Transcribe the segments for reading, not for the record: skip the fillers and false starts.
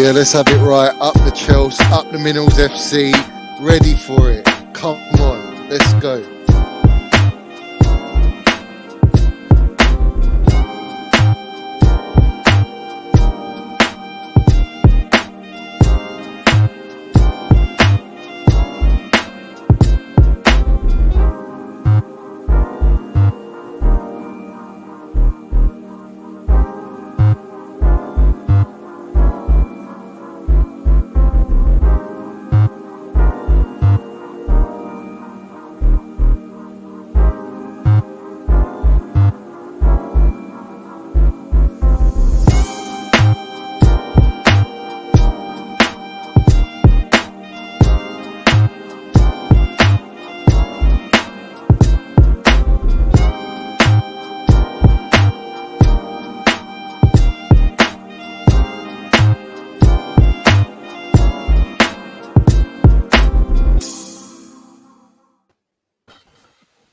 Yeah, let's have it right. Up the Chelsea, up the Minerals FC. Ready for it. Come on, let's go.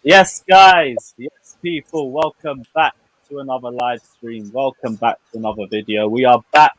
Yes, guys. Yes, people. Welcome back to another live stream. Welcome back to another video. We are back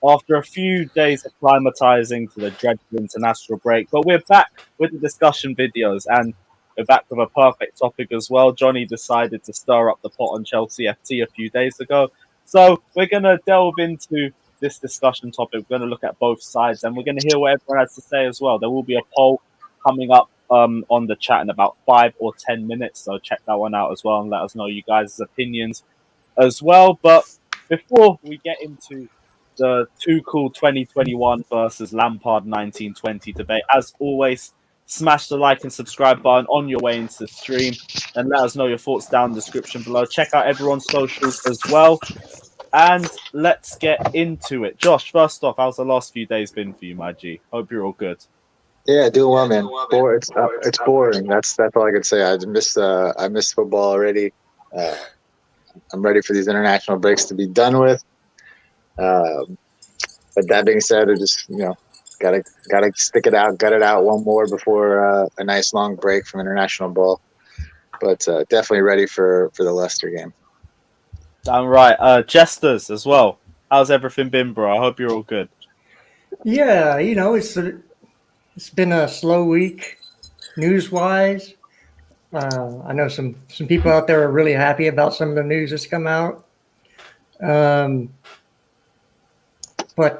after a few days acclimatizing to the dreadful international break, but we're back with the discussion videos and we're back with a perfect topic as well. Johnny decided to stir up the pot on Chelsea FT a few days ago. So we're going to delve into this discussion topic. We're going to look at both sides and we're going to hear what everyone has to say as well. There will be a poll coming up on the chat in about 5 or 10 minutes. So check that one out as well and let us know you guys' opinions as well. But before we get into the Tuchel 2021 versus Lampard 1920 debate, as always, smash the like and subscribe button on your way into the stream and let us know your thoughts down in the description below. Check out everyone's socials as well. And let's get into it. Josh, first off, how's the last few days been for you, my G? Hope you're all good. Yeah, doing well, man. It's boring. That's all I could say. I missed football already. I'm ready for these international breaks to be done with. But that being said, I just gotta stick it out, gut it out one more before a nice long break from international ball. But definitely ready for the Leicester game. Damn right. Jesters as well. How's everything been, bro? I hope you're all good. Yeah, it's been a slow week, news-wise. I know some people out there are really happy about some of the news that's come out. But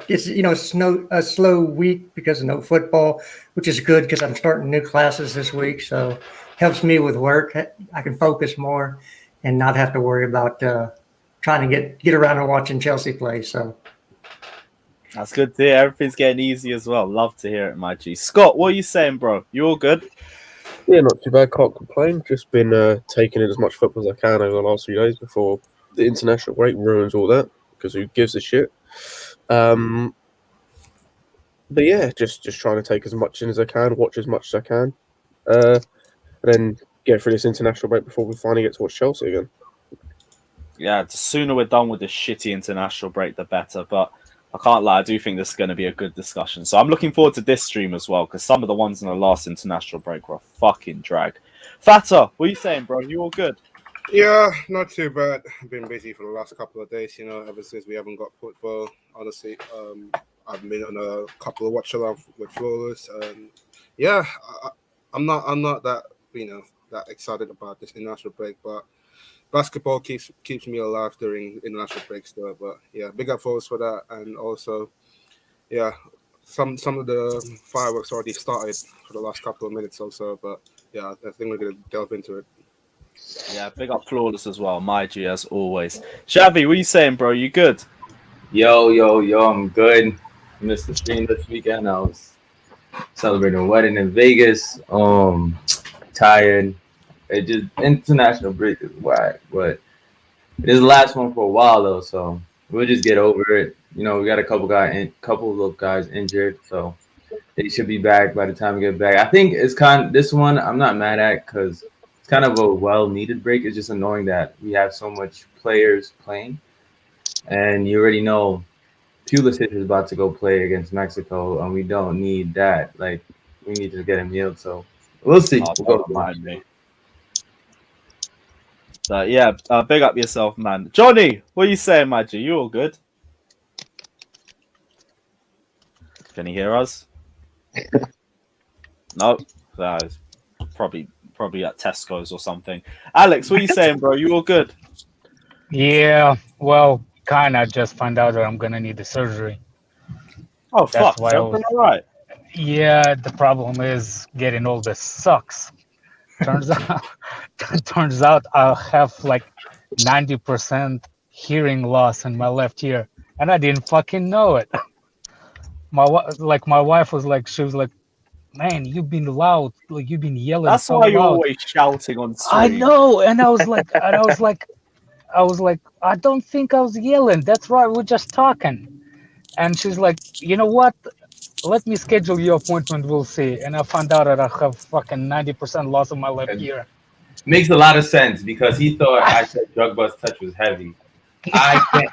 it's a slow week because of no football, which is good because I'm starting new classes this week, so helps me with work. I can focus more and not have to worry about trying to get around and watching Chelsea play. So. That's good to hear. Everything's getting easy as well. Love to hear it, my G. Scott, what are you saying, bro? You all good? Yeah, not too bad. Can't complain. Just been taking in as much football as I can over the last few days before the international break ruins all that, because who gives a shit? But yeah, just trying to take as much in as I can, watch as much as I can, and then get through this international break before we finally get to watch Chelsea again. Yeah, the sooner we're done with this shitty international break, the better. But I can't lie, I do think this is going to be a good discussion. So I'm looking forward to this stream as well, because some of the ones in the last international break were a fucking drag. Fatta, what are you saying, bro? You all good? Yeah, not too bad. I've been busy for the last couple of days, ever since we haven't got football. Honestly, I've been on a couple of watch-along with Flawless. Yeah, I'm not that, that excited about this international break, but basketball keeps me alive during international breaks though. But yeah, big up Flawless for that. And also, yeah, some of the fireworks already started for the last couple of minutes or so. But yeah, I think we're going to delve into it. Yeah, big up Flawless as well. My G, as always. Shabby, what are you saying, bro? You good? Yo, I'm good. Missed the stream this weekend. I was celebrating a wedding in Vegas. Tired. It just international break is whack, but it is the last one for a while though, so we'll just get over it. We got a couple of guys injured, so they should be back by the time we get back. I think it's this one I'm not mad at because it's kind of a well-needed break. It's just annoying that we have so much players playing, and you already know Pulisic is about to go play against Mexico, and we don't need that. Like, we need to get him healed, so we'll see. We'll go mind me. Yeah, big up yourself, man. Johnny, what are you saying, my G? You all good? Can you hear us? No, that's probably at Tesco's or something. Alex, what are you saying, bro? You all good? Yeah, well, kinda just found out that I'm gonna need the surgery. Oh, That's fuck. why Is I everything was. all right? Yeah, the problem is getting older sucks. Turns out I have like 90% hearing loss in my left ear, and I didn't fucking know it. My wife was like, she was like, "Man, you've been loud, like you've been yelling That's so why you're loud." always shouting on I stream. know, and I was like, I don't think I was yelling. That's right, we're just talking. And she's like, you know what? Let me schedule your appointment. We'll see. And I found out that I have fucking 90% loss of my left ear. Makes a lot of sense because he thought I said drug bust touch was heavy. I can't.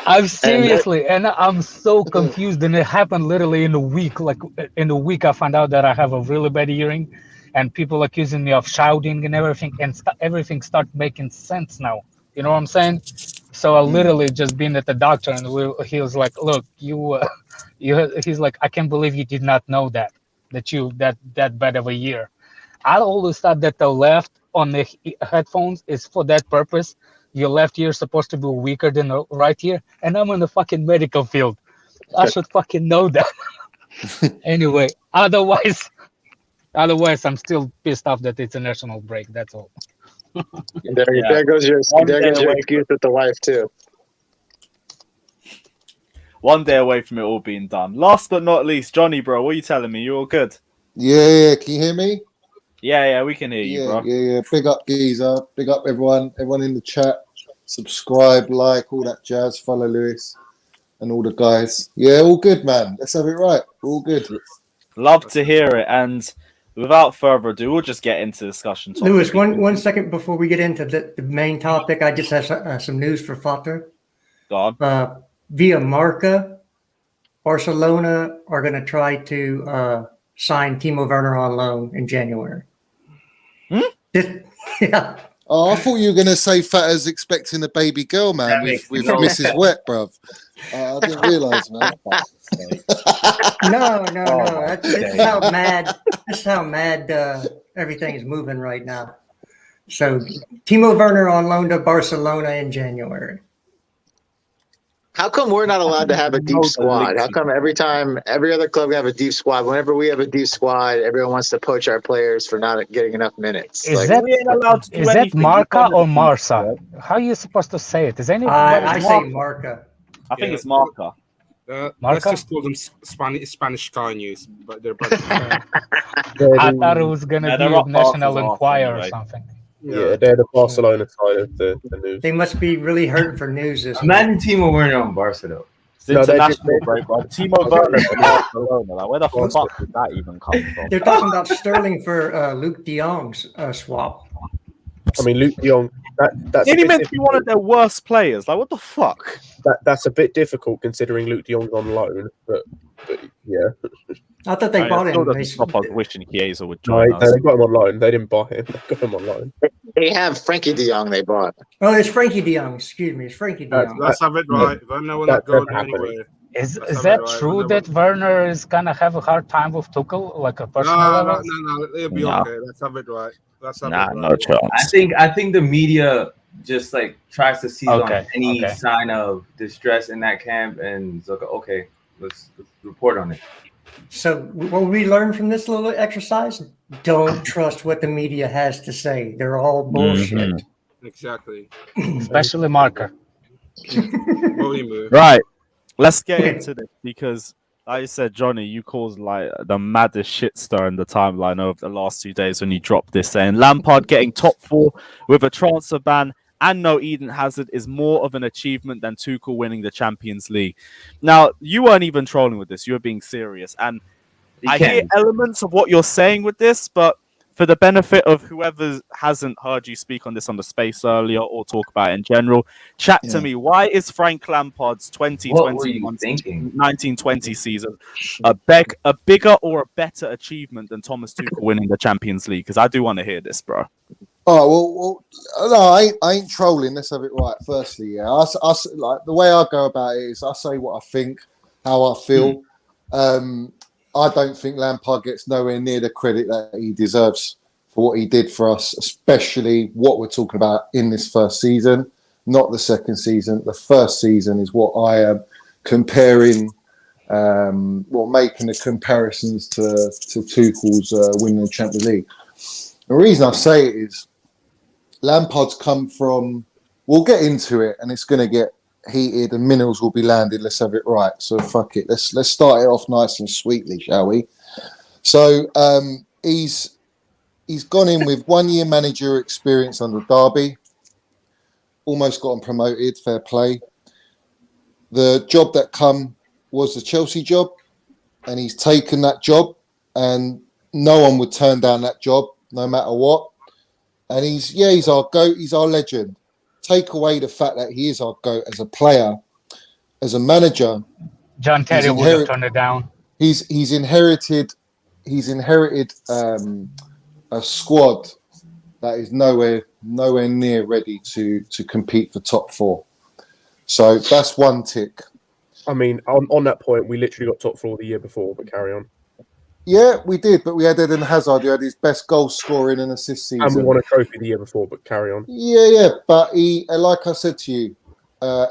I'm seriously, and I'm so confused. And it happened literally in a week. Like in a week, I found out that I have a really bad hearing, and people accusing me of shouting and everything, and everything started making sense now. You know what I'm saying? So I literally just been at the doctor, and he was like, "Look, he's like, I can't believe you did not know that bad of a year." I always thought that the left on the headphones is for that purpose. Your left ear is supposed to be weaker than the right ear, and I'm in the fucking medical field. I should fucking know that. Anyway, otherwise, I'm still pissed off that it's a national break. That's all. There goes your excuse with the wife too. One day away from it all being done. Last but not least, Johnny, bro, what are you telling me? You all good? Yeah. Can you hear me? Yeah, we can hear you, bro. Yeah. Big up, Geezer. Big up, everyone in the chat. Subscribe, like, all that jazz. Follow Lewis and all the guys. Yeah, all good, man. Let's have it right. All good. Love to hear it. And without further ado, we'll just get into discussion. Lewis, one second before we get into the main topic, I just have some news for Fata. Go on. Via Marca, Barcelona are going to try to sign Timo Werner on loan in January. Yeah. Oh, I thought you were going to say Fatter's expecting a baby girl, man, with Mrs. Wet, bruv. I didn't realise, man. No. This is how mad everything is moving right now. So Timo Werner on loan to Barcelona in January. How come we're not allowed to have a deep squad? How come every other club can have a deep squad? Whenever we have a deep squad, everyone wants to poach our players for not getting enough minutes. Is that Marca or Marsa? How are you supposed to say it? Is anybody? I say Marca. I think it's Marca. Let's just call them Spanish Sky News, but they're both. I thought it was gonna be National Enquirer or something. Yeah, they're the Barcelona side of the news. They must be really hurting for news this week. Imagine Timo Werner on Barca though. It's international break, bro. Timo Werner from Barcelona. Like, where the fuck did that even come from? They're talking about Sterling for Luke de Jong's swap. I mean, Luke de Jong. That's He meant to be one of their worst players. Like, what the fuck? That's a bit difficult considering Luke de Jong's on loan, but yeah. I thought they bought him. They stop us wishing Chiesa would join us. They got him on loan. They didn't buy him. They got him on loan. They have Frankie de Jong they bought. Oh, it's Frankie de Jong. Excuse me. It's Frankie de Jong. Let's have it right. Werner will not go anywhere. Is that true that Werner is gonna have a hard time with Tuchel, like a personal level? No, it'll be okay. Let's have it right. No chance. I think the media just like tries to seize on any sign of distress in that camp, and it's like, okay, let's report on it. So what we learned from this little exercise: don't trust what the media has to say. They're all bullshit. Exactly. Especially Marca. Right. Let's get into this because, like you said, Johnny, you caused like the maddest shitstorm in the timeline over the last 2 days when you dropped this, saying Lampard getting top 4 with a transfer ban and no Eden Hazard is more of an achievement than Tuchel winning the Champions League. Now, you weren't even trolling with this; you were being serious, and I hear elements of what you're saying with this, but for the benefit of whoever hasn't heard you speak on this on the space earlier or talk about it in general, chat to me. Why is Frank Lampard's 1920 season a bigger or a better achievement than Thomas Tuchel winning the Champions League? Because I do want to hear this, bro. Oh well, no, I ain't trolling. Let's have it right. Firstly, yeah, like the way I go about it is I say what I think, how I feel. I don't think Lampard gets nowhere near the credit that he deserves for what he did for us, especially what we're talking about in this first season, not the second season. The first season is what I am comparing. Making the comparisons to Tuchel's winning the Champions League. The reason I say it is Lampard's come from. We'll get into it, and it's going to get heated, and minerals will be landed. Let's have it right. So fuck it. Let's start it off nice and sweetly, shall we? So he's gone in with 1 year manager experience under Derby. Almost got him promoted. Fair play. The job that come was the Chelsea job, and he's taken that job, and no one would turn down that job, no matter what. And he's our GOAT, he's our legend. Take away the fact that he is our GOAT as a player, as a manager. John Terry would have turned it down. He's inherited a squad that is nowhere near ready to compete for top four. So that's one tick. I mean, on that point, we literally got top four the year before, but carry on. Yeah, we did, but we had Eden Hazard, who had his best goal scoring and assist season. And we won a trophy the year before, but carry on. Yeah, but he, like I said to you,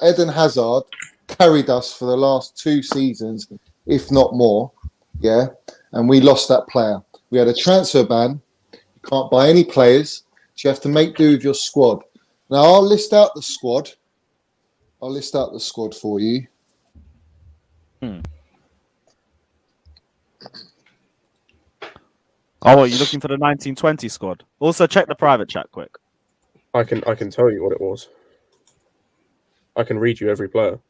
Eden Hazard carried us for the last 2 seasons, if not more, yeah, and we lost that player. We had a transfer ban. You can't buy any players, so you have to make do with your squad. Now, I'll list out the squad for you. Oh, are you looking for the 1920 squad? Also, check the private chat quick. I can tell you what it was. I can read you every player.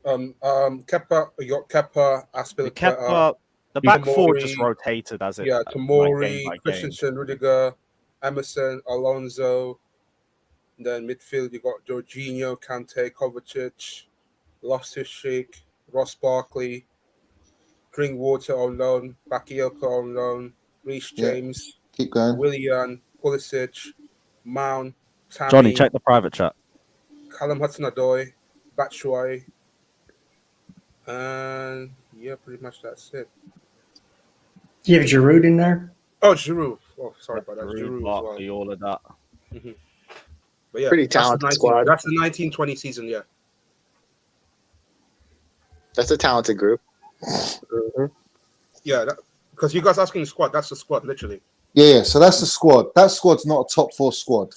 Kepa, you got Kepa, Kepa, the back four just rotated as it. Yeah, Tomori, Christensen, Rudiger, Emerson, Alonso. Then midfield, you got Jorginho, Kante, Kovacic, Loftus-Cheek, Ross Barkley, Drinkwater on loan, Bakayoko on loan, Reece James, keep going. Willian, Pulisic, Mount, Tammy, Johnny, check the private chat. Callum Hudson-Odoi, Batshuayi, and yeah, pretty much that's it. Do you have Giroud in there? Oh, Giroud. Oh, sorry about that. Giroud Barkley, all of that. Mm-hmm. But yeah, pretty talented squad. That's the 1920 season, yeah. That's a talented group. Mm-hmm. Yeah, because you guys asking the squad, that's the squad, literally. Yeah, so that's the squad. That squad's not a top four squad.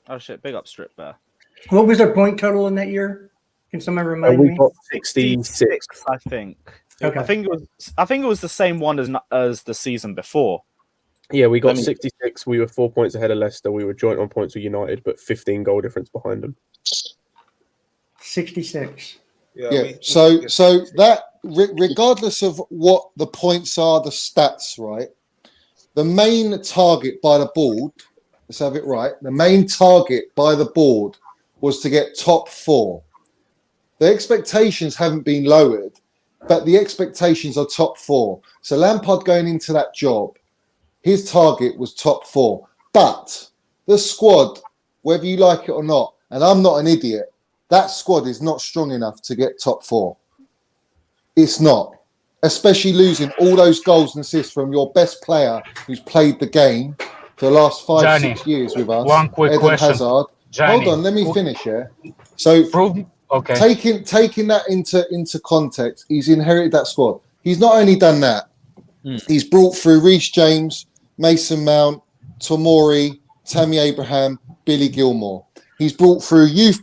Oh shit, big up Strip Bear. What was their point total in that year? Can someone remind me? We got 66, I think. Okay. I think it was the same one as the season before. Yeah, we got 66. We were 4 points ahead of Leicester. We were joint on points with United, but 15 goal difference behind them. 66. Yeah. So that regardless of what the points are, the stats, right? The main target by the board, let's have it right. The main target by the board was to get top four. The expectations haven't been lowered, but the expectations are top four. So Lampard going into that job, his target was top four. But the squad, whether you like it or not, and I'm not an idiot, that squad is not strong enough to get top four. It's not. Especially losing all those goals and assists from your best player who's played the game for the last 5-6 years with us. One quick Eden question. Hazard. Johnny, Hold on, let me finish here. So taking that into context, he's inherited that squad. He's not only done that, he's brought through Reece James, Mason Mount, Tomori, Tammy Abraham, Billy Gilmore. He's brought through youth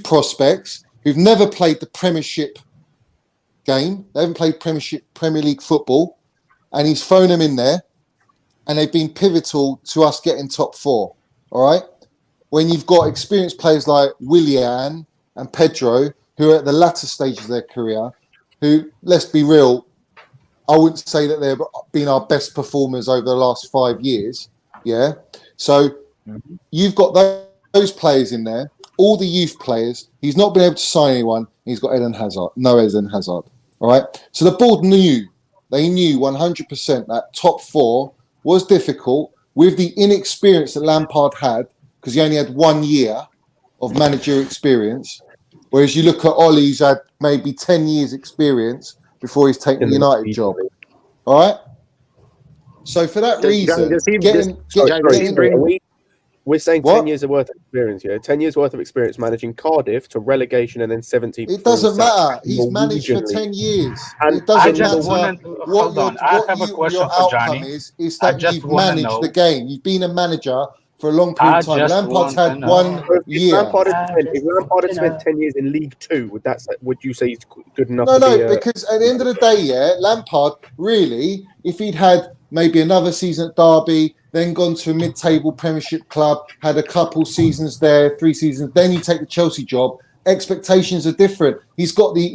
prospects who've never played the Premiership game. They haven't played Premier League football, and he's thrown them in there, and they've been pivotal to us getting top four. All right? When you've got experienced players like Willian and Pedro, who are at the latter stages of their career, who, let's be real, I wouldn't say that they've been our best performers over the last 5 years. Yeah. So you've got those players in there, all the youth players. He's not been able to sign anyone. He's got Eden Hazard. No Eden Hazard. All right. So the board knew. They knew 100% that top four was difficult, with the inexperience that Lampard had, because he only had 1 year of managerial experience, whereas you look at Ole, who's had maybe 10 years experience before he's taken the United job. All right? So for that reason, we're saying What? 10 years of worth of experience, 10 years worth of experience managing Cardiff to relegation and then 17th. It doesn't matter. He's managed for 10 years. And it doesn't I just matter wanted to, hold on. I have a question your for outcome Johnny. is I that just you've wanna managed know. the game. You've been a manager for a long period of time. just Lampard's want had to 1 know. year. If Lampard had spent 10 years in League Two, would you say he's good enough No, to be because at the end of the day, Lampard, really, if he'd had maybe another season at Derby, then gone to a mid-table Premiership club, had a couple seasons there, 3 seasons, then you take the Chelsea job. Expectations are different. He's got the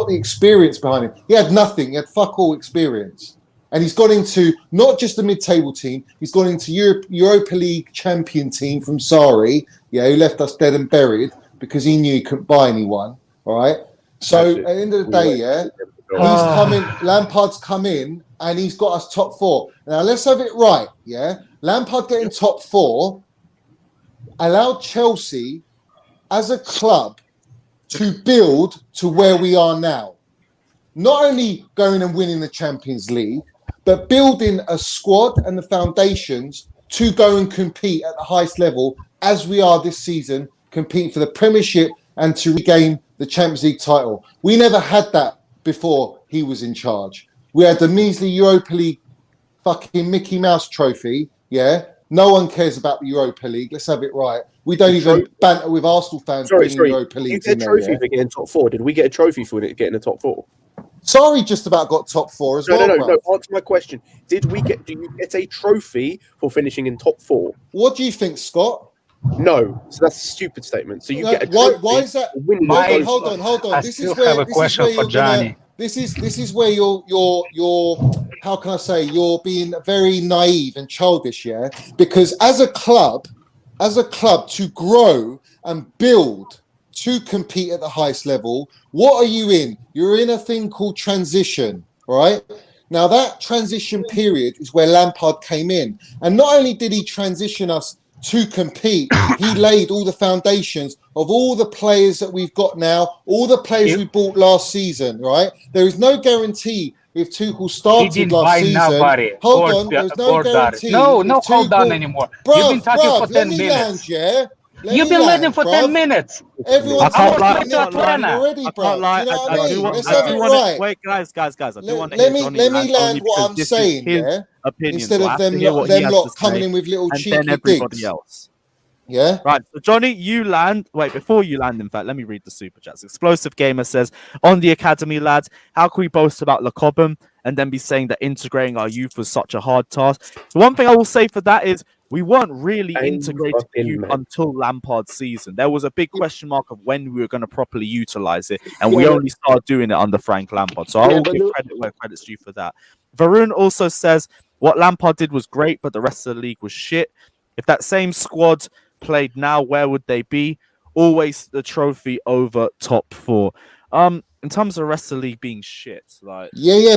experience behind him. He had nothing. He had fuck all experience, and he's gone into not just a mid-table team. He's gone into Europa League champion team from Sarri, who left us dead and buried because he knew he couldn't buy anyone. All right. So at the end of the day, he's coming. Lampard's come in and he's got us top 4. Now let's have it right. Lampard getting top 4 allowed Chelsea as a club to build to where we are now. Not only going and winning the Champions League, but building a squad and the foundations to go and compete at the highest level as we are this season, competing for the Premiership and to regain the Champions League title. We never had that before he was in charge. We had the measly Europa League fucking Mickey Mouse trophy, No one cares about the Europa League. Let's have it right. We don't even banter with Arsenal fans bringing Europa League. You get a trophy for getting top 4. Did we get a trophy for getting the top 4? Sorry, just about got top 4 as well. No. Answer my question. Do you get a trophy for finishing in top 4? What do you think, Scott? No. So that's a stupid statement. So you get a trophy. Why is that? Hold on. I still have a question for Johnny. This is where you're how can I say, you're being very naive and childish, because as a club to grow and build to compete at the highest level, what are you in? You're in a thing called transition, right? Now that transition period is where Lampard came in, and not only did he transition us to compete, he laid all the foundations of all the players that we've got now, all the players we bought last season, right? There is no guarantee if Tuchel started last season. Hold on, there's no guarantee. No, hold on anymore. You've been talking for 10 minutes. You've been letting for 10 minutes. Everyone's already, bro. I do want to wait, guys. I do want to let me land what I'm saying, opinion, instead so of them lot coming in with little cheeky and then everybody digs. else. Yeah. Right. So Johnny, you land. Wait, before you land, in fact, let me read the super chats. Explosive Gamer says, on the academy, lads, how can we boast about Le Cobham and then be saying that integrating our youth was such a hard task? The one thing I will say for that is we weren't really integrated youth until Lampard's season. There was a big question mark of when we were going to properly utilize it, and we only started doing it under Frank Lampard. So I will give credit where credit's due for that. Varun also says what Lampard did was great, but the rest of the league was shit. If that same squad played now, where would they be? Always the trophy over top 4. In terms of the rest of the league being shit, like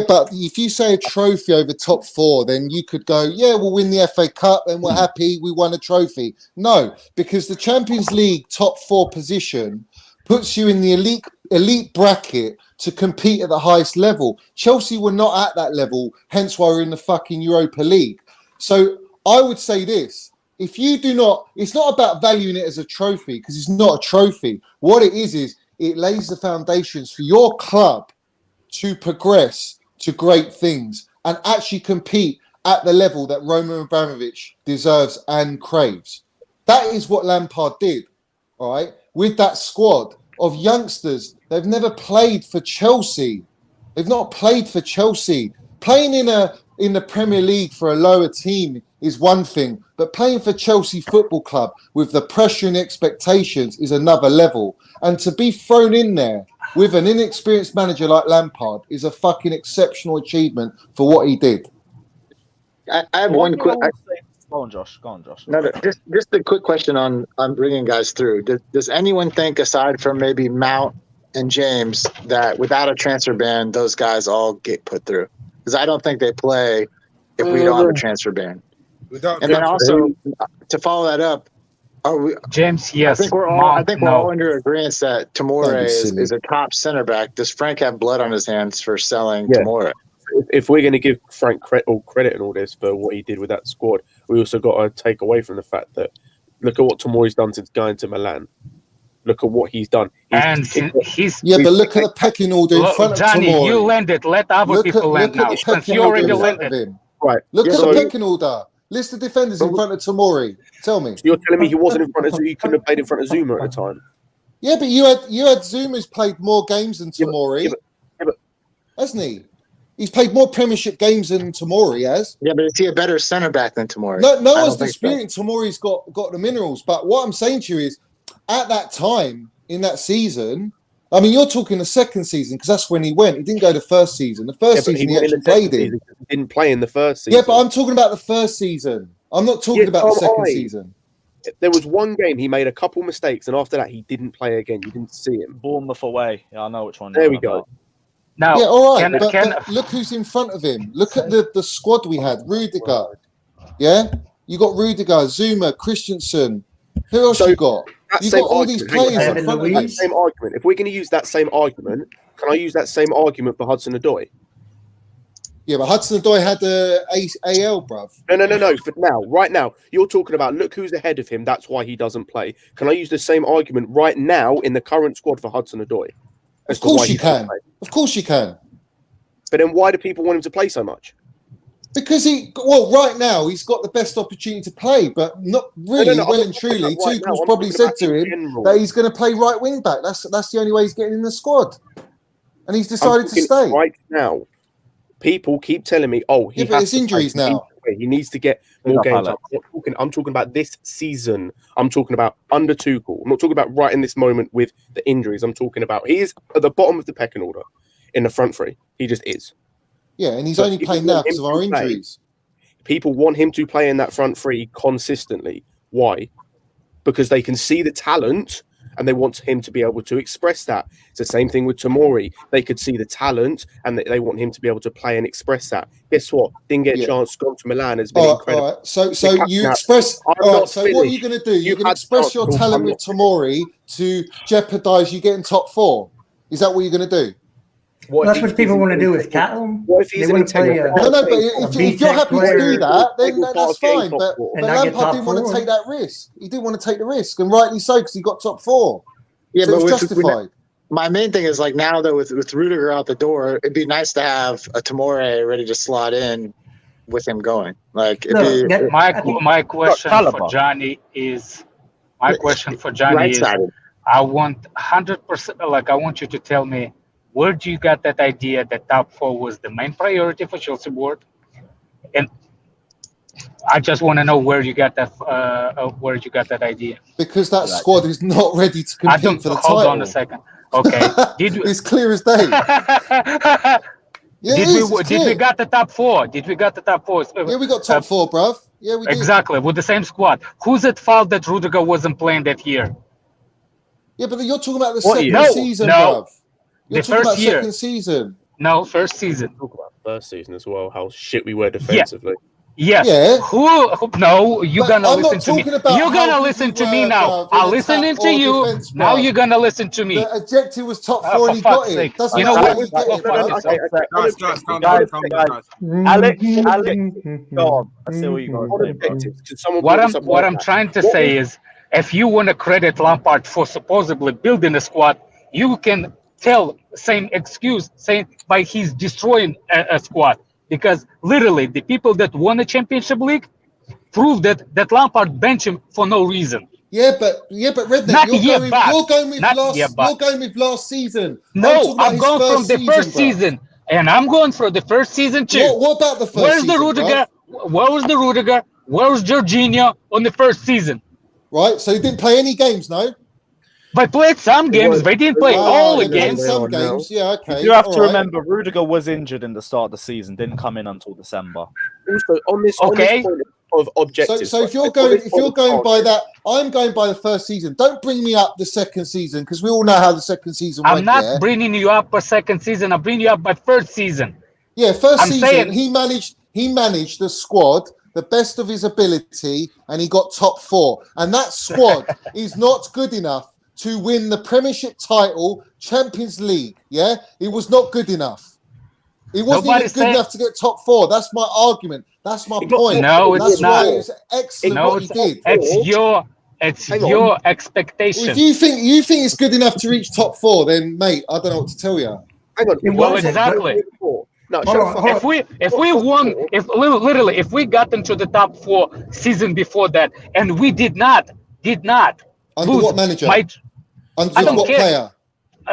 but if you say a trophy over top 4, then you could go, we'll win the FA Cup and we're happy we won a trophy. No, because the Champions League top 4 position puts you in the elite bracket to compete at the highest level. Chelsea were not at that level, hence why we're in the fucking Europa League. So I would say this. If you do not, it's not about valuing it as a trophy, because it's not a trophy. What it is it lays the foundations for your club to progress to great things and actually compete at the level that Roman Abramovich deserves and craves. That is what Lampard did, all right, with that squad of youngsters. They've never played for Chelsea. They've not played for Chelsea. Playing in the Premier League for a lower team is one thing, but playing for Chelsea Football Club with the pressure and expectations is another level. And to be thrown in there with an inexperienced manager like Lampard is a fucking exceptional achievement for what he did. I have one quick. Go on, Josh. No, just a quick question on bringing guys through. Does anyone think, aside from maybe Mount and James, that without a transfer ban, those guys all get put through? Because I don't think they play if we don't have a transfer ban. Without And then Tuchel. also to follow that up, are we? James, I yes. think we're all. Mount, I think we're no. all under agreement that Don't Tomori be silly. is a top center back. Does Frank have blood on his hands for selling Yeah. Tomori? If we're going to give Frank credit and all this for what he did with that squad, we also got to take away from the fact that look at what Tomori's done since going to Milan. Look at what he's done. He's Yeah, but look at the pecking order in front of Johnny, Tomori. you landed. Let other people land look at now. the Since pecking you order already in front of landed. him. Right. Look at so, the pecking order. List the defenders in front of Tomori. Tell me. So you're telling me he wasn't in front of Zuma? He couldn't have played in front of Zuma at the time. Yeah, but you had Zuma's played more games than Tomori, Yeah, but- hasn't he? He's played more Premiership games than Tomori has. Yeah, but is he a better center back than Tomori? No I don't one's think so. disputing Tomori's got the minerals. But what I'm saying to you is, at that time in that season, I mean, you're talking the second season because that's when he went. He didn't go the first season. The first season he went in actually the second played in. season. He didn't play in the first season. Yeah, but I'm talking about the first season. I'm not talking about the second season. There was one game he made a couple mistakes, and after that he didn't play again. You didn't see him. Bournemouth away. Yeah, I know which one. There we go. Now, Yeah, all right, can- but look who's in front of him. Look at the squad we had. Rudiger. Yeah? You got Rudiger, Zuma, Christensen. Who else you got? You got all these players in front of you. Same argument. If we're going to use that same argument, can I use that same argument for Hudson-Odoi? Yeah, but Hudson-Odoi had the AL, bruv. No. For now, right now, you're talking about look who's ahead of him. That's why he doesn't play. Can I use the same argument right now in the current squad for Hudson-Odoi? Of course you can. Of course you can. But then why do people want him to play so much? Because right now he's got the best opportunity to play, but not really well and truly. Tuchel's probably said to him that he's going to play right wing back. That's the only way he's getting in the squad, and he's decided to stay. Right now, people keep telling me, "Oh, but it's injuries now. He needs to get more games." I'm talking about this season. I'm talking about under Tuchel. I'm not talking about right in this moment with the injuries. I'm talking about he is at the bottom of the pecking order in the front three. He just is. Yeah, and he's only playing now because of our injuries. People want him to play in that front three consistently. Why? Because they can see the talent and they want him to be able to express that. It's the same thing with Tomori. They could see the talent and they want him to be able to play and express that. Guess what? Didn't get a chance, gone to Milan, has been incredible. All right. So you express... All right, so what are you going to do? You're going to express your talent with Tomori to jeopardise you getting top four? Is that what you're going to do? That's what people want to do with Callum. What if he's but if you're happy to do that, then that's fine. But Lampard didn't want to take that risk. He didn't want to take the risk, and rightly so, because he got top four. Yeah, so but it was justified. My main thing is like now though with Rudiger out the door, it'd be nice to have a Tomori ready to slot in with him going. Like my question for Johnny is I want 100%. Like I want you to tell me, where do you got that idea that top four was the main priority for Chelsea board? And I just want to know where you got that idea. Because that squad is not ready to compete for the title. Hold on a second. Okay. It's clear as day. Did we got the top four? Did we got the top four? Yeah, we got top four, bruv. Yeah, we did. Exactly, with the same squad. Who's at fault that Rudiger wasn't playing that year? Yeah, but you're talking about the second season, bruv. You're talking about second season. No, first season. Talk about first season as well, how shit we were defensively. Yes. Yeah. No, you're gonna listen to me. You're gonna listen to me now. I'm listening to you. Now you're gonna listen to me. The objective was top four and he got it. Doesn't matter how you get it, bruv. Alex, go on. I see what you got. What I'm trying to say is, if you want to credit Lampard for supposedly building a squad, you can tell same excuse saying by he's destroying a squad, because literally the people that won the Championship League proved that Lampard benched him for no reason. Yeah, but Redneck, you're going with last season. No, I'm going from the first season, and I'm going for the first season too. What about the first Where's season? Where was the Rudiger? Where was Jorginho on the first season? Right, so he didn't play any games, no? They played some games. They didn't play all the games. Some games, yeah, okay. You have to remember, Rudiger was injured in the start of the season. Didn't come in until December. Also, on this point of objectives. So if you're going by that, I'm going by the first season. Don't bring me up the second season because we all know how the second season went. I'm not bringing you up a second season. I'm bringing you up by first season. Yeah, first season he managed the squad the best of his ability, and he got top 4. And that squad is not good enough to win the Premiership title, Champions League. Yeah, it was not good enough. It wasn't even good enough to get top 4. That's my argument. That's my point. No, it's That's not. why it's excellent what he did. It's your expectation. If you think it's good enough to reach top 4, then mate, I don't know what to tell you. Hang on. Well, exactly. No, if we got into the top 4 season before that, and we did not Under lose, what manager? Under I don't what care. player?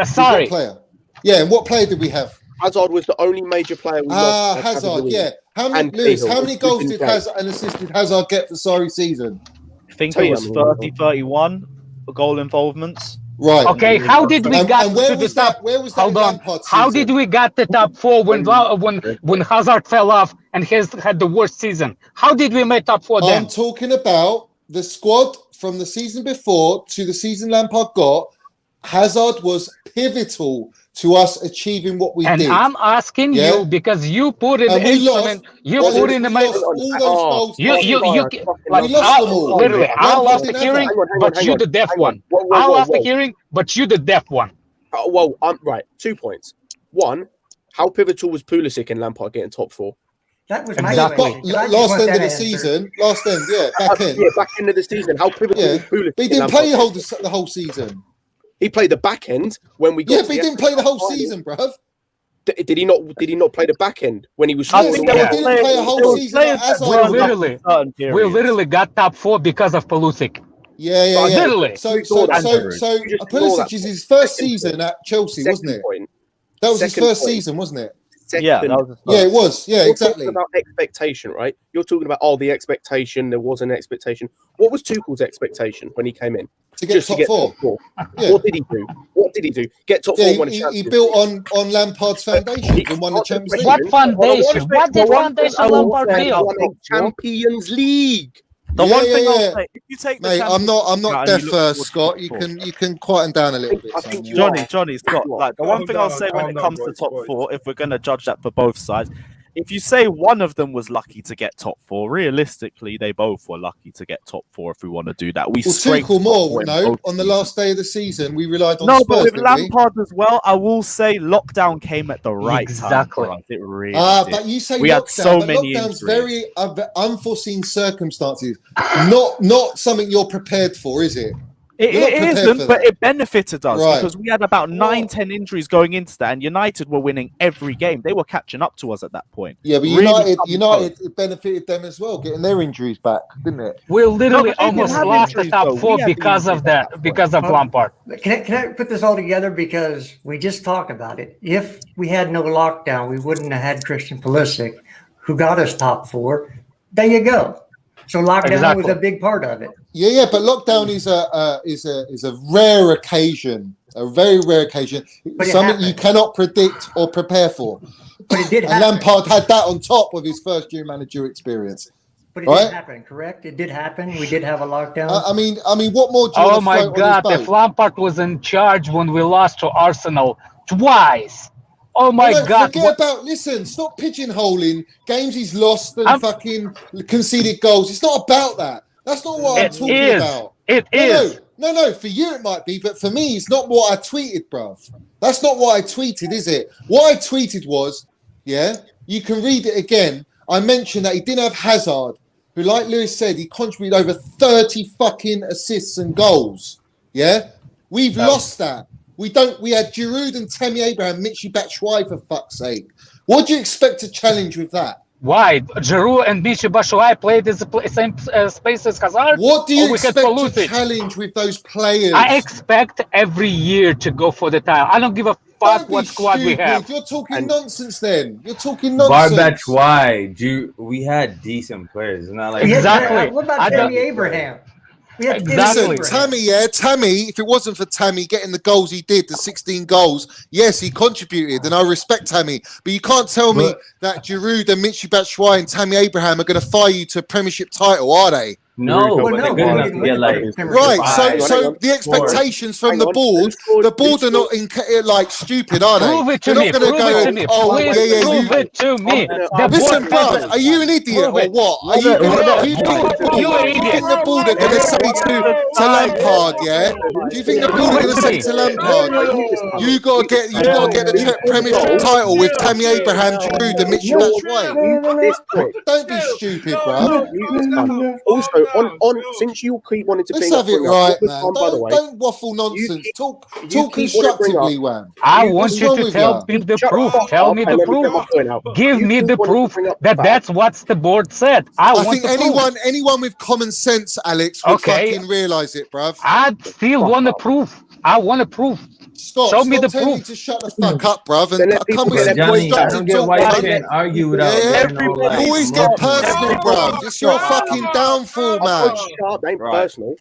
Sorry. What player? Yeah, and what player did we have? Hazard was the only major player we lost. Hazard, yeah. How many goals did Hazard and assists did Hazard get for Sarri season? I think it was 30-31 goal involvements. Right. Okay, how did we get to the top? Where was that Hold on. How did we get the top 4 when Hazard fell off and had the worst season? How did we make top 4 then? I'm talking about the squad from the season before to the season Lampard got. Hazard was pivotal to us achieving what we did. And I'm asking you because you put in the instrument. You put in the literally. I lost the hearing, but you the deaf one. I lost the hearing, but you the deaf one. Well, I'm right. 2 points. One, how pivotal was Pulisic and Lampard getting top 4? That was my question. Last end of the season. Last end, back end. Yeah, back end of the season. How pivotal was Pulisic? But he didn't play the whole season. He played the back end when we got. Yeah, but he didn't play the whole season, bruv. Did he not? Did he not play the back end when he was? He didn't play a whole season. We literally got top 4 because of Pulisic. Yeah. Literally. So Pulisic is his first season at Chelsea, wasn't it? That was his first season, wasn't it? Yeah, it was. Yeah, exactly. You're talking about expectation, right? You're talking about the expectation. There was an expectation. What was Tuchel's expectation when he came in? To get top 4. Yeah. What did he do? Get top 4. He built on Lampard's foundations and won the Champions League. What foundation? What did foundation Lampard build? Champions League. The one thing I'll say, if you take the mate, I'm not deaf, Scott. You can quieten down a little bit. Johnny, Scott. Like the one thing I'll say when it comes to top 4, if we're gonna judge that for both sides, if you say one of them was lucky to get top 4, realistically, they both were lucky to get top 4. If we want to do that, Tuchel more. No, on the last day of the season, we relied on Spurs, but with Lampard as well, I will say lockdown came at the right time. It really did. But you say we had so many lockdowns, very unforeseen circumstances, not something you're prepared for, is it? It isn't, but it benefited us because we had about 9-10 injuries going into that, and United were winning every game. They were catching up to us at that point. Yeah, but United it benefited them as well, getting their injuries back, didn't it? We literally almost lost the top 4 because of that, because of Lampard. Can I put this all together? Because we just talked about it. If we had no lockdown, we wouldn't have had Christian Pulisic, who got us top 4. There you go. So lockdown was a big part of it. Yeah, but lockdown is a rare occasion, a very rare occasion, something you cannot predict or prepare for. But it did happen. And Lampard had that on top of his first-year manager experience. But it did happen, correct? It did happen. We did have a lockdown. I mean, what more do you want to my God! If Lampard was in charge when we lost to Arsenal twice. Oh my God! Listen, stop pigeonholing games he's lost and fucking conceded goals. It's not about that. That's not what I'm talking about. It is. No. For you it might be, but for me, it's not what I tweeted, bruv. That's not what I tweeted, is it? What I tweeted was, you can read it again. I mentioned that he didn't have Hazard, who, like Lewis said, he contributed over 30 fucking assists and goals. Yeah? We've lost that. We had Giroud and Tammy Abraham, Michy Batshuayi, for fuck's sake. What do you expect to challenge with that? Why? Giroud and Michy Batshuayi played in the same space as Hazard? What do you expect to challenge with those players? I expect every year to go for the title. I don't give a fuck what squad we have. You're talking nonsense then. You're talking nonsense. Batshuayi, we had decent players. It's not like exactly. What about Tammy Abraham? Listen, Tammy, if it wasn't for Tammy getting the goals he did, the 16 goals, yes, he contributed, and I respect Tammy. But you can't tell me that Giroud and Michy Batshuayi and Tammy Abraham are going to fire you to a Premiership title, are they? No, Well, but no, they're we good enough didn't to win get the like Premier Right, League. so Hang so the expectations from the board, are not like stupid, are they? Prove it They're to me. not going to Prove it go, to me. oh, Please yeah, prove you. it to me. The Listen, board bruv, are you an idiot Prove or it. what? Are you No, gonna? no, Do you think the board? you Do you think the board are going to say to Lampard? Yeah. Do you think the board are going to say to Lampard? You got to get the Premiership title with Tammy Abraham, Giroud, and Mitchell Batshuayi. Don't be stupid, bruv. Also, since you keep wanting to Let's bring have it up right, all the man. time, by the way, Don't waffle nonsense. Talk keep constructively, Wham. I want What's you wrong to with tell you? me the Shut proof. the fuck Tell up me and the let me get proof. my point out. Give You me keep the wanting to proof bring up that facts. that's what the board said. I want think the proof. anyone with common sense, Alex, would Okay. fucking realise it, bruv. I still want the proof. I want the proof. Scott, Show me stop the telling me proof. to shut the fuck up, bruv, Then and let people come with get some their Johnny, I constructive don't get talk, why you man. can't argue without Yeah, getting all like you always get emotional. personal, bruv. It's your fucking downfall, man. Shut, ain't Right. personal.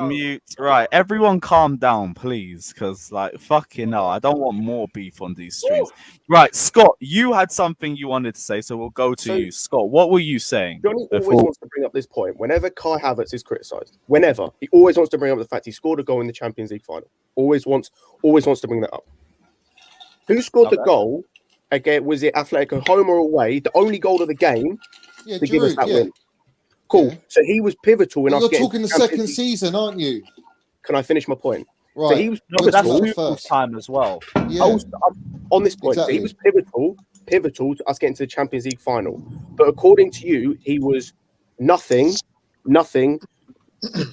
Mute. Right, everyone calm down, please, because, like, fucking hell, I don't want more beef on these streams. Right, Scott, you had something you wanted to say, so we'll go to you. Scott, what were you saying? Johnny always wants to bring up this point. Whenever Kai Havertz is criticised, he always wants to bring up the fact he scored a goal in the Champions League final. Always wants to bring that up. Who scored the goal? Again, was it Atletico home or away? The only goal of the game Yeah, to give us Giroud, that yeah. win. Cool. Yeah. So he was pivotal in But us you're getting talking the to Champions second League. season, aren't you? Can I finish my point? Right. So he was No, but that's pivotal. Tuchel's time as well. Yeah. On this point, so he was pivotal to us getting to the Champions League final. But according to you, he was nothing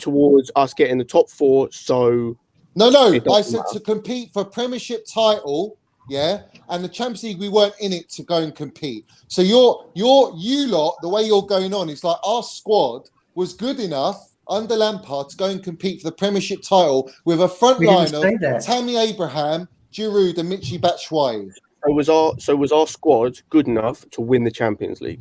towards us getting the top four. So No. It I doesn't said matter. to compete for Premiership title, yeah, and the Champions League, we weren't in it to go and compete. So you lot, the way you're going on, is like our squad was good enough under Lampard to go and compete for the Premiership title with a front We line didn't say of that. Tammy Abraham, Giroud, and Michy Batshuayi. So was our squad good enough to win the Champions League?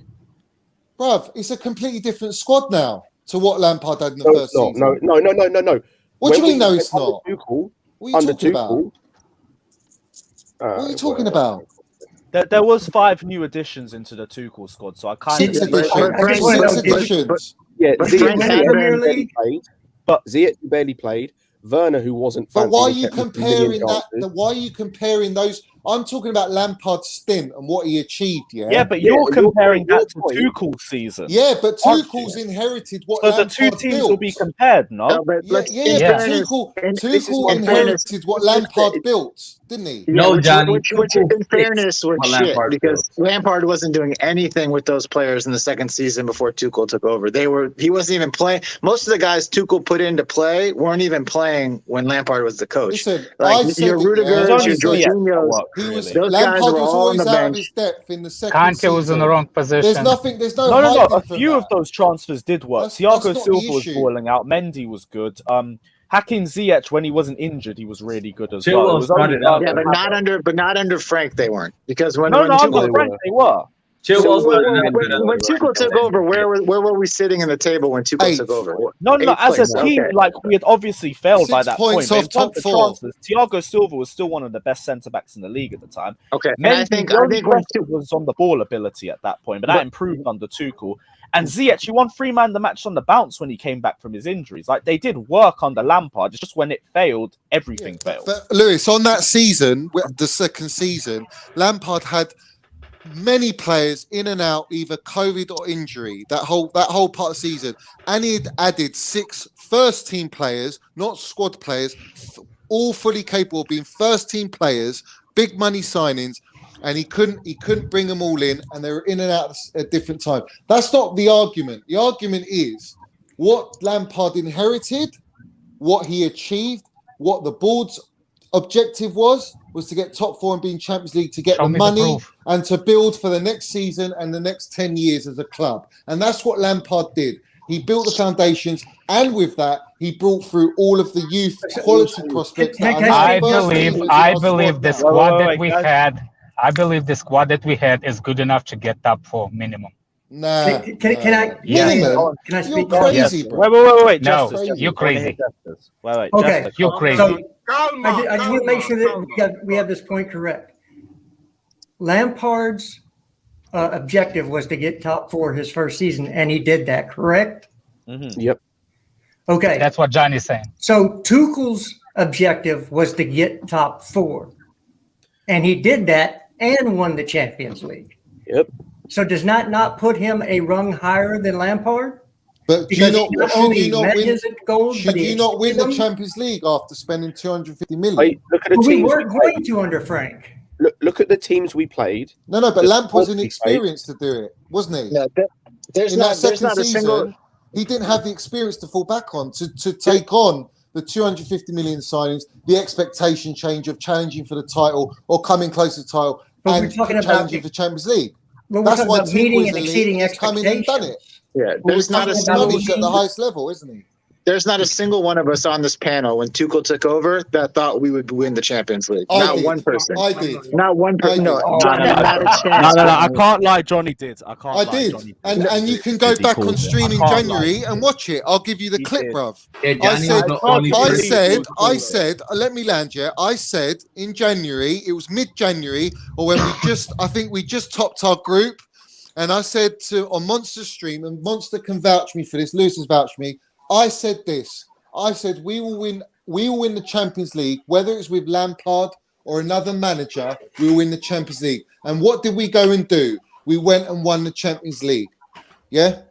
Bruv, it's a completely different squad now to what Lampard had in the No, first it's not. season. No. What do you When mean, no, we it's went not? under Tuchel, What are you talking about? What What are you talking about? There was 5 new additions into the Tuchel squad, so I kind Six of... additions. I just wanna know, Six did- additions. Yeah, But Ziyech Frank had barely been- played. But- Ziyech barely played. Werner, who wasn't But fancy, why are and you kept missing comparing million that? chances. Why are you comparing those? I'm talking about Lampard's stint and what he achieved. Yeah. Yeah, but Yeah, you're but your comparing point- that to your Tuchel's season. Yeah, but Aren't Tuchel's inherited what So the Lampard two teams built. will be compared, no? No, but Yeah, let's, yeah, in Yeah. but fairness, Tuchel in inherited what Lampard built, didn't he? Yeah, No, which Johnny, in Tuchel fairness was what shit Lampard because Lampard wasn't doing anything with those players in the second season before Tuchel took over. He wasn't even playing. Most of the guys Tuchel put into play weren't even playing when Lampard was the coach. Listen, Like I said your it, Rudigers, yeah. There's your only Ziyech that Jorginhos, worked, He was really. those guys Lampard were was all on always the out of bench. his depth in the second Kante season. was in the wrong position. There's nothing. There's no. No. hiding A from few that. of those transfers did work. That's Thiago not the Silva was issue. balling out. Mendy was good. Hakim Ziyech, when he wasn't injured, he was really good as Chilwell well. It was only started out. Yeah, but Havertz. not under Frank they weren't because when No, when under Tuchel, Frank they were. Chilwell's when, better than when, good when as Tuchel took over, where were we sitting in the table when Tuchel Eighth. took over? No. Eighth As place, a team, okay. like we had obviously failed by 6 that points point. But in off top terms of 4. transfers, Thiago Silva was still one of the best centre backs in the league at the time. Okay, and I Mendy, think the only when question was on the ball ability at that point, but that improved under Tuchel. And Ziyech, he won 3-man the match on the bounce when he came back from his injuries. Like they did work under Lampard. It's just when it failed, everything failed. But Lewis, on that season, the second season, Lampard had many players in and out, either COVID or injury. That whole part of the season, and he'd added 6 first-team players, not squad players, all fully capable of being first-team players, big money signings. And he couldn't bring them all in, and they were in and out at different times. That's not the argument. The argument is what Lampard inherited, what he achieved, what the board's objective was to get top 4 and be in Champions League, to get Show the me the money proof. and to build for the next season and the next 10 years as a club. And that's what Lampard did. He built the foundations, and with that, he brought through all of the youth quality prospects. That are I now first teamers in believe our the squad now. squad that Wait, we guys. had. I believe the squad that we had is good enough to get top 4 minimum. Nah. Can I? Yes. Minimum? Can I You're speak? crazy, Yes. bro. Wait. No, Justice, you're crazy. Wait. Okay. Justice. You're crazy. So Calma, I just want to make sure calma. that we have this point correct. Lampard's objective was to get top 4 his first season, and he did that, correct? Mhm. Yep. Okay. That's what Johnny's saying. So Tuchel's objective was to get top 4, and he did that and won the Champions League. Yep. So does not put him a rung higher than Lampard? But Because should you not win? his goals, Should but he you not win the exceeded them? Champions League after spending 250 million? Wait, look at the Well, we teams. weren't going to under Frank. Look at the teams we played. No, but The Lamp was squad we inexperienced to do it, wasn't he? No, there's In not that second there's not a season, single. he didn't have the experience to fall back on to take on the 250 million signings, the expectation change of challenging for the title or coming close to the title, But we're and talking about challenging for Champions League. Well, we're That's talking why about meeting Tuchel and is exceeding elite. He's come in and done expectations. it. Yeah, there's not a talking He's about single. managed at the highest level, isn't he? There's not a single one of us on this panel when Tuchel took over that thought we would win the Champions League. I Not did. one person. I did. Not one person. No, I did. Johnny, not a chance. No, I can't lie. Johnny did. I can't. I lie, did. Johnny did. And you can go He back called on it. stream I in can't lie. January and watch it. I'll give you the He clip, did. bruv. Yeah, I Johnny said, was the only I person said, let me land here. I said in January, it was mid-January, or when I think we just topped our group, and I said on Monster stream, and Monster can vouch me for this, Lewis has vouched me. I said this. I said we will win the Champions League, whether it's with Lampard or another manager, we will win the Champions League. And what did we go and do? We went and won the Champions League. Yeah?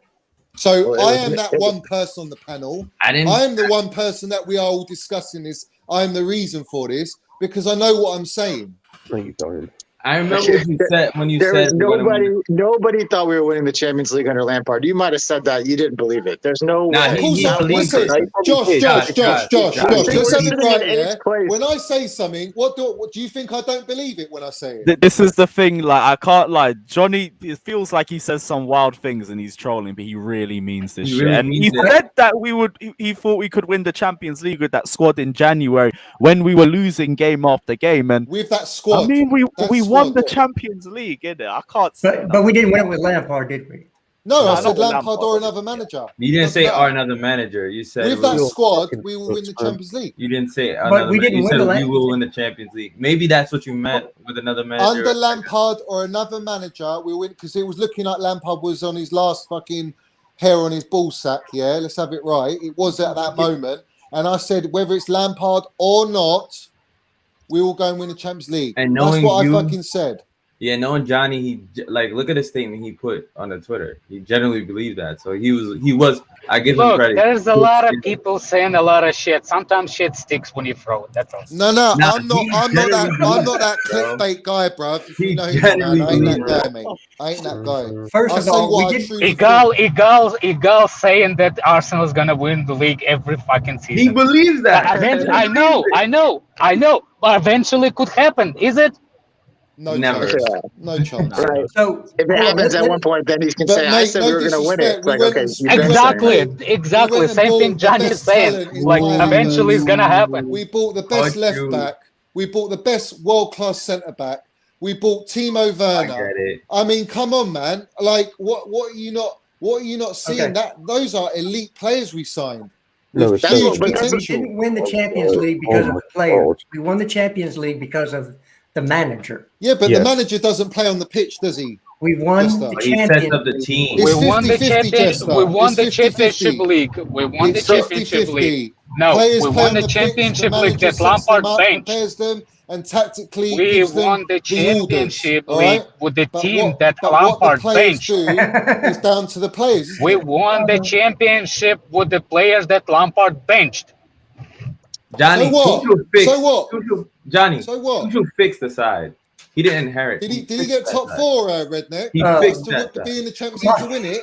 So Well, I am that one person on the panel. I am the one person that we are all discussing this. I am the reason for this because I know what I'm saying. No, you don't. I remember what you said when you There said was nobody thought we were winning the Champions League under Lampard. You might have said that. You didn't believe it. There's no Nah, way. Of course he not. believes Listen, it. Josh, let's have it right in there. its place. When I say something, what do you think I don't believe it when I say it? This is the thing. Like, I can't lie. Johnny, it feels like he says some wild things and he's trolling, but he really means this He shit. really And he means it. said that he thought we could win the Champions League with that squad in January when we were losing game after game. And With that squad. I mean, we won squad. the Champions League, innit? I can't say But we didn't win it with Lampard, did we? No, I No, said not with Lampard Lampard. or another manager. You didn't say Doesn't or matter. another manager. You said With that will squad, fucking we will win the Spurs. Champions League. you didn't say But another. we didn't You win said the we will win the Champions League. Maybe that's what you meant with another manager. Under Lampard or another manager, we win because it was looking like Lampard was on his last fucking hair on his ball sack. Yeah, let's have it right. It was at that moment, and I said whether it's Lampard or not, we will go and win the Champions League. And That's knowing what you- I fucking said. Yeah, knowing Johnny, look at the statement he put on the Twitter. He generally believed that. So he was. I give him Look, credit. there's a lot of people saying a lot of shit. Sometimes shit sticks when you throw it. That's all. No, Nah, I'm not that clickbait guy, bruv. If you know him, genuinely man, I ain't that believes guy, mate. I ain't that guy. First I of say all, what we I did. truly think. Egal saying that Arsenal's gonna win the league every fucking season. He believes that. I know. But eventually it could happen. Is it? No Never. chance. Yeah. No chance. Right. So If it happens at one point, then he can But say, "I mate, said no we were going to win it." disrespect, It's we like, went okay, and- you've been Exactly. saying Exactly. We went and Same bought thing the Johnny is best saying. talent in Like Ireland. eventually it's gonna happen. We bought the best Oh, left true. back. We bought the best world-class centre back. We bought Timo I Werner. get it. I mean, come on, man. Like, what are you not seeing? Okay. That those are elite players we signed. No, With it's huge not. but we potential. didn't win the Champions League because of the players. God. We won the Champions League because of the manager. Yeah, but Yes. the manager doesn't play on the pitch, does he? We won Just the that. He sets Champions up the League. team. It's We won the 50-50, championship. Jester. We won It's the 50-50. championship league. We won the It's championship league. 50-50. No, Players we play won on the pitch, championship the league manager that sets them Lampard up, benched. prepares them, and tactically We gives them won the championship orders, all league right? with the But team what- that but what the Lampard players benched. do is down to the players. isn't We it? won the championship with the players that Lampard benched. Johnny, So what? Tuchel fixed. So what? Johnny, So what? Tuchel fixed the side. He didn't inherit. Did he fixed get that top side. four, Redneck? He Uh, fixed To that. be side. in the Champions League to win it?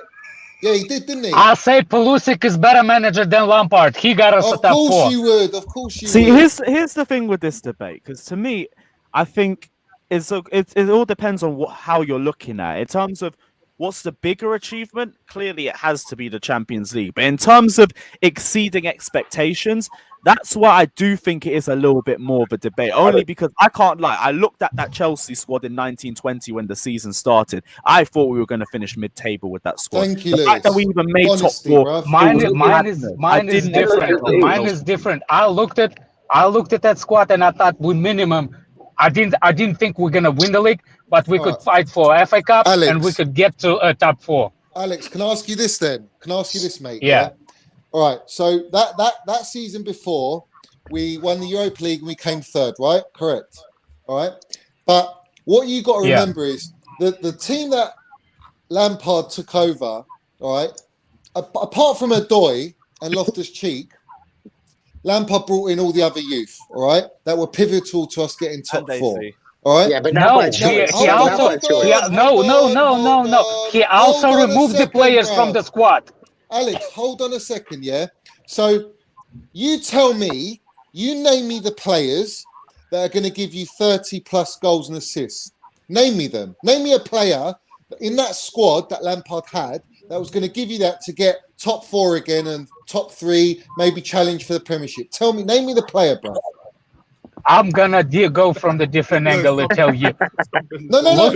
Yeah, he did, didn't he? I'll say Pulisic is better manager than Lampard. He got us a Of top course four. you would. Of course you See, would. here's the thing with this debate, because to me, I think it all depends on how you're looking at it. In terms of what's the bigger achievement, clearly it has to be the Champions League. But in terms of exceeding expectations, that's why I do think it is a little bit more of a debate. Only because I can't lie, I looked at that Chelsea squad in 1920 when the season started. I thought we were going to finish mid-table with that squad. Thank you, The fact that we Lewis. even made Honesty, top four. bruv. Mine was is madness. I didn't different. expect Mine those. is different. I looked at that squad and I thought with minimum, I didn't think we're gonna win the league, but we could fight for FA Cup Alex. and we could get to a top 4. Alex, can I ask you this then? Can I ask you this, mate? Yeah. All right. So that season before, we won the Europa League and we came third, right? Correct. All right. But what you got to remember is the team that Lampard took over, all right, apart from Adoy and Loftus-Cheek, Lampard brought in all the other youth, all right, that were pivotal to us getting top 4. All right. Yeah, but No, not by he choice. also he also removed the players from the squad. Alex, hold on a second, yeah. So you tell me, you name me the players that are going to give you 30 plus goals and assists. Name me them. Name me a player in that squad that Lampard had that was going to give you that to get top 4 again and top 3, maybe challenge for the Premiership. Tell me, name me the player, bro. I'm gonna go from the different angle and tell you. No.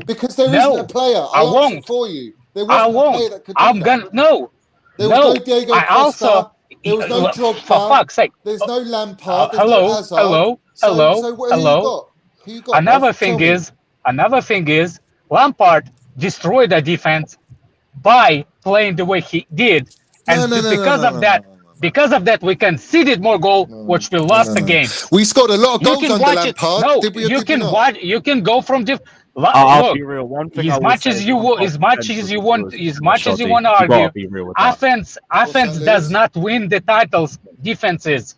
Because there isn't a player. I won't. It for you. There I wasn't a won't. player that could do I'm that. gonna no. There was no Diego I Costa. also. There was no For Drogba. fuck's sake. There's no Lampard. There's no Hazard. Hello. Who you got? Another thing is, Lampard destroyed the defense by playing the way he did, and because of that, we conceded more goals, which we lost the game. We scored a lot of goals under Lampard. No, did we, you did we can not? watch. You can go from the. I'll Look, be real. One thing as much as you want to argue, offense does not win the titles. Defenses.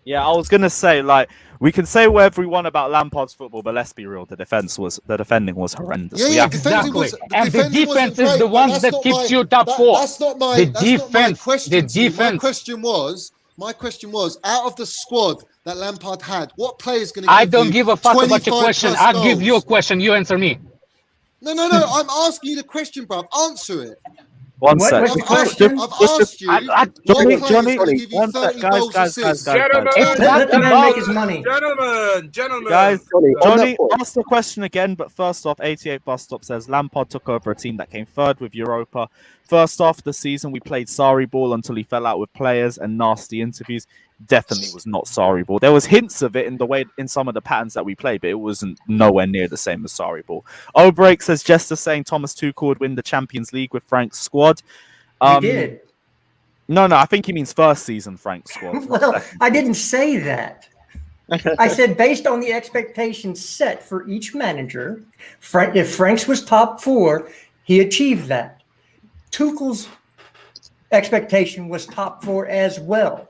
Yeah, I was gonna say, like, we can say whatever we want about Lampard's football, but let's be real, the defending was horrendous. Yeah, Exactly. And the defense is the ones that keeps you top 4. That's not my question. The defense. My question was, out of the squad that Lampard had, what player is going to give I don't give a fuck about your 25 question. plus I'll give goals? you a question. You answer me. No. I'm asking you the question, bruv. Answer it. One What sec. was the question? I've asked you. Johnny, what player is going to give you one 30 sec, goals guys. assists? Let the man make his money. Gentlemen. Guys, Johnny, on Johnny, that point- ask the question again, but first off, 88 Bus Stop says Lampard took over a team that came third with Europa. First off the season, we played Sarri ball until he fell out with players and nasty interviews. Definitely was not Sarri ball. There was hints of it in some of the patterns that we played, but it wasn't nowhere near the same as Sarri ball. O'Break says Jester saying Thomas Tuchel would win the Champions League with Frank's squad. He did. No, I think he means first season Frank's squad. Well, I didn't say that. I said based on the expectations set for each manager, if Frank's was top 4, he achieved that. Tuchel's expectation was top 4 as well.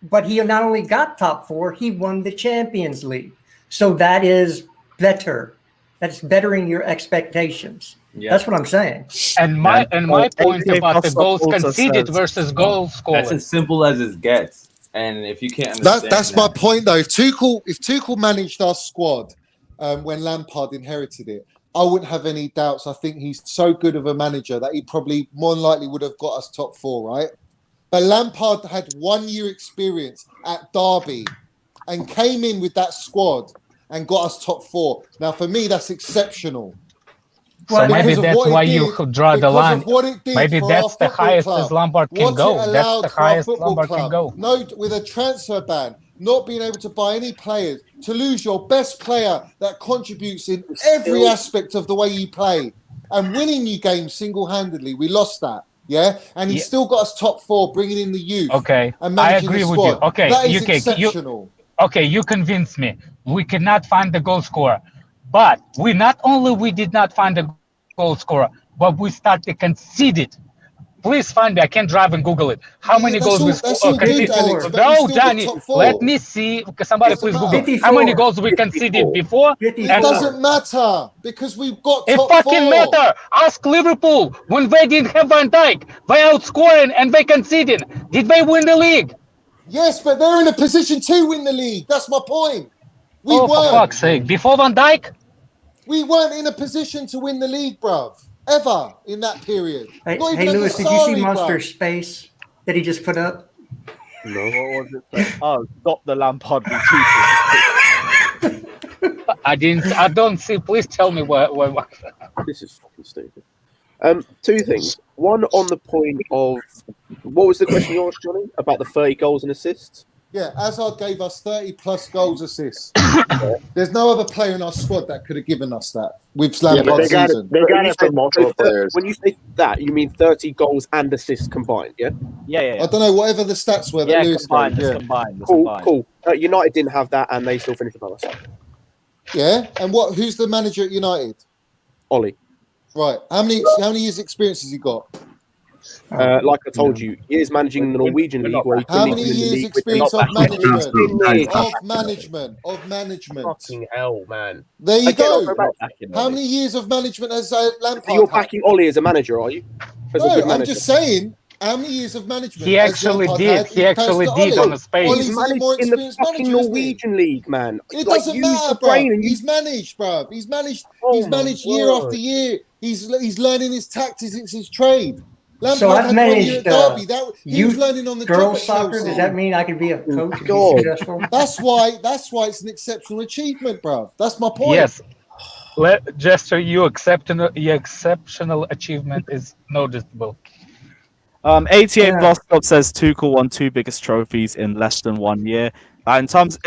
But he not only got top 4, he won the Champions League. So that is better. That's bettering your expectations. Yeah. That's what I'm saying. And my point about the goals also conceded says- versus goals scored. That's as simple as it gets. And if you can't understand That's my point, though. If Tuchel managed our squad when Lampard inherited it, I wouldn't have any doubts. I think he's so good of a manager that he probably more than likely would have got us top 4, right? But Lampard had 1 year experience at Derby and came in with that squad and got us top 4. Now, for me, that's exceptional. So maybe Because of that's what it why did- you could draw the because line. of what it did Maybe for that's our the football highest club. as Lampard can What go. it That's allowed the for our highest football Lampard club. can go. No, with a transfer ban, not being able to buy any players, to lose your best player that contributes in every aspect of the way you play, and winning you games single-handedly. We lost that, yeah? And he still got us top 4, bringing in the youth. Okay, and I managing agree the with you. squad. Okay, that is you exceptional. you convinced me. We could not find the goal scorer, but we did not find the goal scorer, but we started conceded. Please find me. I can't drive and Google it. How many goals we That's all good, conceded? Alex, but we No, still got Johnny. top 4. Let me see. Somebody Doesn't please matter. Google. How many goals we conceded before? 54. It doesn't matter because we've got It top fucking 4. matter. Ask Liverpool when they didn't have Van Dijk. They outscoring and they conceding. Did they win the league? Yes, but they're in a position to win the league. That's my point. We For weren't. fuck's sake. Before Van Dijk? We weren't in a position to win the league, bruv. Ever in that period. Hey, Not even hey under Lewis, did you see Sarri, Monster bruv. Space that he just put up? No. What was it? Oh, stop the Lampard retweet. I don't see. Please tell me where. This is fucking stupid. Two things. One on the point of what was the question you asked, Johnny, about the 30 goals and assists? Yeah, Hazard gave us 30 plus goals, assists. There's no other player in our squad that could have given us that with Lampard's season. They got it from multiple So players. when you say that, you mean 30 goals and assists combined, yeah? Yeah. I don't know, whatever the stats were that Yeah, Lewis combined. gave. It's Yeah. combined. It's Cool, combined. cool. United didn't have that, and they still finished above us. Yeah, and who's the manager at United? Ollie, Right. How many years experience has he got? like I told you, years managing the Norwegian league. Where he How couldn't many even years league with the- experience of management? Finish. Of management. Fucking hell, man. There you Again, I'll go. go back. How many years of management has Lampard So you're had? backing Ollie as a manager, are you? As a No, good I'm manager. just saying. How many years of management? He has actually Lampard did. had He in actually comparison to did Ollie? on his page. Ollie's He's a managed more in the experienced fucking manager, isn't he? Norwegian league, man. It Like, doesn't use matter, your brain bruv. and He's managed, bruv. He's managed. Oh He's my managed year word. after year. He's learning his tactics. It's his trade. Lampard So I've had 1 year at managed, Derby. He was youth learning on the job girls at soccer. Chelsea. Does that mean I could be a coach and be God. successful? That's why it's an exceptional achievement, bruv. That's my point. Yes. Jester, your exceptional achievement is noticeable. 88 Yeah. Blostop says Tuchel won 2 biggest trophies in less than 1 year. In terms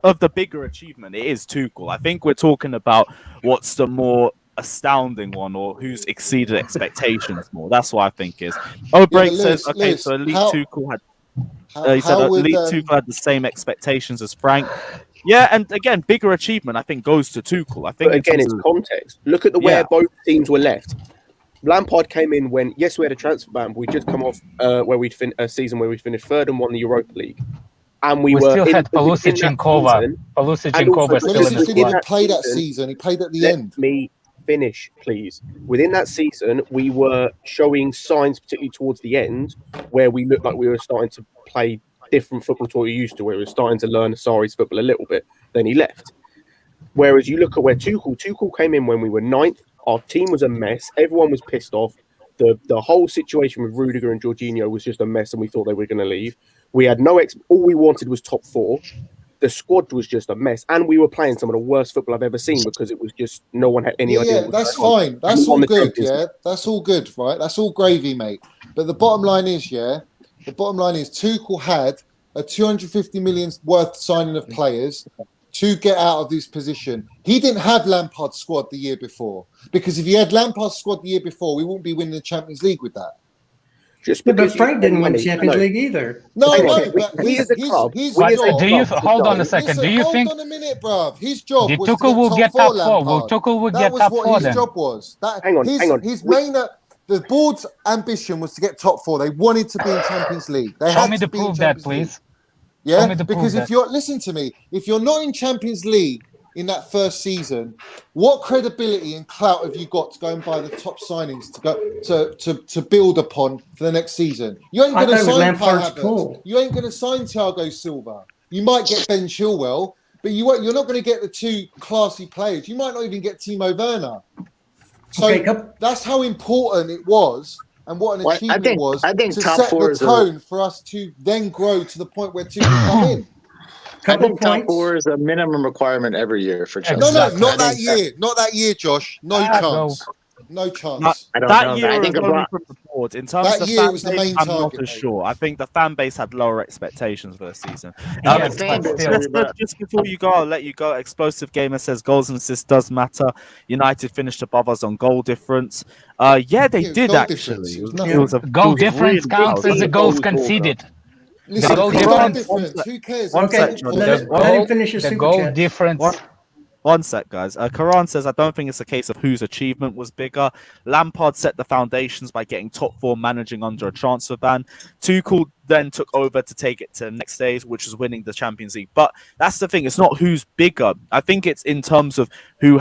of the bigger achievement, it is Tuchel. I think we're talking about what's the more astounding one or who's exceeded expectations more. That's what I think is. Oh, Break but says, Liz, okay, Liz, so Elite how- Tuchel had. How, He said how would, Elite Tuchel had the same expectations as Frank. Yeah, and again, bigger achievement I think goes to Tuchel. I think But again, in it's terms of- context. Look at the where Yeah. both teams were left. Lampard came in when, yes, we had a transfer ban, but we just come off where we'd a season where we finished third and won the Europa League, and we We were still had within Pulisic that and Kova. season- Pulisic and and also Kova still in Pulisic the didn't squad. even play that season- season. He played at the Let end. me finish, please. Within that season, we were showing signs, particularly towards the end, where we looked like we were starting to play different football to what we used to, where we were starting to learn Sarri's football a little bit. Then he left. Whereas you look at where Tuchel came in when we were ninth, our team was a mess. Everyone was pissed off. The whole situation with Rudiger and Jorginho was just a mess, and we thought they were going to leave. We had all we wanted was top 4. The squad was just a mess, and we were playing some of the worst football I've ever seen because it was just no one had any idea. Yeah, what was that's going on. fine. That's We won all the good. Champions Yeah, League. that's all good, right? That's all gravy, mate. But the bottom line is, Tuchel had a 250 million worth signing of players to get out of this position. He didn't have Lampard's squad the year before, because if he had Lampard's squad the year before, we wouldn't be winning the Champions League with that. Just Yeah, but because you Frank spend didn't win the money- Champions no. League either. No, Hang on, no, but we as a club- his But job. do you hold on a second? Listen, Do you hold think on a minute, bruv. His job the was to Tuchel will get top 4? Will Lampard. Tuchel will That get was top what 4 his then? job was. Hang on. His main, the board's ambition was to get top 4. They wanted to be in Champions League. They Show had me to the be in proof that, Champions League. please. Yeah, Show me the because proof if you're listen to me, if you're not in Champions League in that first season, what credibility and clout have you got to go and buy the top signings to go to build upon for the next season? You ain't I going to thought it was sign Kai Lampard's Havertz. pool. You ain't going to sign Thiago Silva. You might get Ben Chilwell, but you're not going to get the 2 classy players. You might not even get Timo Werner. So that's how important it was, and what an achievement was I think to top set 4 the is tone for us to then grow to the point where 2 can come in. I think top 4 is a minimum requirement every year for Chelsea. No, Exactly. not that year. Not that year, Josh. No chance. No chance. I don't that know. year I was think only from the board. In terms That of the year fan was the base, main I'm target, not as mate. sure. I think the fan base had lower expectations for the season. Yeah, Yes, fan but base, still. Just before you go, I'll let you go. Explosive Gamer says goals and assists does matter. United finished above us on goal difference. Yeah, they Yeah, did goal actually. difference. It It was was, nothing. it was a Goal it was difference really counts well. as the goals conceded. Listen, goal goal difference- difference. Who cares? One Okay, sec, John. Let him finish his The super goal chat. difference. One sec, guys. Karan says, I don't think it's a case of whose achievement was bigger. Lampard set the foundations by getting top 4 managing under a transfer ban. Tuchel then took over to take it to the next stage, which was winning the Champions League. But that's the thing. It's not who's bigger. I think it's in terms of who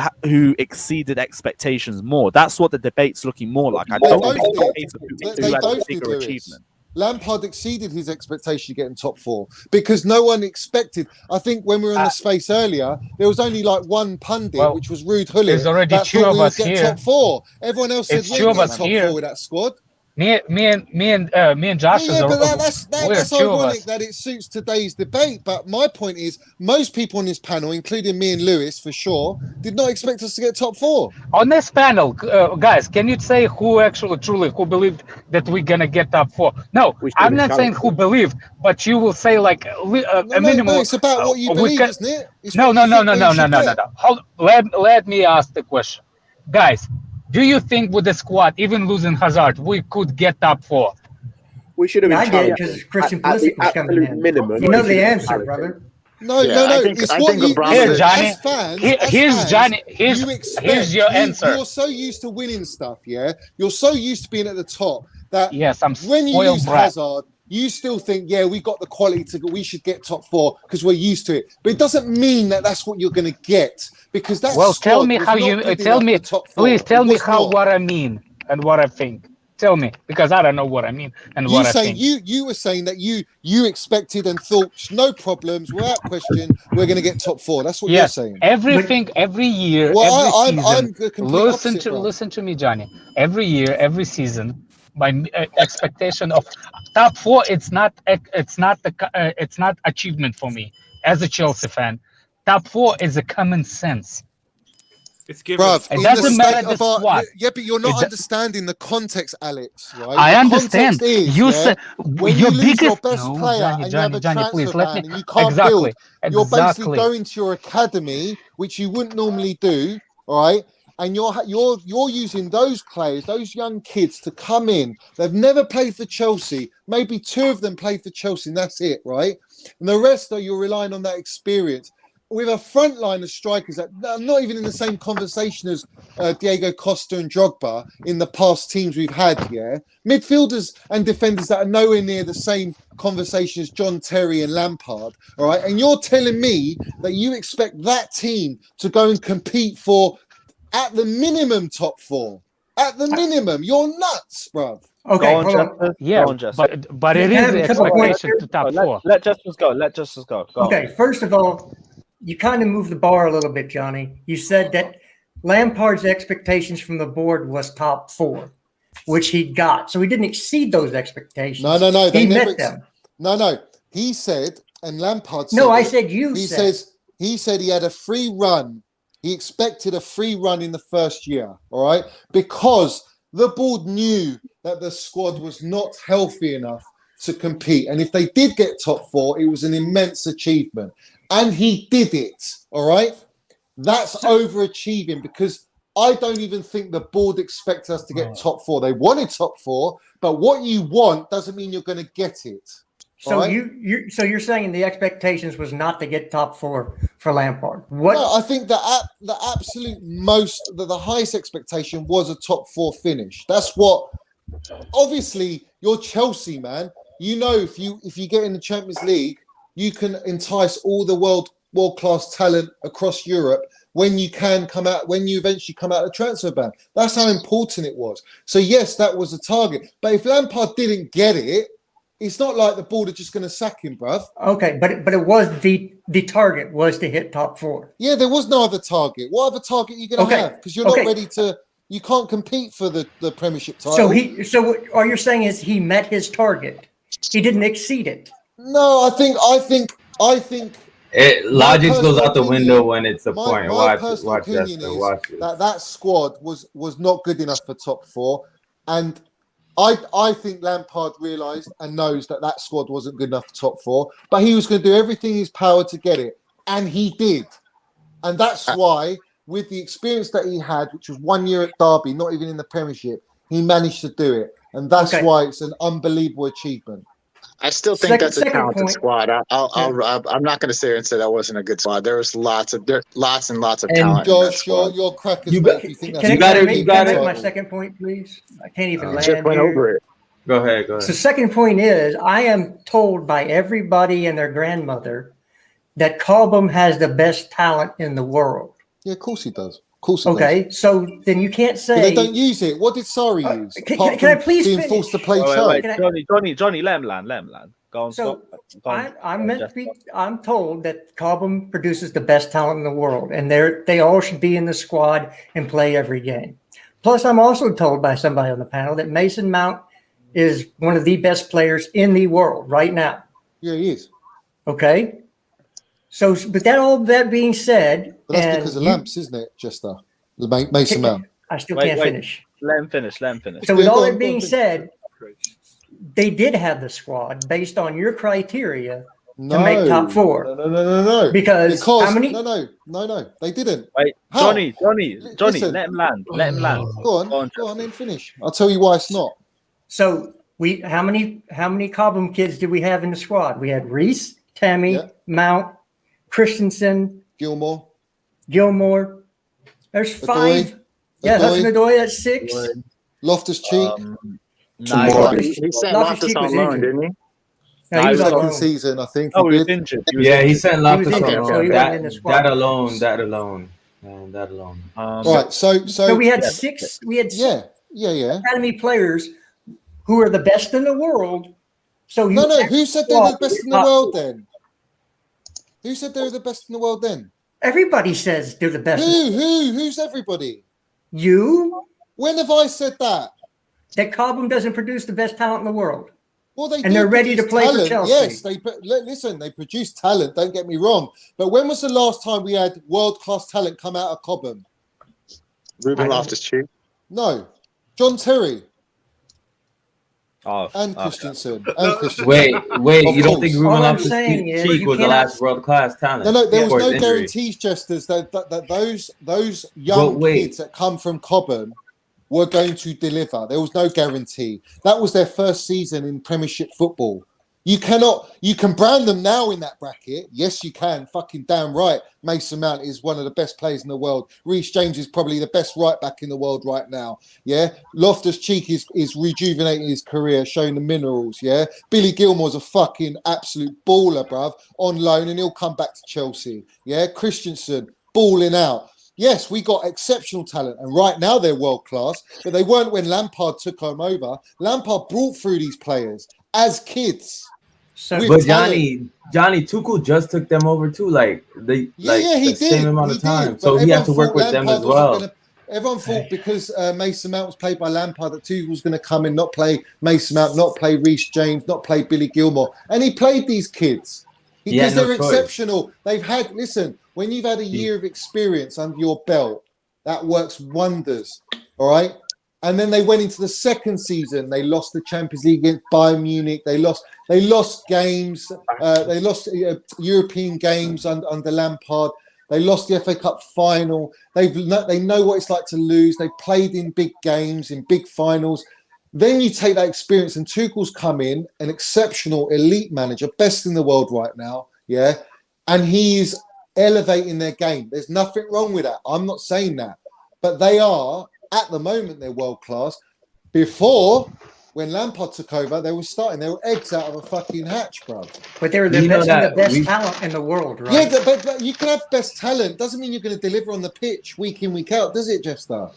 exceeded expectations more. That's what the debate's looking more like. I They don't both think it's a did. case of who They had a both bigger did, Lewis. achievement. Lampard exceeded his expectation of getting top 4 because no one expected. I think when we were in the space earlier, there was only like one pundit, Well, which was Ruud Gullit. there's already that 2 thought of we would us get here. top 4. Everyone else said It's we 2 would of get us top here. 4 with that squad. Me and Josh Yeah, but we're that's two of ironic us. that it suits today's debate. But my point is, most people on this panel, including me and Lewis for sure, did not expect us to get top 4. On this panel, guys, can you say who actually truly who believed that we're gonna get top 4? No, We should I'm have not saying who believed, but you will say like a minimum. No, it's about what you we believe, can- isn't it? It's No, what no, you no, think no, we no, no, should no, no, get. no. Let me ask the question, guys. Do you think with the squad, even losing Hazard, we could get top 4? We should have Yeah, been I did challenging. because Christian At the Pulisic was coming absolute in. minimum, You know we should the have been answer, challenging. brother. No, Yeah, no, no. I think It's I what think you Abramovich. Here, Johnny. as fans. Here's as Johnny. fans, you expect. Here's your answer. You're so used to winning stuff, yeah. You're so used to being at the top that Yes, I'm when you spoiled lose brat. Hazard, you still think, yeah, we got the quality to. We should get top 4 because we're used to it. But it doesn't mean that that's what you're going to get because that. Well, tell squad me was how not you good tell enough me. for top 4. Please tell It me was how not. what I mean and what I think. Tell me because I don't know what I mean and You what I say think. you were saying that you expected and thought no problems, without question, we're going to get top 4. That's what you're Yes, saying. everything every year, Well, every I'm season. the complete opposite, bro. Listen to me, Johnny. Every year, every season, my expectation of top 4. It's not achievement for me as a Chelsea fan. Top 4 is a common sense. It's given. Bruv, It in doesn't the matter state the of our squad. yeah, but you're not It- understanding the context, Alex. Right? I The understand. context is, You yeah, said when your you lose your biggest best no, player Johnny, and you have a Johnny, transfer please let ban me and you can't exactly, build, you're basically exactly. going to your academy, which you wouldn't normally do, all right? And you're using those players, those young kids, to come in. They've never played for Chelsea. Maybe 2 of them played for Chelsea, and that's it, right? And the rest are you're relying on that experience. With a front line of strikers that are not even in the same conversation as Diego Costa and Drogba in the past teams we've had, yeah. Midfielders and defenders that are nowhere near the same conversation as John Terry and Lampard, all right? And you're telling me that you expect that team to go and compete for, at the minimum, top 4. At the minimum. You're nuts, bruv. Okay, Go on, hold on. Justice. Yeah, Go on, Justice. but it Can I is have the a couple points expectation to top Let, 4. let Justice go. Let Justice go. Go on. Okay, first of all, you kind of moved the bar a little bit, Johnny. You said that Lampard's expectations from the board was top 4, which he got. So he didn't exceed those expectations. No. They He never met them. No. He said, and Lampard said No, I it, said you he said. he said he had a free run. He expected a free run in the first year, all right? Because the board knew that the squad was not healthy enough to compete. And if they did get top 4, it was an immense achievement. And he did it, all right? That's overachieving because I don't even think the board expects us to get top 4. They wanted top 4, but what you want doesn't mean you're going to get it. So right? you're saying the expectations was not to get top 4 for Lampard. What? No, I think the absolute most, the highest expectation was a top 4 finish. That's what. Obviously, you're Chelsea, man. You know, if you get in the Champions League, you can entice all the world-class talent across Europe when you eventually come out of the transfer ban. That's how important it was. So yes, that was a target. But if Lampard didn't get it, it's not like the board are just going to sack him, bruv. Okay, but it was the target was to hit top 4. Yeah, there was no other target. What other target are you going to have? Because you're not ready to. You can't compete for the Premiership title. So what all you're saying is he met his target. He didn't exceed it. No, I think. Logic goes out the opinion, window when it's a point. My Watch personal opinion Justin, is watch it. that squad was not good enough for top 4, and I think Lampard realised and knows that squad wasn't good enough for top 4, but he was going to do everything in his power to get it, and he did, and that's why, with the experience that he had, which was 1 year at Derby, not even in the Premiership, he managed to do it, and that's why it's an unbelievable achievement. I still think that's a talented squad. I'm not going to sit here and say that wasn't a good squad. There was lots and lots of talent. Josh, you're crackers, mate. If you think that's you got it. My second point, please. I can't even land Just went here. over it. Go ahead. So second point is I am told by everybody and their grandmother that Cobham has the best talent in the world. Yeah, of course he does. Of course he does. So then you can't say but they don't use it. What did Sarri use? Can I please being finish? forced to play Johnny, let him land. Go on. So I'm told that Cobham produces the best talent in the world, and they all should be in the squad and play every game. Plus, I'm also told by somebody on the panel that Mason Mount is one of the best players in the world right now. Yeah, he is. Okay. So, but all that being said, But that's because of Lamps, isn't it, Chester? Mason Mount. I still can't finish. Let him finish. Let him finish. So with all that being said, they did have the squad based on your criteria to make top 4. No. Because how many? No, they didn't. Wait, How? Johnny, Listen. let him land. Let him land. Go on, then finish. I'll tell you why it's not. So how many Cobham kids did we have in the squad? We had Reese, Tammy, Mount, Christensen, Gilmore. There's 5. Yeah, Hudson-Odoi, that's 6. Loftus-Cheek. He sent Loftus on loan, didn't he? No, he was on second loan. season, I think. Oh, he was injured. He sent Loftus injured, on so he loan. wasn't in the squad. That alone. Right, so we had 6. We had 6 yeah. academy players who are the best in the world. So who said they were the best in the world then? Who said they were the best in the world then? Everybody says they're the best. Who's everybody? You? When have I said that? That Cobham doesn't produce the best talent in the world. Well, they're ready to play for Chelsea. Yes, they produce talent. Don't get me wrong. But when was the last time we had world-class talent come out of Cobham? Ruben Loftus-Cheek. No, John Terry. Oh, and Christensen. Wait, you don't think Ruben All I'm saying is Loftus-Cheek was the last world-class talent? No, there was before no his injury? guarantees, Jesters, that those young kids that come from Cobham were going to deliver. There was no guarantee. That was their first season in Premiership football. You can brand them now in that bracket. Yes, you can. Fucking damn right. Mason Mount is one of the best players in the world. Reece James is probably the best right back in the world right now. Yeah. Loftus-Cheek is rejuvenating his career, showing the minerals. Yeah. Billy Gilmore's a fucking absolute baller, bruv, on loan, and he'll come back to Chelsea. Yeah. Christensen, balling out. Yes, we got exceptional talent, and right now they're world class, but they weren't when Lampard took them over. Lampard brought through these players as kids. But Johnny Tuchel just took them over too, he did same amount of time, so he had to work with them as well. Everyone thought because Mason Mount was played by Lampard that Tuchel was going to come in, not play Mason Mount, not play Reece James, not play Billy Gilmore, and he played these kids because they're exceptional. They've had when you've had a year of experience under your belt, that works wonders. All right. And then they went into the second season. They lost the Champions League against Bayern Munich. They lost games. They lost European games under Lampard. They lost the FA Cup final. They know what it's like to lose. They played in big games, in big finals. Then you take that experience, and Tuchel's come in, an exceptional elite manager, best in the world right now. Yeah. And he's elevating their game. There's nothing wrong with that. I'm not saying that. But they are, at the moment, they're world class. Before, when Lampard took over, they were eggs out of a fucking hatch, bro. But they were the best talent in the world, right? Yeah, but you can have best talent. Doesn't mean you're going to deliver on the pitch week in, week out, does it, Jester?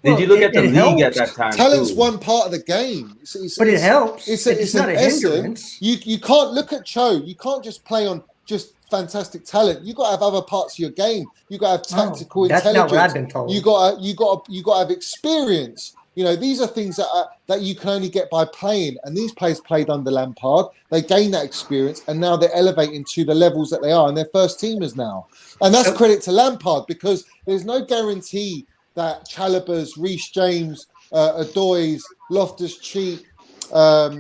Did you look at the league at that time? Talent's one part of the game. But it helps. It's not an a essence. hindrance. You can't look at Cho. You can't just play on just fantastic talent. You got to have other parts of your game. You got to have tactical intelligence. That's not what I've been told. You got to have experience. These are things that you can only get by playing. And these players played under Lampard. They gained that experience, and now they're elevating to the levels that they are, and they're first teamers now. And that's credit to Lampard, because there's no guarantee that Chalobah's, Reece James, Adoy's, Loftus-Cheek,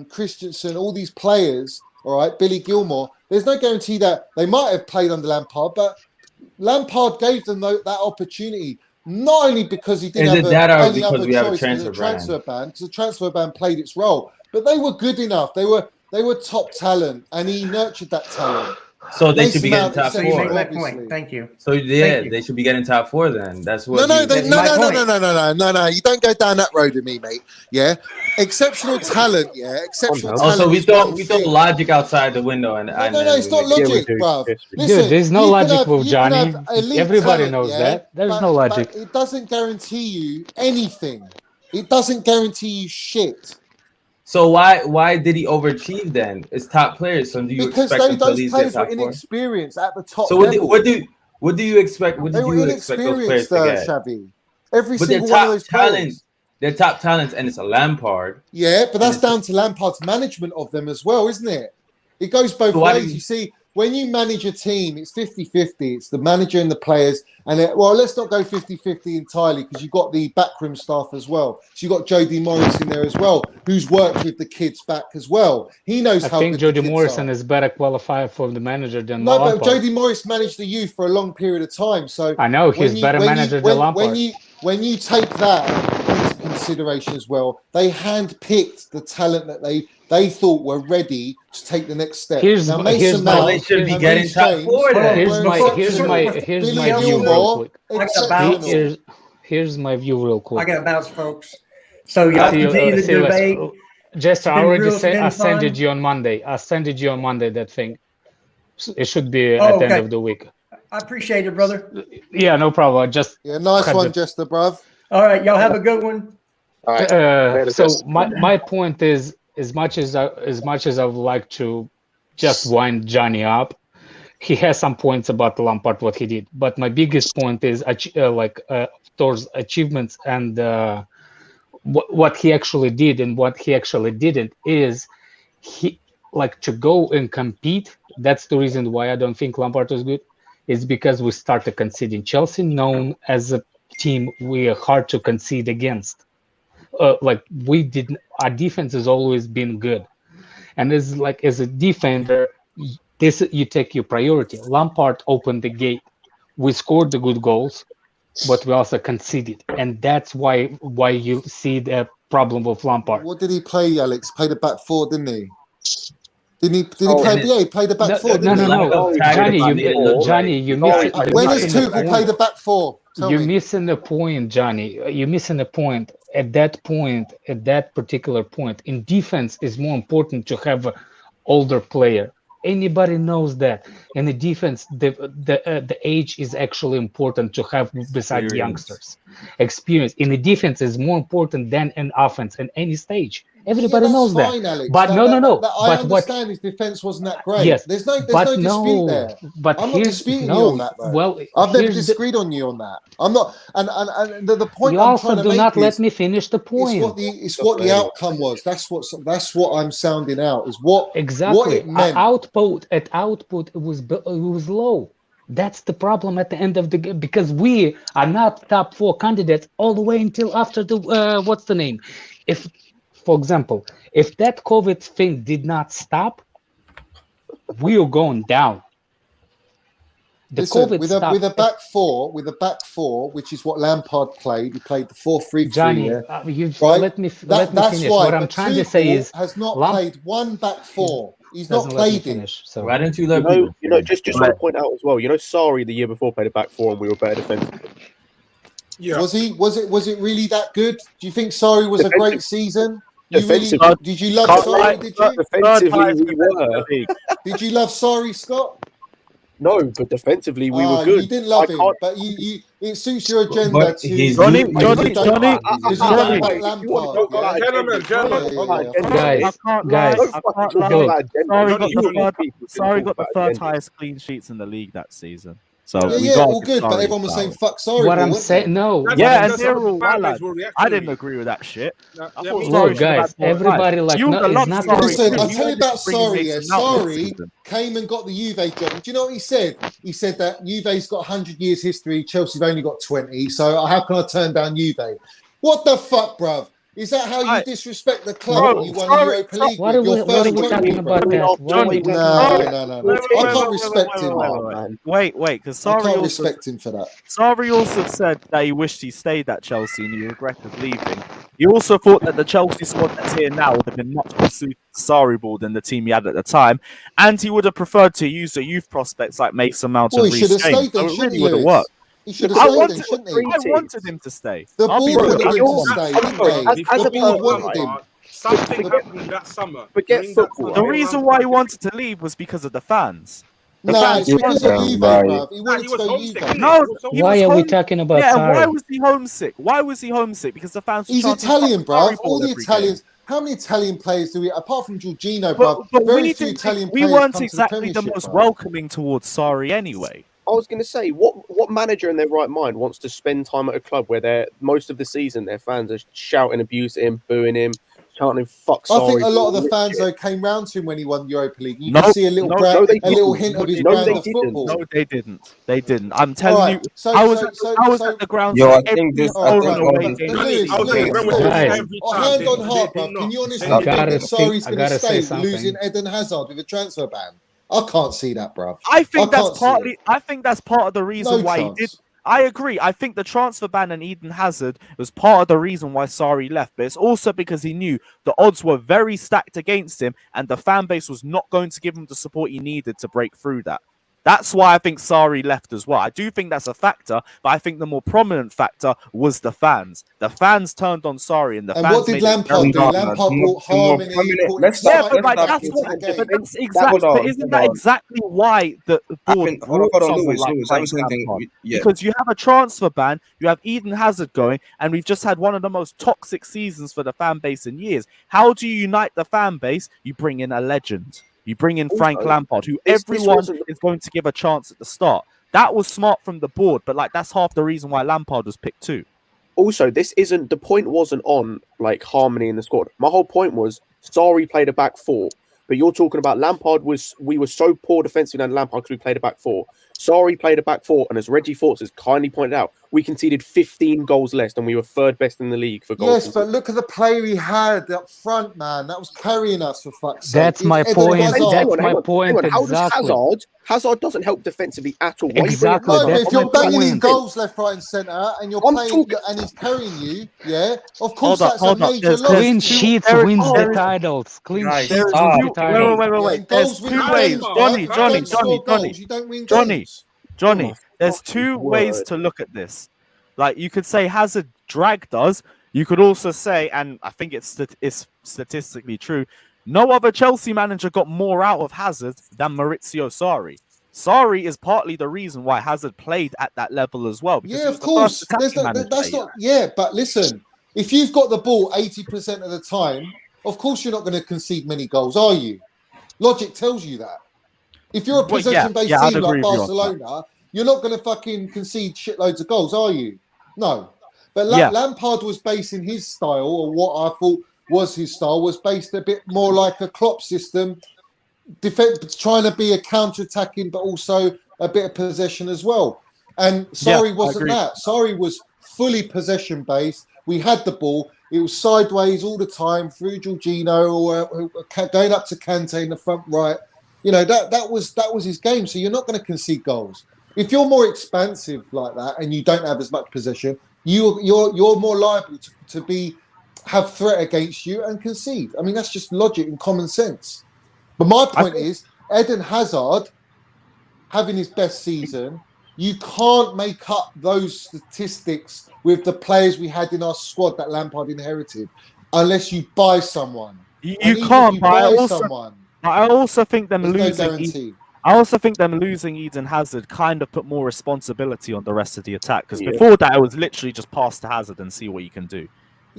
Christensen, all these players, all right, Billy Gilmore, there's no guarantee that they might have played under Lampard, but Lampard gave them that opportunity, not only because he didn't have any other choice in the transfer ban, because the transfer ban played its role, but they were good enough. They were top talent, and he nurtured that talent. So they should be getting top 4. So you make my point. Thank you. So they should be getting top 4 then. That's what. No. You don't go down that road with me, mate. Yeah, exceptional talent. Yeah, exceptional talent. So we throw logic outside the window, and it's not logic, bro. Dude, there's no logic with Johnny. Everybody knows that. There's no logic. But it doesn't guarantee you anything. It doesn't guarantee you shit. So why did he overachieve then? It's top players. So do you expect them to at least get top 4? Those players were inexperienced at the top level. So what do you expect? What do you expect those players to get? Xavi. Every single one of those players. they're top talents, and it's a Lampard. Yeah, but that's down to Lampard's management of them as well, isn't it? It goes both So why ways. do you- You see, when you manage a team, it's 50-50. It's the manager and the players. And well, let's not go 50-50 entirely because you've got the backroom staff as well. So you've got Jody Morris in there as well, who's worked with the kids back as well. He knows I how think good Jody the kids Morrison are. is better qualified for the manager than No, Lampard. but Jody Morris managed the youth for a long period of time. So I know he's better manager than Lampard. When you take that into consideration as well, they handpicked the talent that they thought were ready to take the next step. Here's now, my- Mason here's my- Mount They should be and getting Reece top James four then. Here's my Billy view real Gilmore, quick. I got exceptional. Here's my view real quick. I got to bounce, folks. So y'all continue the debate. Jester, I been already real- sent. been I sent fun. it you on Monday. I sent it you on Monday. That thing. It should be Oh, at the end okay. of the week. I appreciate it, brother. Yeah, no problem. I just Yeah, nice cut one, it. Jester, bruv. All right, y'all have a good one. All right. So Jester. my point is, as much as I would like to just wind Johnny up, he has some points about Lampard what he did. But my biggest point is towards achievements and what he actually did and what he actually didn't is he to go and compete. That's the reason why I don't think Lampard was good. Is because we started conceding. Chelsea, known as a team, we are hard to concede against. We didn't. Our defense has always been good, and as a defender, this you take your priority. Lampard opened the gate. We scored the good goals, but we also conceded, and that's why you see the problem with Lampard. What did he play, Alex? Played the back four, didn't he? Didn't he play? Yeah, he played the back four. No, Didn't he? Johnny, you missing. When has Tuchel played the back four? You're missing the point, Johnny. You're missing the point. At that particular point, in defense, is more important to have an older player. Anybody knows that. In the defense, the age is actually important to have beside youngsters. Experience in the defense is more important than in offense in any stage. Everybody knows fine, that. Alex. But no. I understand his defense wasn't that great. Yes, there's no but dispute there. But I'm not disputing you on that, though. Well, I've never disagreed on you on that. I'm not. And the point you I'm also trying to do make not is, let me finish the point. It's what the outcome was. That's what I'm sounding out. Is what exactly what it meant. Output it was low. That's the problem at the end of the game because we are not top 4 candidates all the way until after the what's the name? If, for example, if that COVID thing did not stop, we are going down. Listen, with a back four, which is what Lampard played. He played the 4-3-3. Johnny, right? let me That's finish. why, what I'm trying to say is has not played one back four. He's not played it. So. Why didn't you let me? Just want to point out as well. Sarri the year before played a back four and we were better defensively. Yeah. Was it really that good? Do you think Sarri was a great season? Did you love Sarri? Did you? Defensively, we were. Did you love Sarri, Scott? No, but defensively we were good. You didn't love him, but it suits your agenda But to. he's- Johnny, because you don't like Johnny, Lampard. Yeah? Gentlemen, Guys, Sarri got the third highest clean sheets in the league that season. So all good, but everyone was saying fuck Sarri. What I'm saying, no. Yeah, and That's they're how all fan well, base will react I to didn't it. agree with that shit. Yeah, I yeah, thought me Look, Sarri guys, should have had more everybody time. like You no, would it's love not. Sarri. Listen, You I'll tell you wanted about to bring Sarri. Mason Mount this Sarri season. came and got the Juve job. Do you know what he said? He said that Juve's got 100 years history. Chelsea's only got 20. So how can I turn down Juve? What the fuck, bruv? Is that how you disrespect the club you won the Europa League? What are we talking about that? No. I can't respect him. Wait, because I Sarri can't also respect him for that. Sarri also said that he wished he stayed at Chelsea and he regretted leaving. He also thought that the Chelsea squad that's here now would have been much more suited to Sarri ball than the team he had at the time, and he would have preferred to use the youth prospects like Mason Mount and Well, he should Reece have James. stayed then, So it shouldn't really he, would have Lewis? worked. He should have I stayed then, shouldn't he? wanted him to stay. The I'll board be wanted real. him to stay, didn't they? As The a board player, wanted him. Something happened that summer. Forget During that football. summer, The reason why he wanted to leave was because of the fans. The No, fans it's because of Juve, bruv. He Nah, wanted he to was go homesick. Juve. No, He Why was are we home- talking about Yeah, and why Sarri? was he homesick? Why was he homesick? Because the fans were He's chanting, Italian, "Fuck Sarri" bruv. All the every Italians. game. How many Italian players do we, apart from Jorginho, bruv? But Very we few didn't. Italian We players weren't come to exactly the Premiership, most bruv. welcoming towards Sarri anyway. I was going to say, what manager in their right mind wants to spend time at a club where most of the season their fans are shouting abuse at him, booing him, chanting "fuck I think sorry." a lot of the fans though came round to him when he won the Europa League. You No, can see a little no, they a little didn't. hint of his No, brand they of didn't. football. No, they didn't. They didn't. I'm All telling right, you. so I was so at the ground. Yo, I every think this. home I and think away all game. Lewis, I was Lewis, when we Lewis, say Guys, every oh, time, hand they on did heart, not. bruv. Can you honestly I think gotta that Sarri's I going to gotta say stay losing something. Eden Hazard with a transfer ban? I can't see that, bruv. I think I can't that's see partly. it. I think that's part of the reason No why he did. chance. I agree. I think the transfer ban and Eden Hazard was part of the reason why Sarri left, but it's also because he knew the odds were very stacked against him, and the fan base was not going to give him the support he needed to break through that. That's why I think Sarri left as well. I do think that's a factor, but I think the more prominent factor was the fans. The fans turned on Sarri, and the And fans what did made it Lampard very do? No, Lampard the more brought harmony, prominent. brought Let's stop. yeah, but Let's excitement like stop. back that's into what. the game. But that's Hold exactly. But on. isn't Hold that on. exactly why the board Hold brought on, someone Lewis. like Lewis, I Frank was saying Lampard? yeah. Because you have a transfer ban, you have Eden Hazard going, and we've just had one of the most toxic seasons for the fan base in years. How do you unite the fan base? You bring in a legend. You bring in Frank Also, Lampard, who this everyone wasn't is going to give a chance at the start. That was smart from the board, but like that's half the reason why Lampard was picked too. also, this isn't the point. Wasn't on like harmony in the squad. My whole point was Sarri played a back four, but you're talking about Lampard was. We were so poor defensively under Lampard because we played a back four. Sarri played a back four, and as Reggie Forts has kindly pointed out, we conceded 15 goals less, and we were third best in the league for goals. Yes, but look at the player he had up front, man. That was carrying us for fuck's sake. That's my Eden point. Hazard. That's my point. How does Exactly. Hazard doesn't help defensively at all. Why Exactly. No, but That's if my you're banging in point. goals left, right, and centre, and you're I'm playing talking- and he's carrying you, yeah, of course Hold up, that's a hold up. major There's loss. Clean to you. sheets there is- wins there the is- titles. Clean Guys, sheets There is wins stop. the wait, titles. wait. Yeah, and There's goals win two games, ways. bruv. Johnny, If you Johnny, don't score Johnny, goals, Johnny, you don't win Johnny, games. Johnny. Oh, There's fucking two ways word. to look at this. Like you could say Hazard dragged us. You could also say, and I think it's statistically true, no other Chelsea manager got more out of Hazard than Maurizio Sarri. Sarri is partly the reason why Hazard played at that level as well. Because Yeah, he was of the course. first attacking manager That's there. not. Yeah, but listen, if you've got the ball 80% of the time, of course you're not going to concede many goals, are you? Logic tells you that. If you're a Well, possession-based I'd team agree like with you on that. Barcelona, you're not going to fucking concede shitloads of goals, are you? No. But Yeah. Lampard was basing his style, or what I thought was his style, was based a bit more like a Klopp system, trying to be a counter-attacking, but also a bit of possession as well. And Sarri wasn't agree. that. Sarri was fully possession-based. We had the ball. It was sideways all the time through Jorginho, or going up to Kante in the front right. You know, that was his game. So you're not going to concede goals. If you're more expansive like that and you don't have as much possession, you're more liable to have threat against you and concede. I mean, that's just logic and common sense. But my point is, Eden Hazard having his best season, you can't make up those statistics with the players we had in our squad that Lampard inherited unless you buy someone. You And even can't, if you but I buy also think them there's no losing. guarantee. I also think them losing Eden Hazard kind of put more responsibility on the rest of the attack, because Yeah. before that it was literally just pass to Hazard and see what you can do.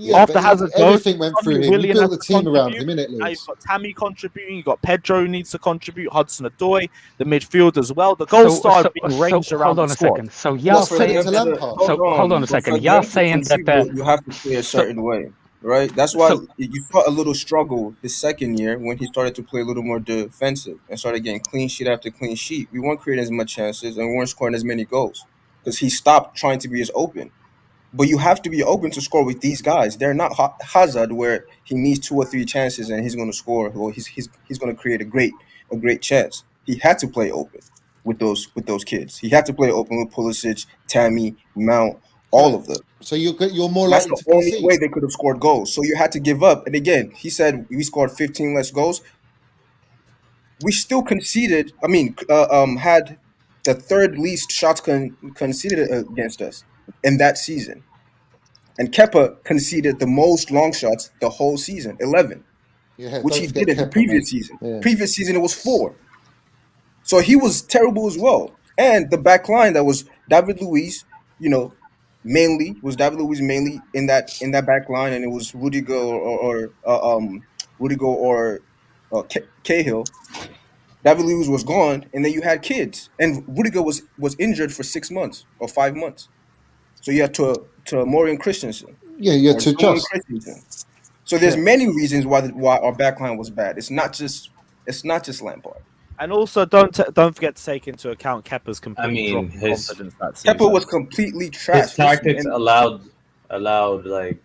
Yeah, After but Hazard everything goes, went through Tommy him. You Willian built has the to team around him, contribute. innit, Now Lewis? you've got Tammy contributing, you've got Pedro who needs to contribute, Hudson-Odoi, the midfield as well. The goals started being ranged around hold on the a squad. second. So y'all What's saying credit to Lampard? hold on a But second. for Y'all them to saying that contribute, you have to play a certain way, right? That's why you felt a little struggle his second year when he started to play a little more defensive and started getting clean sheet after clean sheet. We weren't creating as much chances and we weren't scoring as many goals because he stopped trying to be as open. But you have to be open to score with these guys. They're not Hazard where he needs 2 or 3 chances and he's going to score, or he's going to create a great chance. He had to play open with those kids. He had to play open with Pulisic, Tammy, Mount, all of them. So you're more That's likely the to only concede. way they could have scored goals. So you had to give up. And again, he said we scored 15 less goals. We still conceded. I mean, had the third least shots conceded against us in that season. And Kepa conceded the most long shots the whole season, 11, Yeah, which don't he forget did in the Kepa, previous mate. season. Yeah. Previous season, it was 4. So he was terrible as well. And the back line that was David Luiz, mainly in that back line, and it was Rudiger or Cahill. David Luiz was gone, and then you had kids, and Rudiger was injured for 6 months or 5 months. So you had to Morian Christensen. Yeah, you had Or to Julian adjust. Christensen. So there's Yeah. many reasons why our backline was bad. It's not just Lampard. And also, don't forget to take into account Kepa's complete I mean, drop in his- confidence that season. Kepa was completely trash. His tactics And allowed like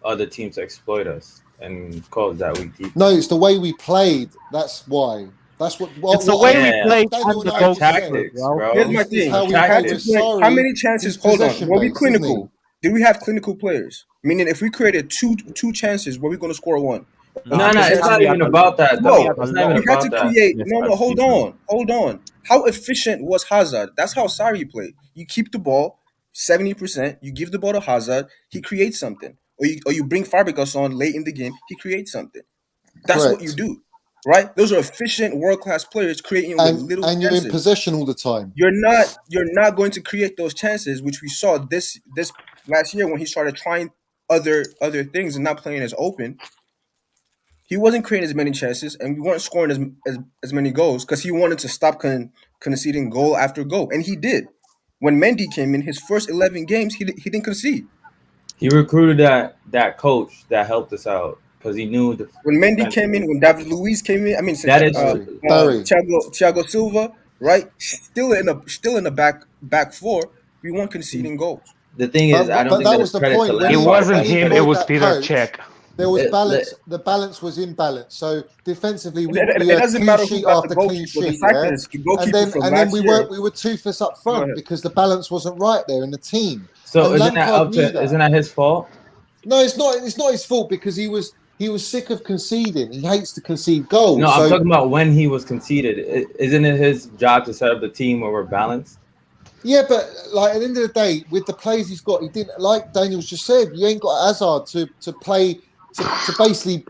other teams to exploit us and cause that weak defense. No, it's the way we played. That's why. That's what. It's the way we Yeah. played Daniel and the and I goal were saying. Tactics, well. bro. here's my This is thing. how we How played with Sarri. many chances? He's Hold on. possession Were we based, isn't clinical? Did we have clinical players? Meaning, if we created two chances, were we going to score one? No, it's not even about that. No, though. It's not we even had to about that. create. Yes, No, that hold season. on. How efficient was Hazard? That's how Sarri played. You keep the ball 70%. You give the ball to Hazard. He creates something, or you bring Fabregas on late in the game. He creates something. That's what you do, right? Those are efficient, world-class players creating with little And you're in chances. possession all the time. You're not going to create those chances, which we saw this last year when he started trying other things and not playing as open. He wasn't creating as many chances, and we weren't scoring as many goals because he wanted to stop conceding goal after goal, and he did. When Mendy came in, his first 11 games, he didn't concede. He recruited that coach that helped us out because he knew the. When Mendy came in, when David Luiz came in, I mean, That is Thiago Silva, right? Still in the back four, we weren't conceding goals. The thing is, I don't think that was the point. It wasn't him. It was that Peter coach, Cech. There was balance. The balance was imbalanced. So defensively, we It had doesn't clean matter sheet who got after the clean goalkeeper. The sheet. fact Yeah? is, the goalkeeper And from then last year, we were toothless up Go front ahead. because the balance wasn't right there in the team. So And isn't that his fault? No, it's not. It's not his fault because he was sick of conceding. He hates to concede goals. No, I'm talking about when he was conceded. Isn't it his job to set up the team where we're balanced? Yeah, but like at the end of the day, with the players he's got, he didn't, like Daniel's just said, you ain't got Hazard to play to basically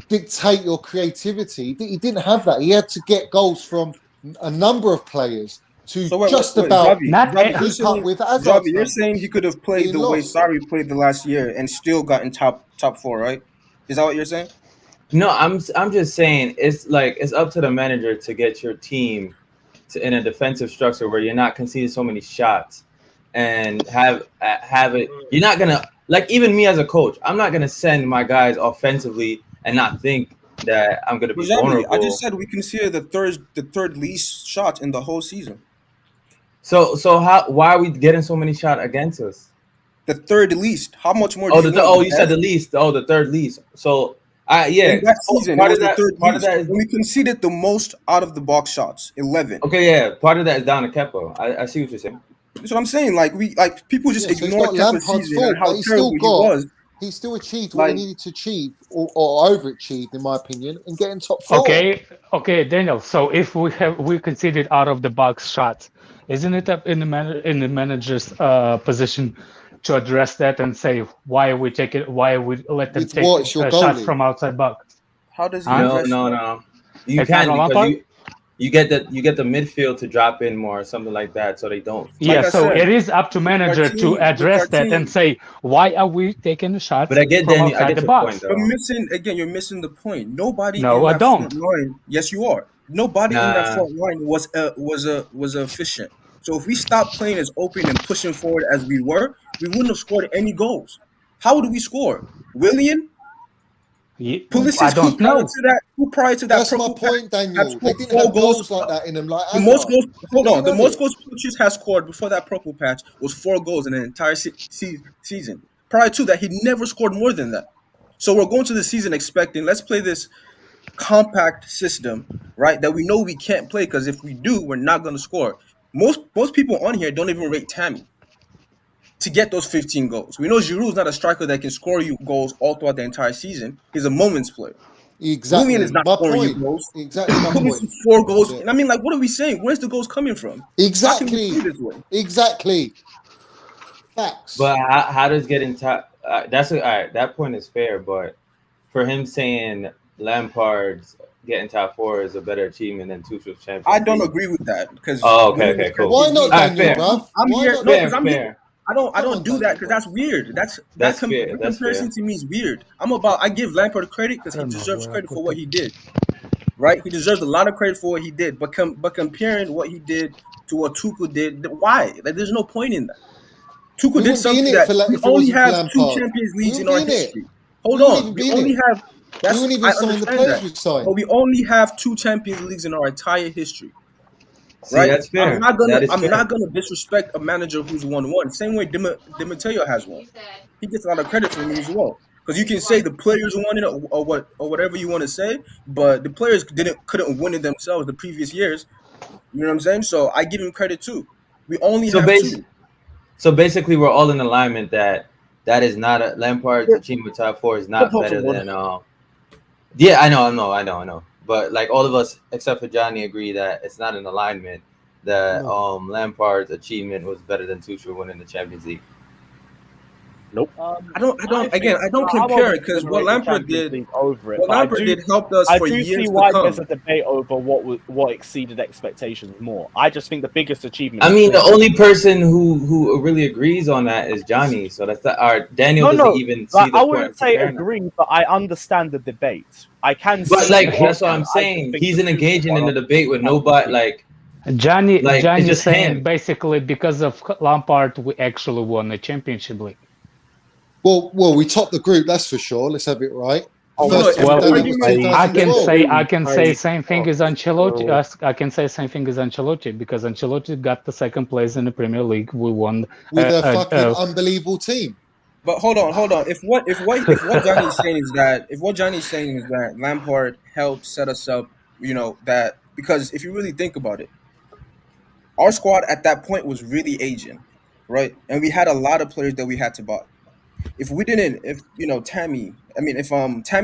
dictate your creativity. He didn't have that. He had to get goals from a number of players to just about keep up with Hazard. Javi, you're saying he could have played the way lost. Sarri played the last year and still gotten top four, right? Is that what you're saying? No, I'm just saying it's up to the manager to get your team in a defensive structure where you're not conceding so many shots and have it. You're not gonna, like, even me as a coach, I'm not gonna send my guys offensively and not think that I'm gonna be vulnerable. I just said we conceded the third least shots in the whole season. So why are we getting so many shots against us? The third least. How much more? You said the least. Oh, the third least. So yeah, in that season, part it was of the third part least. of that is, we conceded the most out of the box shots, 11. okay, yeah. Part of that is down to Kepa. I see what you're saying. That's what I'm saying. Like people just Yeah, so ignore it's not Kepa's Lampard's season fault, and how but terrible he was. He still achieved what he needed to achieve, or overachieved, in my opinion, and getting top four. Okay, Daniel. So if we conceded out of the box shots, isn't it up in the manager's position to address that and say why we let them take shots from outside box? How does he No. You can because you get the midfield to drop in more or something like that, so they don't. Yeah, so it is up to manager to address that and say why are we taking the shots but I get from Danny, outside I get the your box? point, You're missing the point. Nobody. No, in I that don't. Front line, yes, you are. Nobody in that front line was efficient. So if we stopped playing as open and pushing forward as we were, we wouldn't have scored any goals. How would we score? Willian? Pulisic, I don't know. Who prior to that? That's my point, Daniel. They didn't have goals like that in them. Like the most goals. Hold on. The most goals Pulisic has scored before that purple patch was 4 goals in an entire season. Prior to that, he never scored more than that. So we're going to the season expecting, let's play this compact system, right? That we know we can't play because if we do, we're not going to score. Most people on here don't even rate Tammy to get those 15 goals. We know Giroud's not a striker that can score you goals all throughout the entire season. He's a moments player. Exactly. Willian is not scoring you goals. Exactly. My point. 4 goals. Yeah. And I mean, like, what are we saying? Where's the goals coming from? Exactly. How can we play this way? Exactly. Facts. But how does getting top? That's all right. That point is fair, but for him saying Lampard's getting top 4 is a better achievement than Tuchel's Champions I don't agree with that because. Okay, cool. Why not, Daniel, bro? I'm Why here. not? No, because I'm fair. here. I don't do that because that's weird. That fair. comparison to me is weird. I give Lampard credit because he deserves credit for what he did. right? He deserves a lot of credit for what he did. But comparing what he did to what Tuchel did, why? Like, there's no point in that. Tuchel did something that we only have 2 Champions Leagues in our history. Hold on, we only have. That's I understand that, but we only have 2 Champions Leagues in our entire history. See, right? that's fair. I'm not gonna disrespect a manager who's won one. Same way Di Matteo has one. He gets a lot of credit for me as well. Because you can say the players won it or whatever you want to say, but the players couldn't win it themselves the previous years. You know what I'm saying? So I give him credit too. We only have 2. So basically, we're all in alignment that is not a Lampard's achievement top 4 is not better than. Yeah, I know. But like all of us except for Johnny agree that it's not an alignment that Lampard's achievement was better than Tuchel winning the Champions League. Nope. I don't compare it because what Lampard did helped us for years to come. I do see why there's a debate over what exceeded expectations more. I just think the biggest achievement. I mean, the only person who really agrees on that is Johnny. So that's Daniel doesn't even see the point. I wouldn't say agree, but I understand the debate. I can. But like that's what I'm saying. He's engaging in the debate with nobody like. Johnny is saying basically because of Lampard, we actually won the Championship League. Well, we topped the group, that's for sure. Let's have it right. I can say same thing as Ancelotti. I can say same thing as Ancelotti because Ancelotti got the 2nd place in the Premier League. We won with a fucking unbelievable team. But hold on. If what Johnny's saying is that Lampard helped set us up, that because if you really think about it, our squad at that point was really aging, right? And we had a lot of players that we had to buy. If Tammy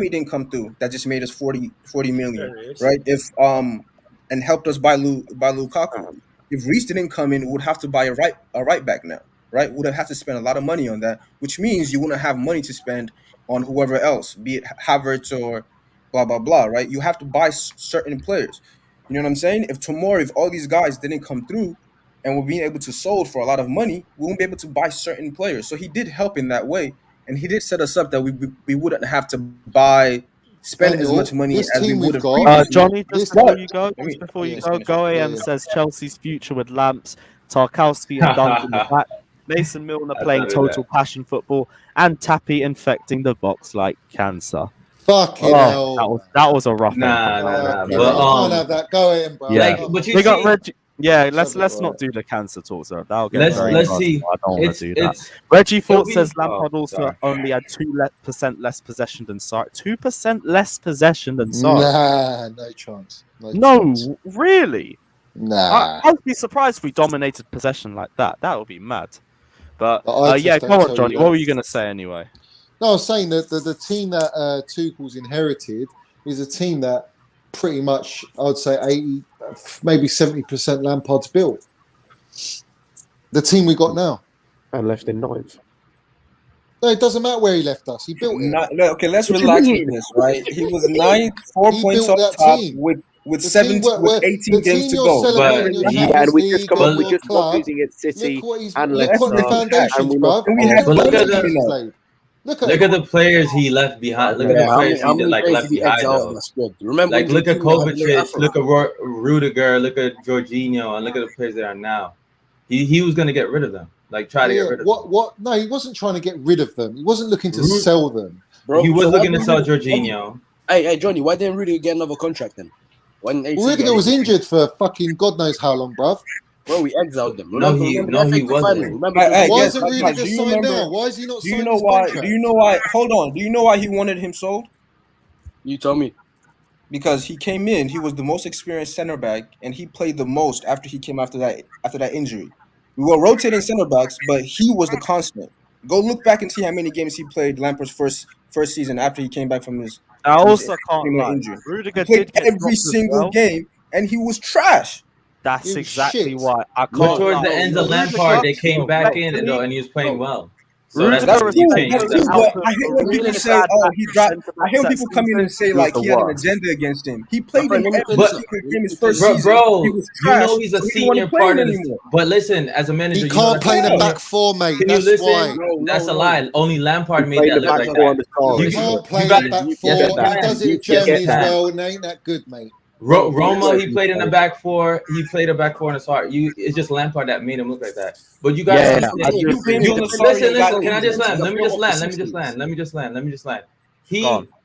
didn't come through, that just made us 40 million, right? If and helped us buy Lukaku. If Reece didn't come in, we would have to buy a right back now, right? Would have to spend a lot of money on that, which means you wouldn't have money to spend on whoever else, be it Havertz or blah blah blah, right? You have to buy certain players. You know what I'm saying? If all these guys didn't come through, and we're being able to sold for a lot of money, we won't be able to buy certain players. So he did help in that way, and he did set us up that we wouldn't have to spend as much money as we would have got. Johnny, before you go, AM says Chelsea's future with Lamps, Tarkowski and Dunk in the back, Mason Milner playing total passion football, and Tappy infecting the box like cancer. Fucking hell. That was a rough one. Nah. But can't have that. Go in, bro. Yeah. They got Reggie. Yeah, let's not do the cancer talk, sir. That'll get let's see. I don't want to do that. Reggie Ford says Lampard also only had 2% less possession than Sarri. 2% less possession than Sarri. Nah, no chance. No, really? Nah. I'd be surprised if we dominated possession like that. That would be mad. But go on, Johnny. What were you going to say anyway? No, I was saying that the team that Tuchel's inherited is a team that pretty much, I would say 80, maybe 70% Lampard's built. The team we got now. And left in 9th. No, it doesn't matter where he left us. He built it. Okay, let's relax with this, right? He was 9th, 4 points up top with 18 games to go. And we just come up with just losing against City and Leicester. Look at the players he left behind. Look at the players he left behind. Remember, look at Kovacic, look at Rudiger, look at Jorginho, and look at the players that are now. He was going to get rid of them. Try to get rid of them. What? No, he wasn't trying to get rid of them. He wasn't looking to sell them. Bro, he was looking to sell Jorginho. Hey, Johnny, why didn't Rudiger get another contract then? Rudiger was injured for fucking God knows how long, bruv. Bro, we exiled them. No, he wasn't. Why isn't Rudiger signed now? Why is he not signed his contract? Do you know why? Hold on. Do you know why he wanted him sold? You tell me. Because he came in, he was the most experienced center back, and he played the most after he came after that injury. We were rotating center backs, but he was the constant. Go look back and see how many games he played Lampard's first season after he came back from his injury. Rudiger played every single game, and he was trash. That's exactly why I can't. But towards the end of Lampard, they came back in and he was playing well. So that's cool. I hate when people say, he dropped. I hate when people come in and say he had an agenda against him. He played in every single game his first season. Bro, he's a senior part of this. But listen, as a manager, he can't play the back 4, mate. That's why. That's a lie. Only Lampard made that look like that. You can't play the back 4. He does it in Germany as well, and ain't that good, mate. Roma, he played in the back four. He played a back four in the start. It's just Lampard that made him look like that. But you guys, listen. Can I just land? Let me just land.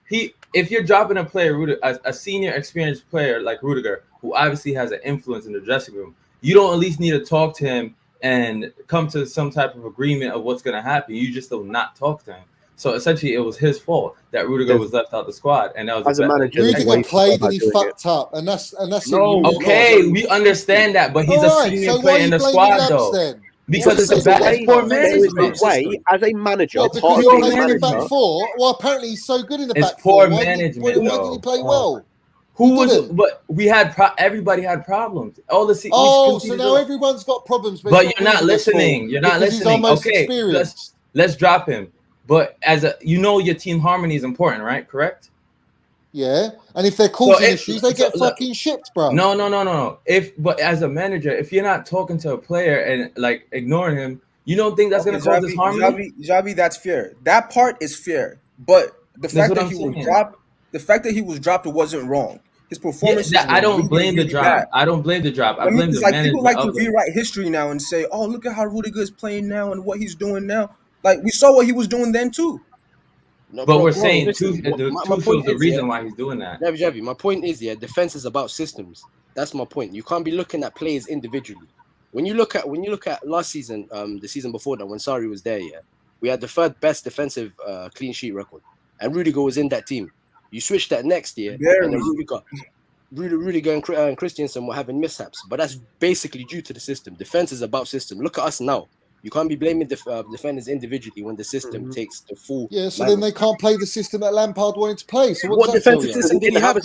He, if you're dropping a player, a senior, experienced player like Rudiger, who obviously has an influence in the dressing room, you don't at least need to talk to him and come to some type of agreement of what's going to happen. You just do not talk to him. So essentially, it was his fault that Rudiger was left out the squad, and that was as a manager. Rudiger played and he fucked up, and that's okay. We understand that, but he's a senior player in the squad, though. Then? Because it's poor management. Way as a manager, because he played in the back four. Well, apparently he's so good in the back four. It's poor management. Why did he play well? Who was? But we had. Everybody had problems. All the. So now everyone's got problems. But you're not listening. You're not listening. Okay, let's drop him. But your team harmony is important, right? Correct? Yeah. And if they're causing issues, they get fucking shipped, bro. No. But as a manager, if you're not talking to a player and like ignoring him, you don't think that's gonna cause this harmony? Javi, that's fair. That part is fair. But the fact that he was dropped, it wasn't wrong. His performance. I don't blame the drop. I don't blame the drop. I blame the management. People like to rewrite history now and say, "Oh, look at how Rudiger is playing now and what he's doing now." Like we saw what he was doing then too. No, but we're saying Tuchel's the reason why he's doing that. Javi, my point is, defense is about systems. That's my point. You can't be looking at players individually. When you look at last season, the season before that, when Sarri was there, we had the third best defensive clean sheet record, and Rudiger was in that team. You switch that next year, and Rudiger and Christensen were having mishaps, but that's basically due to the system. Defense is about system. Look at us now. You can't be blaming defenders individually when the system takes the full. Yeah, so then they can't play the system that Lampard wanted to play. So what defensive system did he have?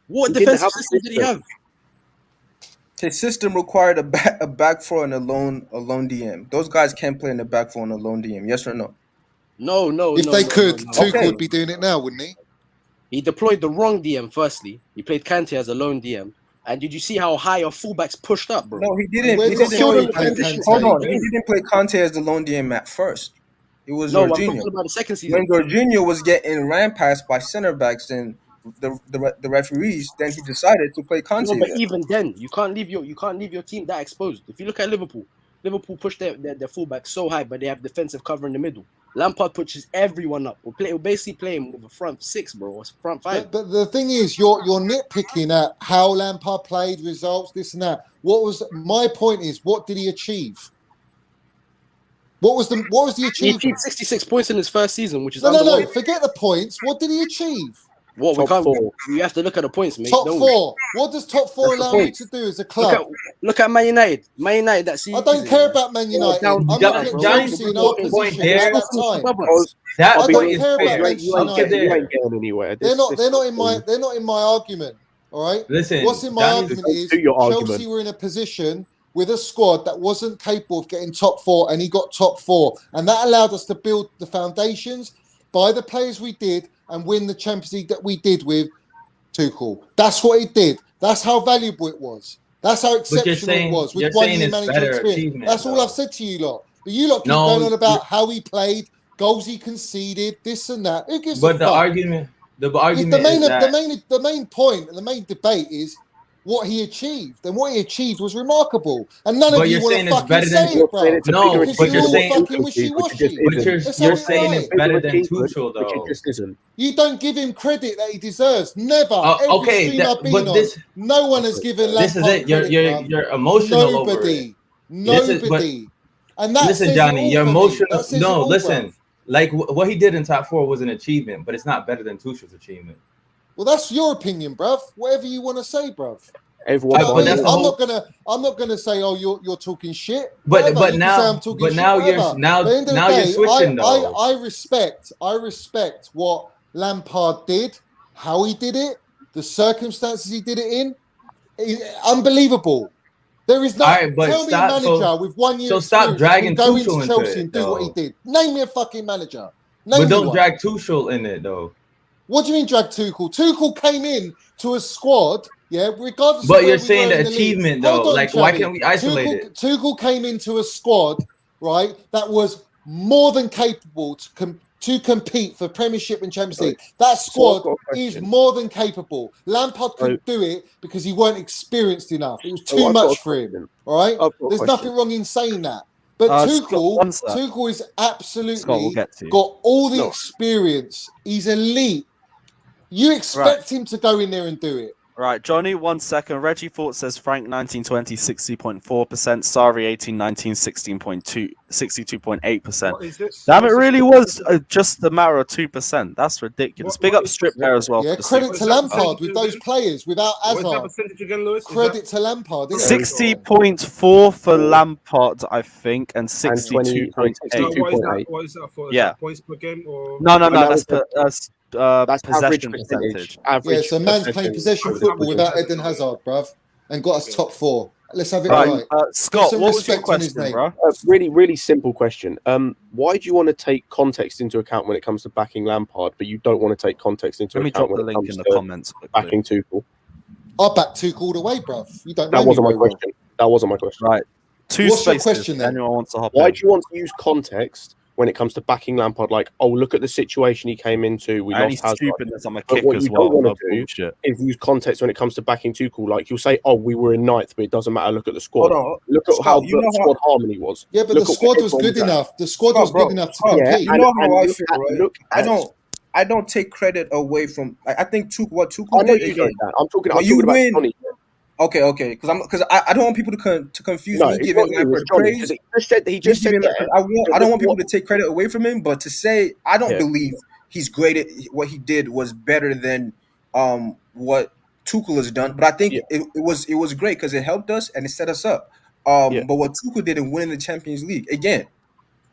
What defensive system did he have? His system required a back four and a lone DM. Those guys can't play in the back four and a lone DM. Yes or no? No. If they could, Tuchel would be doing it now, wouldn't he? He deployed the wrong DM. Firstly, he played Kante as a lone DM. And did you see how high our fullbacks pushed up, bro? No, he didn't. Hold on. He didn't play Kante as the lone DM at first. It was Jorginho. I'm talking about the second season. When Jorginho was getting ran past by center backs and the referees, then he decided to play Kante. No, but even then, you can't leave your team that exposed. If you look at Liverpool pushed their fullback so high, but they have defensive cover in the middle. Lampard pushes everyone up. We're basically playing with a front six, bro, or front five. But the thing is, you're nitpicking at how Lampard played, results, this and that. My point is, what did he achieve? What was the achievement? He achieved 66 points in his first season, which is no. Forget the points. What did he achieve? What we have to look at the points, mate. Top four. What does top four allow you to do as a club? Look at Man United. Man United that season. I don't care about Man United. I'm looking at Chelsea in our position at that time. I don't care about Manchester United. They're not in my argument. All right. Listen. What's in my argument is Chelsea were in a position with a squad that wasn't capable of getting top four, and he got top four, and that allowed us to build the foundations, buy the players we did, and win the Champions League that we did with Tuchel. That's what it did. That's how valuable it was. That's how exceptional it was with 1 year manager experience. That's all I've said to you lot. But you lot keep going on about how he played, goals he conceded, this and that. Who gives a fuck? The argument the main point and the main debate is what he achieved, and what he achieved was remarkable. And none of you want to fucking say it, bro. No, but you're saying fucking wishy-washy. You're saying it's better than Tuchel, though. Which it just isn't. You don't give him credit that he deserves. Never. Every stream I've been on, no one has given Lampard credit. This is it. You're emotional over it. Nobody. And that listen, Johnny, you're emotional. No, listen. Like what he did in top four was an achievement, but it's not better than Tuchel's achievement. Well, that's your opinion, bruv. Whatever you want to say, bruv. I'm not gonna say, oh, you're talking shit. But now you're switching though. I respect what Lampard did, how he did it, the circumstances he did it in. Unbelievable. There is no tell me a manager with 1 year. So stop dragging go Tuchel into Chelsea into and do what he did. Name me a fucking manager. But don't drag Tuchel in it though. What do you mean drag Tuchel? Tuchel came in to a squad, regardless. But you're saying the achievement though. Like, why can't we isolate it? Tuchel came into a squad, right, that was more than capable to compete for Premiership and Champions League. That squad is more than capable. Lampard couldn't do it because he weren't experienced enough. It was too much for him. All right? There's nothing wrong in saying that. But Tuchel is absolutely got all the experience. He's elite. You expect him to go in there and do it. Right, Johnny, 1 second. Reggie Fort says Frank 1920, 60.4%. Sarri 1819, 62.8%. Damn, it really was just a matter of 2%. That's ridiculous. Big up Strip there as well. Yeah, credit to Lampard with those players without Hazard. What is that percentage again, Lewis? Credit to Lampard. 60.4 for Lampard, I think, and 62.8. What is that for? Is Yeah. that points per game? Or... No, that's possession percentage. Yeah, so man's playing possession football without Eden Hazard, bruv, and got us top 4. Let's have it right. Scott, what was your question, bro? Really, really simple question. Why do you want to take context into account when it comes to backing Lampard, but you don't want to take context into account when it comes to backing Tuchel? I back Tuchel all the way, bruv. You don't know That wasn't my question. That wasn't my question. Right. What's your question then? Anyone wants to hop Why in? do you want to use context when it comes to backing Lampard? Like, oh, look at the situation he came into. We lost Hazard. Stupidness on my But kick what as you well. don't want to do is use context when it comes to backing Tuchel. Like, you'll say, oh, we were in 9th, but it doesn't matter. Look at the squad. Look at how the squad harmony was. Yeah, but the squad was good enough. The squad was good enough to compete. You know how I feel, right? I don't take credit away from. I think what Tuchel did. You don't. I'm talking about Johnny. Okay, because I don't want people to confuse me giving Lampard praise. He just said that. I don't want people to take credit away from him, but to say I don't believe he's great at what he did was better than what Tuchel has done. But I think it was great because it helped us and it set us up. But what Tuchel did in winning the Champions League, again,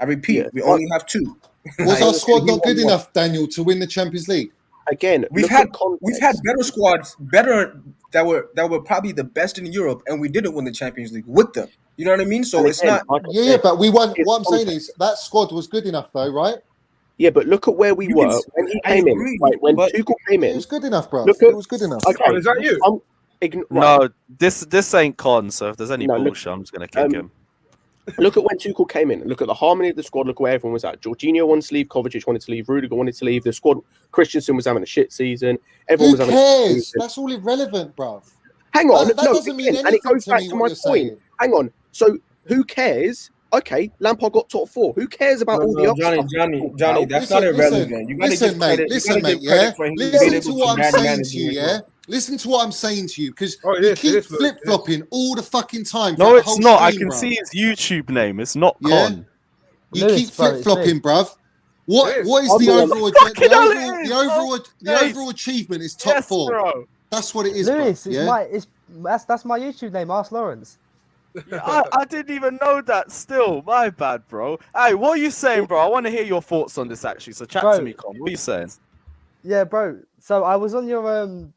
I repeat, we only have 2. Was our squad not good enough, Daniel, to win the Champions League? Again, we've had better squads, that were probably the best in Europe, and we didn't win the Champions League with them. You know what I mean? So it's not. Yeah, but we won. What I'm saying is that squad was good enough, though, right? Yeah, but look at where we were when he came in. Right, when Tuchel came in, it was good enough, bro. It was good enough. Okay, is that you? No, this ain't Con. So if there's any bullshit, I'm just gonna kick him. Look at when Tuchel came in. Look at the harmony of the squad. Look where everyone was at. Jorginho wanted to leave. Kovacic wanted to leave. Rudiger wanted to leave. The squad. Christensen was having a shit season. Everyone was having a shit season. That's all irrelevant, bruv. Hang on. That doesn't mean anything. And it goes to back me to what my you're point. saying. Hang on. So who cares? Okay, Lampard got top 4. Who cares about all the other Johnny, that's not irrelevant. You gotta give credit. Listen, mate. Yeah. Listen to what I'm saying to you. Yeah. Listen to what I'm saying to you, because you keep flip-flopping all the fucking time. No, it's not. I can see his YouTube name. It's not Con. You keep flip-flopping, bruv. What is the overall achievement is top 4. Bro. That's what it is, Lewis, bro. That's my YouTube name, Ask Lawrence. I didn't even know that still. My bad, bro. Hey, what are you saying, bro? I want to hear your thoughts on this, actually. So chat to me, Con. What are you saying? Yeah, bro. So I was on your...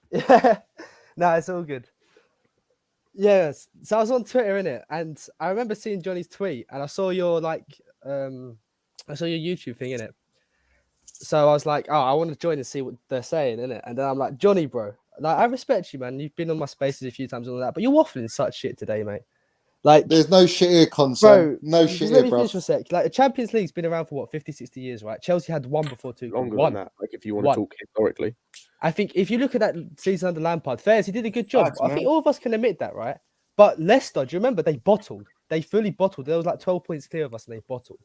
Yeah, no, it's all good. Yes, so I was on Twitter, innit, and I remember seeing Johnny's tweet, and I saw your I saw your YouTube thing, innit. So I was like, oh, I want to join and see what they're saying, innit. And then I'm like, Johnny, bro, like I respect you, man. You've been on my spaces a few times and all that, but you're waffling such shit today, mate. Like, there's no shit here, Conso. No shit here, bro. Like, the Champions League's been around for what, 50, 60 years, right? Chelsea had one before Tuchel. Longer than that, like if you want to talk historically. I think if you look at that season under Lampard, he did a good job. I think all of us can admit that, right? But Leicester, do you remember they bottled? They fully bottled. There was like 12 points clear of us, and they bottled.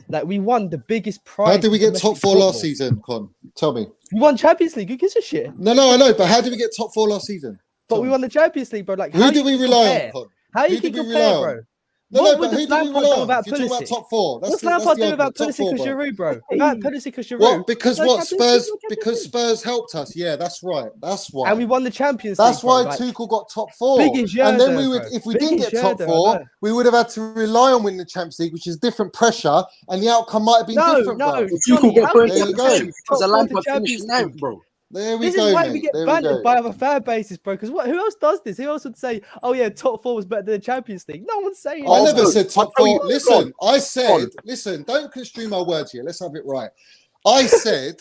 Like we won the biggest prize. How did we get top 4 last season, Con? Tell me. We won Champions League. Who gives a shit? No, I know. But how did we get top 4 last season? But we won the Champions League, bro. Like who did we rely on, Con? How you can compare, bro? No, but who did we rely on? You're talking about top 4. What's Lampard doing about Pulisic and Giroud, bro? About Pulisic and Giroud. What? Because what? Because Spurs helped us. Yeah, that's right. That's why. And we won the Champions League. That's why Tuchel got top 4. And then we would, if we didn't get top 4, we would have had to rely on winning the Champions League, which is different pressure, and the outcome might have been different. No, Tuchel got there you go. Because the Lampard finished 9th, bro. There we this go, is why mate. we get bantered by other fan bases, bro. Because who else does this? Who else would say, "Oh yeah, top 4 was better than the Champions League"? No one's saying. I never said top 4. Listen, I said, listen. Don't construe my words here. Let's have it right. I said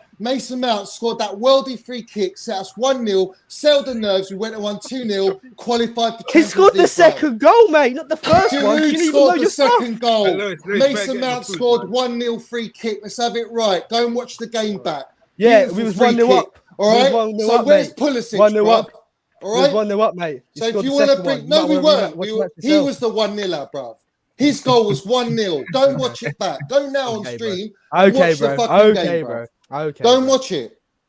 Mason Mount scored that worldy free kick, set us 1-0, settled the nerves. We went and won 2-0, qualified for He Champions scored the League, bro. second goal, mate, not the first one. Giroud You didn't even know scored the your stuff. second goal. Hey, Lewis, Mason Mount scored 1-0 free kick. Let's have it right. Go and watch the game back. Yeah, Beautiful we was free 1-0 kick. up. All We was right. 1-0 So up, where's mate. Pulisic, 1-0 bro? up. All We right. was 1-0 up, mate. So if you want to bring, no, we weren't. He was the 1-0er, bro. His goal was 1-0. Don't watch it back. Go now on Okay, bro. stream. Okay, Watch the bro. fucking Okay, game, bro. bro. Okay. Don't bro. watch it.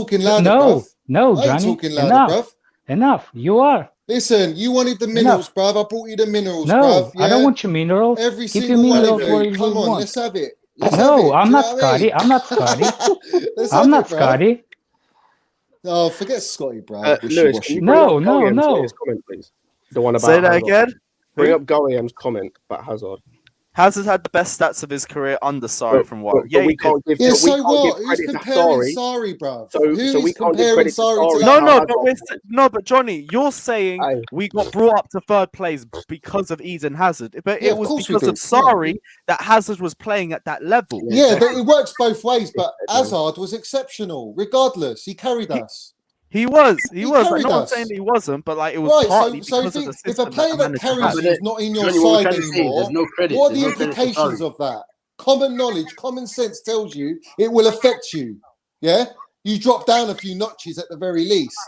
talking louder, No, bruv. no, I ain't Johnny. talking louder, Enough. bruv. Enough. You are. Listen, you wanted the minerals, bruv. I brought you the minerals, No, bruv. I don't want your minerals. Every Keep single your one minerals of where you. you Come on, want. let's have it. Let's No, have it. I'm Do you not know what I Scotty. mean? I'm not Scotty. Let's I'm have not it, bruv. Scotty. Oh, forget Scotty, bruv. Lewis, can you bring No, up no, Goyam's no. latest comment, please? The one about Say that Hazard. again. Bring Who? up Goyam's comment about Hazard. Hazard had the best stats of his career under Sarri, from what? But we can't give. Yeah, but we so can't what? give Who's credit to comparing Sarri. Sarri, bruv? So Who we is can't give comparing credit to Sarri to Sarri. No, but Johnny, you're saying Aye. we got brought up to third place because of Eden Hazard, but Yeah, it of was course we because of did. Sarri that Hazard was playing at that level. Yeah, it works both ways, but Hazard was exceptional. Regardless, he carried us. He was. Like, carried no one's us. saying that he wasn't, but like it was Right, partly so because of the if system a player that carries had. you is not in your Johnny, what we're side trying to say is anymore, there's no credit. what are There's the no credit to implications Sarri. of that? Common knowledge, common sense tells you it will affect you. Yeah? You drop down a few notches at the very least.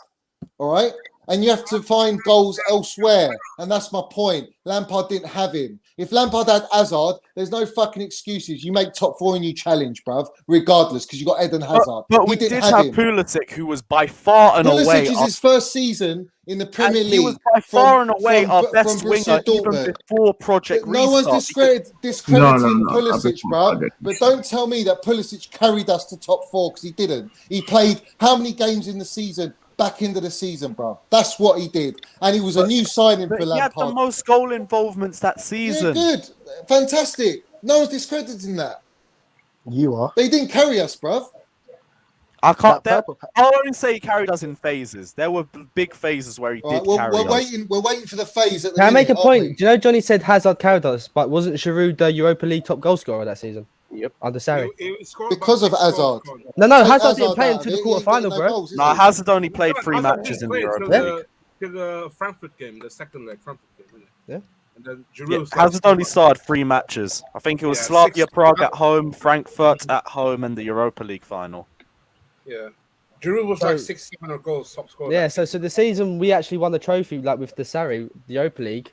All right? And you have to find goals elsewhere. And that's my point. Lampard didn't have him. If Lampard had Hazard, there's no fucking excuses. You make top four and you challenge, bruv, regardless, because you got Eden Hazard. But He we didn't did have him. Pulisic, who was by far and Pulisic away is his first season in the Premier League. He was by far and away our from best Borussia winger, even Dortmund. before Project No one's Restart. discrediting Pulisic, bruv. But don't tell me that Pulisic carried us to top four, because he didn't. He played how many games in the season? Back into the season, bruv. That's what he did. And he was a new signing for He had Lampard. the most goal involvements that season. Yeah, good. Fantastic. No one's discrediting that. You are. They didn't carry us, bruv. I can't. I'll only say he carried us in phases. There were big phases where he did carry us. We're waiting for the phase at the Can I make a minute, aren't we? point? Do you know Johnny said Hazard carried us, but wasn't Giroud the Europa League top goal scorer that season? Yep. Under Sarri. Because of Hazard. No, Take Hazard didn't Hazard play out until of the it, he ain't quarterfinal, getting no bro. goals, is No, he? Hazard only played Yeah, 3 Hazard matches didn't in the play Europa until League. the Frankfurt game, the second leg Frankfurt game, isn't it? Yeah. And then Yeah, Giroud Hazard only started 3 matches. I think it was Yeah, Slavia 6 Prague at home, Frankfurt at home, and the Europa League final. Yeah. Giroud was like 600 goals, top scorer. Yeah, so the season we actually won the trophy, like with the Sarri, the Europa League,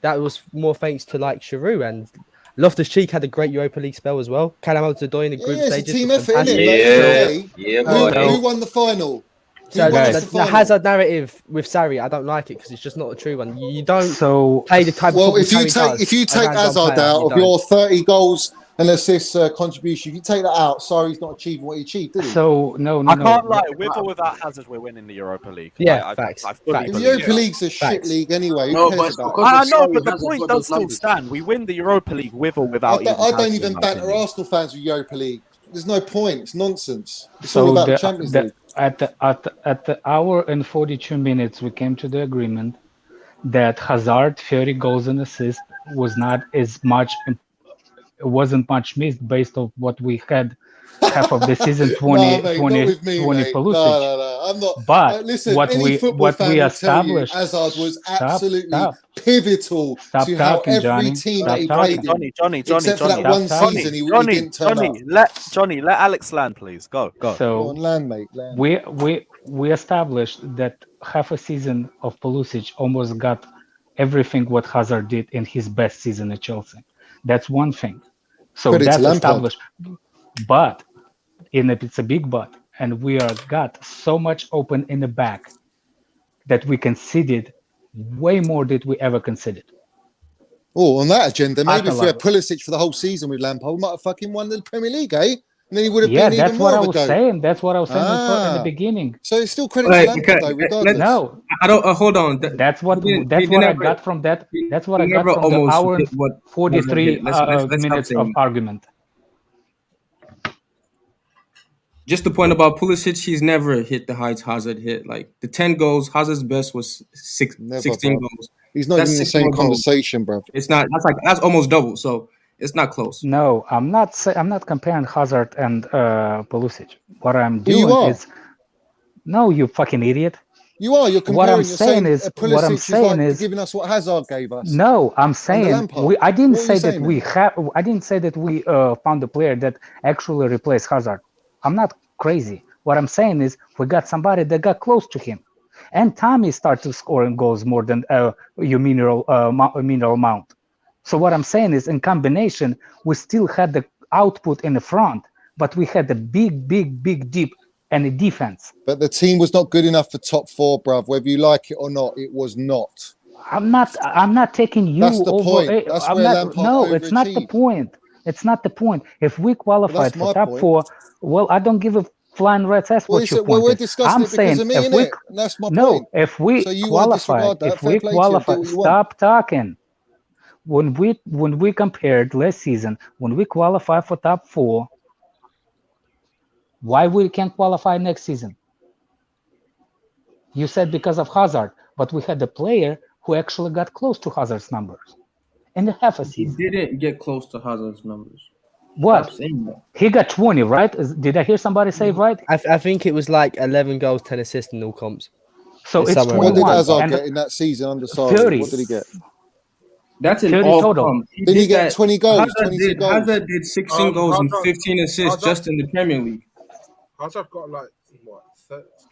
that was more thanks to like Giroud, and Loftus-Cheek had a great Europa League spell as well. Callum Hudson-Odoi in the group Yeah, it's a stages. team was effort, innit? fantastic. Who won the final? So Who won us the, the the final? Hazard narrative with Sarri, I don't like it because it's just not a true one. You don't So play the type Well, of if you football Sarri take if you does take as a hands-on Hazard player, out you of don't. your 30 goals and assists contribution, if you take that out, Sarri's not achieving what he achieved, did he? So no. I can't lie. With or without Hazard, we're winning the Europa League. Yeah, I facts, fully The believe Europa it. League's a shit league anyway. Who No, cares but it's about because it? I know, Sarri, but the Hazard's point got does those still numbers. stand. We win the Europa League with or I without. don't Hazard, even in my banter opinion. Arsenal fans with Europa League. There's no point. It's nonsense. It's So all about the Champions League. at the hour and 42 minutes, we came to the agreement that Hazard 30 goals and assists was not as much. It wasn't much missed based on what we had half of the season 20 No, mate, 20 not with me, 20 mate. Pulisic. No. I'm not. But listen, what any we football fan will tell you established. Hazard was Stop, absolutely stop. pivotal Stop to how talking, every Johnny. team Stop that he talking. played in, Johnny, except for that Stop one talking. season, he Johnny, didn't turn up. let Alex land, please. Go. Go So on, land, mate. Land. we established that half a season of Pulisic almost got everything what Hazard did in his best season at Chelsea. That's one thing. So Credit to that's Lampard. established. But it's a big but, and we are got so much open in the back that we conceded way more than we ever conceded. Oh, on that agenda, maybe if we had Atala. Pulisic for the whole season with Lampard, we might have fucking won the Premier League, eh? And then he would have Yeah, been that's even more what I of a was go. saying. That's what I was saying in Ah. the beginning. So it's still credit Wait, to Lampard, though, regardless. No, I don't. Hold on. that's what He didn't- that's he what I never- got from that. That's what he I got never from the almost hour and did what 43 Hazard did. Let's stop minutes of saying that. argument. Just the point about Pulisic, he's never hit the heights Hazard hit. Like the 10 goals, Hazard's best was Never, 16 bruv. goals. He's not That's even in the 6 same more goals. conversation, bruv. It's not. That's almost double. So it's not close. No, I'm not comparing Hazard and Pulisic. What I'm Well, you doing are. is no, you fucking idiot. You are. You're comparing. What I'm You're saying saying is, Pulisic what I'm is saying like is, giving us what Hazard gave us. no, I'm saying Lampard. I didn't What are say you that saying we have. I didn't say that we found a player that actually replaced Hazard. I'm not crazy. What I'm saying is we got somebody that got close to him, and Tommy started scoring goals more than your mineral mount. So what I'm saying is, in combination, we still had the output in the front, but we had a big deep and the defense. But the team was not good enough for top 4, bruv. Whether you like it or not, it was not. I'm not taking you That's the over. point. That's I'm where not, Lampard no, it's not the overachieved. point. It's not the point. If we qualified my for top point. 4, well, I don't give a flying rat's ass Well, what your point we're is. discussing I'm it because saying of me, if we innit? And that's my no, point. if we So you want to qualified, disregard that? if Fair we play to you. Do qualified, what you want. stop talking. When we compared last season, when we qualified for top 4, why we can't qualify next season? You said because of Hazard, but we had a player who actually got close to Hazard's numbers in the half a season. He didn't get close to Hazard's numbers. What? Stop saying that. He got 20, right? Did I hear somebody say right? I think it was like 11 goals, 10 assists in all comps. So it's somewhere What did 21. Hazard and get in that season under Sarri? 30. What did he get? That's in 30 all total. comps. Did he get that- 20 goals, Hazard 22 did, goals? Hazard did 16 goals and Hazard- 15 assists Hazard- just in the Premier League. Hazard got like what?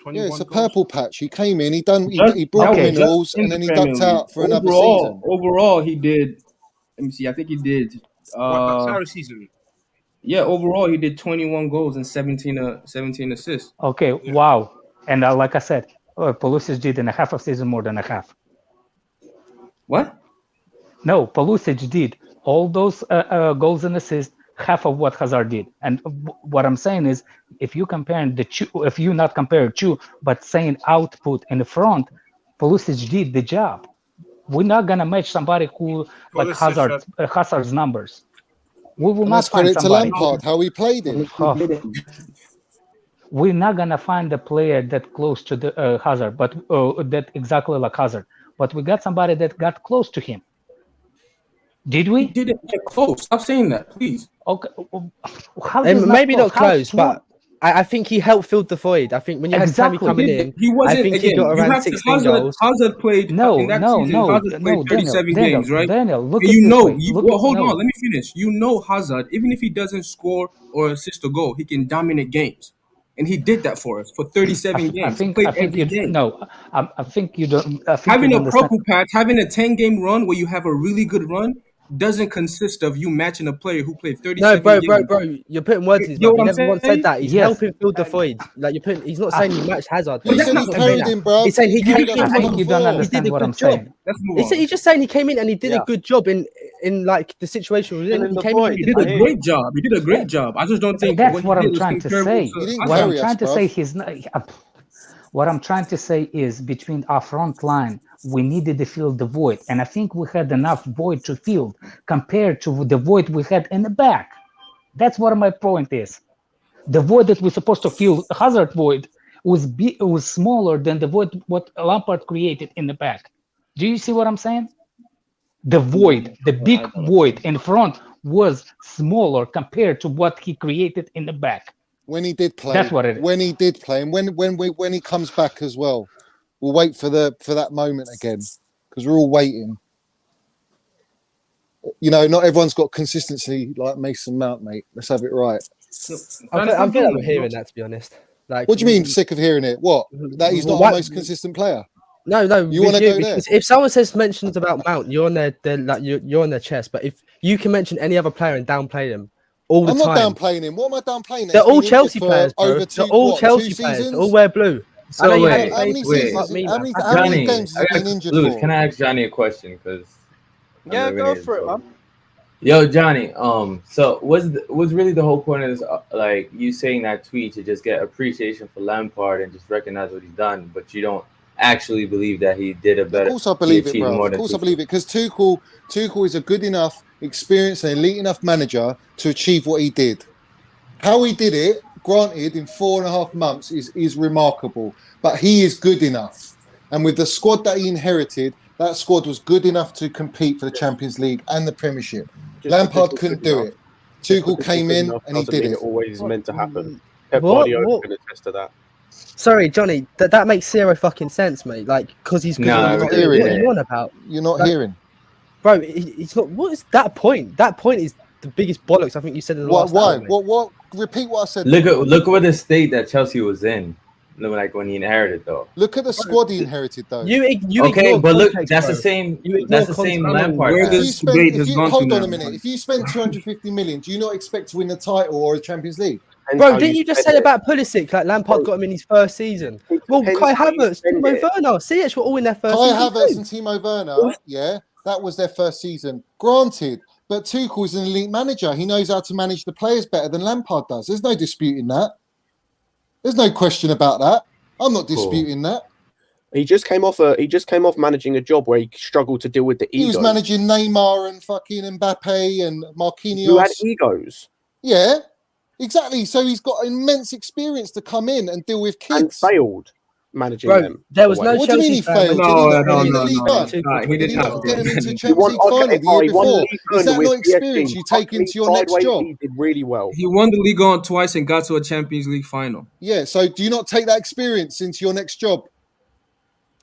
21 Yeah, it's a goals? purple patch. He came in, he brought Okay. minerals, Just in and then the he Premier ducked League. out for another Overall, season. Overall, he did. Let me see. I think he did. What, that Sarri season? Yeah, overall he did 21 goals and 17 assists. Okay, wow. And like I said, Pulisic did in a half a season more than a half. What? No, Pulisic did all those goals and assists, half of what Hazard did. And what I'm saying is, if you compare if you not compare two, but saying output in the front, Pulisic did the job. We're not gonna match somebody who like Hazard's numbers. We will And not that's find credit to somebody. Lampard, how he played it. We're not gonna find a player that close to the Hazard, but that exactly like Hazard. But we got somebody that got close to him. Did we? He didn't get close. Stop saying that, please. Okay. How is Maybe not How close, but I think he helped fill the void. I think when you had Tammy coming in, He wasn't. I think Again, he got you around have to, 16 goals. Hazard played in that season. Hazard played 37 games, right? Daniel, look and at you this know, way. hold on, let me finish. You know, Hazard, even if he doesn't score or assist a goal, he can dominate games, and he did that for us for 37 games. He played every game. No, I think you don't. I think Having you a don't purple patch, having a 10-game run where you have a really good run doesn't consist of you matching a player who played 37 games. Bro, you're putting words in his You know mouth. what He I'm never once saying? said that. He's Yes. helping fill the void. Like he's not saying he matched Hazard. He said he carried him, bro. He's saying he came in. I think you don't He understand did a what good I'm job. saying. Let's move on. He's just saying he came in and he did a good job in like the situation we were in. And He the came void. in. He did a great job. He did a great job. I just don't think That's what he I'm did was trying to comparable say. He didn't What I'm carry us, trying to bruv. say is not. What I'm trying to say is between our front line, we needed to fill the void. And I think we had enough void to fill compared to the void we had in the back. That's what my point is. The void that we're supposed to fill, Hazard void, was smaller than the void what Lampard created in the back. Do you see what I'm saying? The void, the big void in front was smaller compared to what he created in the back. When he did play, That's what it is. When he did play, and when he comes back as well, we'll wait for that moment again because we're all waiting. You know, not everyone's got consistency like Mason Mount, mate. Let's have it right. I'm fed up with hearing that, to be honest. Like, What do you mean, sick of hearing it? What? That he's not What? our most consistent player? No. You want to go there? because if someone says mentions about Mount, you're on their like you're on their chest. But if you can mention any other player and downplay them all the I'm time, not downplaying him. What am I downplaying? they're He's all been Chelsea injured for players, bro. over They're all two Chelsea players. seasons? They all wear blue. So I know you wait, hate How many faces, seasons? fuck me, How man. many Johnny, games has he been injured Lewis, for? can I ask Johnny a question? Because Yeah, go for it, man. Yo, Johnny. So was really the whole point of this, like you saying that tweet to just get appreciation for Lampard and just recognize what he's done, but you don't actually believe that he did a better. Of course I believe he it, achieved bro. more Of than course I Tuchel. believe it because Tuchel is a good enough, experienced and elite enough manager to achieve what he did. How he did it, granted, in 4.5 months is remarkable, but he is good enough. And with the squad that he inherited, that squad was good enough to compete for the Champions League and the Premiership. Lampard couldn't do it. Tuchel came in and he did it. Always meant to happen. Pep What? Guardiola can attest to that. Sorry, Johnny, that makes zero fucking sense, mate. Like, because he's good. No, enough. you're What hearing are it. you on about? You're not Like, hearing. Bro, he's not. What is that point? That point is the biggest bollocks I think you said in the last Why? hour, mate. What? Repeat what I said. Look what the state that Chelsea was in. Look, like when he inherited though. Look at the squad he inherited, though. You Okay, ignore but look, context, that's bro. the same. You ignore That's the same context. Lampard. Where has. does debate has gone to Hold on now. a minute. If you spend 250 million, do you not expect to win the title or a Champions League? Bro, didn't you just say about Pulisic, like Lampard got him in his first season? Well, Kai Havertz, Timo Werner, CH were all in their first Kai season. Havertz and Timo Werner, yeah, that was their first season. Granted, but Tuchel is an elite manager. He knows how to manage the players better than Lampard does. There's no disputing that. There's no question about that. I'm not disputing that. He just came off managing a job where he struggled to deal with the egos. He was managing Neymar and fucking Mbappe and Marquinhos. Who had egos. Yeah, exactly. So he's got immense experience to come in and deal with kids. And failed managing Bro, them. there was no What do you mean he failed? No, he Did didn't he have not to. get him into He Champions won, League final the year before? Is that with not experience PSG. you take into your next Sideways, job? He did really well. He won the league on twice and got to a Champions League final. Yeah, so do you not take that experience into your next job?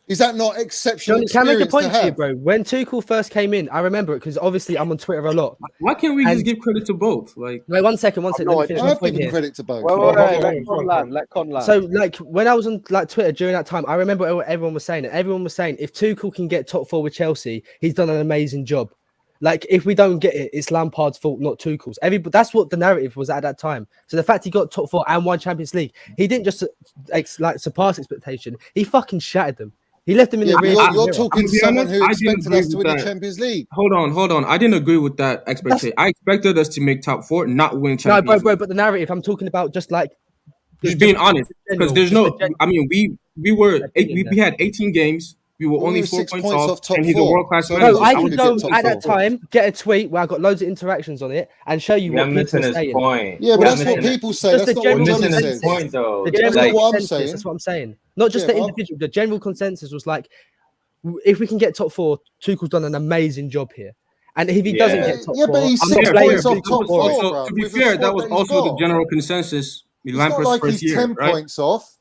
Is that not exceptional Johnny, can I make a experience point to to you, have? bro? When Tuchel first came in, I remember it because obviously I'm on Twitter a lot. Why can't we just give credit to both? Like, wait, one second. Let me finish my I've point given here. credit to both. Let Con land. So, like, when I was on like Twitter during that time, I remember what everyone was saying. Everyone was saying if Tuchel can get top 4 with Chelsea, he's done an amazing job. Like, if we don't get it, it's Lampard's fault, not Tuchel's. That's what the narrative was at that time. So the fact he got top 4 and won Champions League, he didn't just surpass expectation. He fucking shattered them. He left them in the rear. You're talking to someone who expected us to win the Champions League. Hold on. I didn't agree with that expectation. I expected us to make top 4, not win Champions League. No, bro, but the narrative, I'm talking about just like... Just being honest, because there's no... I mean, we had 18 games. We were only 4 points off, and he's a world-class manager. No, I could go at that time, get a tweet where I got loads of interactions on it, and show you what people are saying. Point. Yeah, but that's what people say. That's not what Johnny says. Point, though. The general That's what I'm consensus, saying. that's what I'm saying. Not just the individual. The general consensus was like, if we can get top 4, Tuchel's done an amazing job here. And if he doesn't get top 4, but he's I'm 6 not blaming points off him. top 4, bro. To be fair, that was also the general consensus. It's not like he's 10 points off.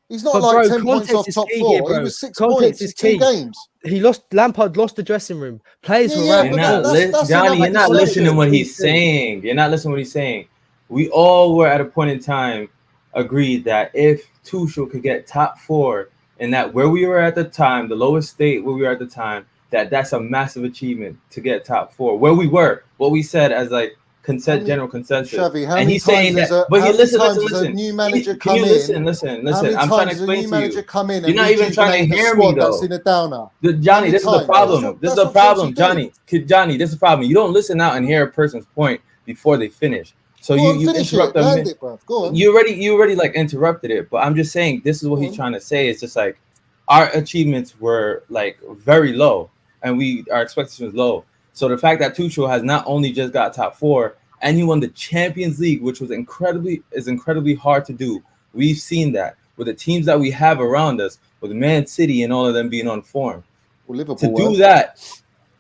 He's not But like bro, 10 points off context is top key 4. here, bro. He was 6 Context points is in 2 key. games. Lampard lost the dressing room. Players were You're not Johnny, you're not listening to what he's saying. You're not listening to what he's saying. We all were at a point in time agreed that if Tuchel could get top 4 and that where we were at the time, the lowest state where we were at the time, that's a massive achievement to get top 4. Where we were, what we said as like general consensus. Shavi, how and many he's saying times that, but listen. A new manager can you listen? I'm trying to explain to you. Come in You're not even trying to hear me though. That's in a downer. Johnny, this is the problem. This is the problem, Johnny. Johnny, this is the problem. You don't listen out and hear a person's point before they finish. So you interrupt them. You already like interrupted it. But I'm just saying this is what he's trying to say. It's just like our achievements were like very low, and our expectations low. So the fact that Tuchel has not only just got top 4 and he won the Champions League, which was incredibly hard to do. We've seen that with the teams that we have around us, with Man City and all of them being on form. Well, Liverpool to do that,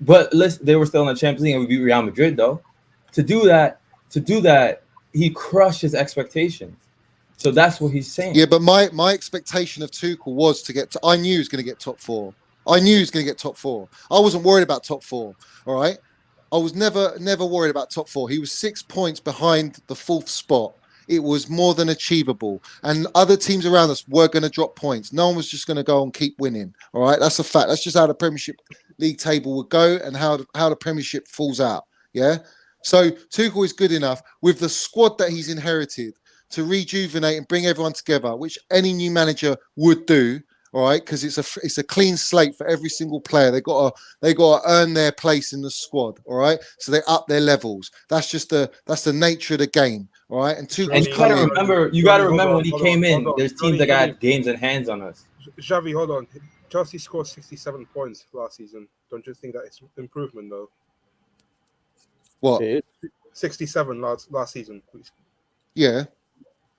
but they were still in the Champions League and we beat Real Madrid though. To do that, he crushed his expectations. So that's what he's saying. Yeah, but my expectation of Tuchel was I knew he was going to get top 4. I wasn't worried about top 4. All right. I was never worried about top 4. He was 6 points behind the 4th spot. It was more than achievable. And other teams around us were going to drop points. No one was just going to go and keep winning. All right. That's a fact. That's just how the Premiership League table would go and how the Premiership falls out. Yeah. So Tuchel is good enough with the squad that he's inherited to rejuvenate and bring everyone together, which any new manager would do. All right, because it's a clean slate for every single player. They got to earn their place in the squad. All right, so they up their levels. That's the nature of the game. All right, and you got to remember when he came in. There's teams that got games in hands on us. Xavi, hold on. Chelsea scored 67 points last season. Don't you think that it's improvement though? What? 67 last season. Yeah.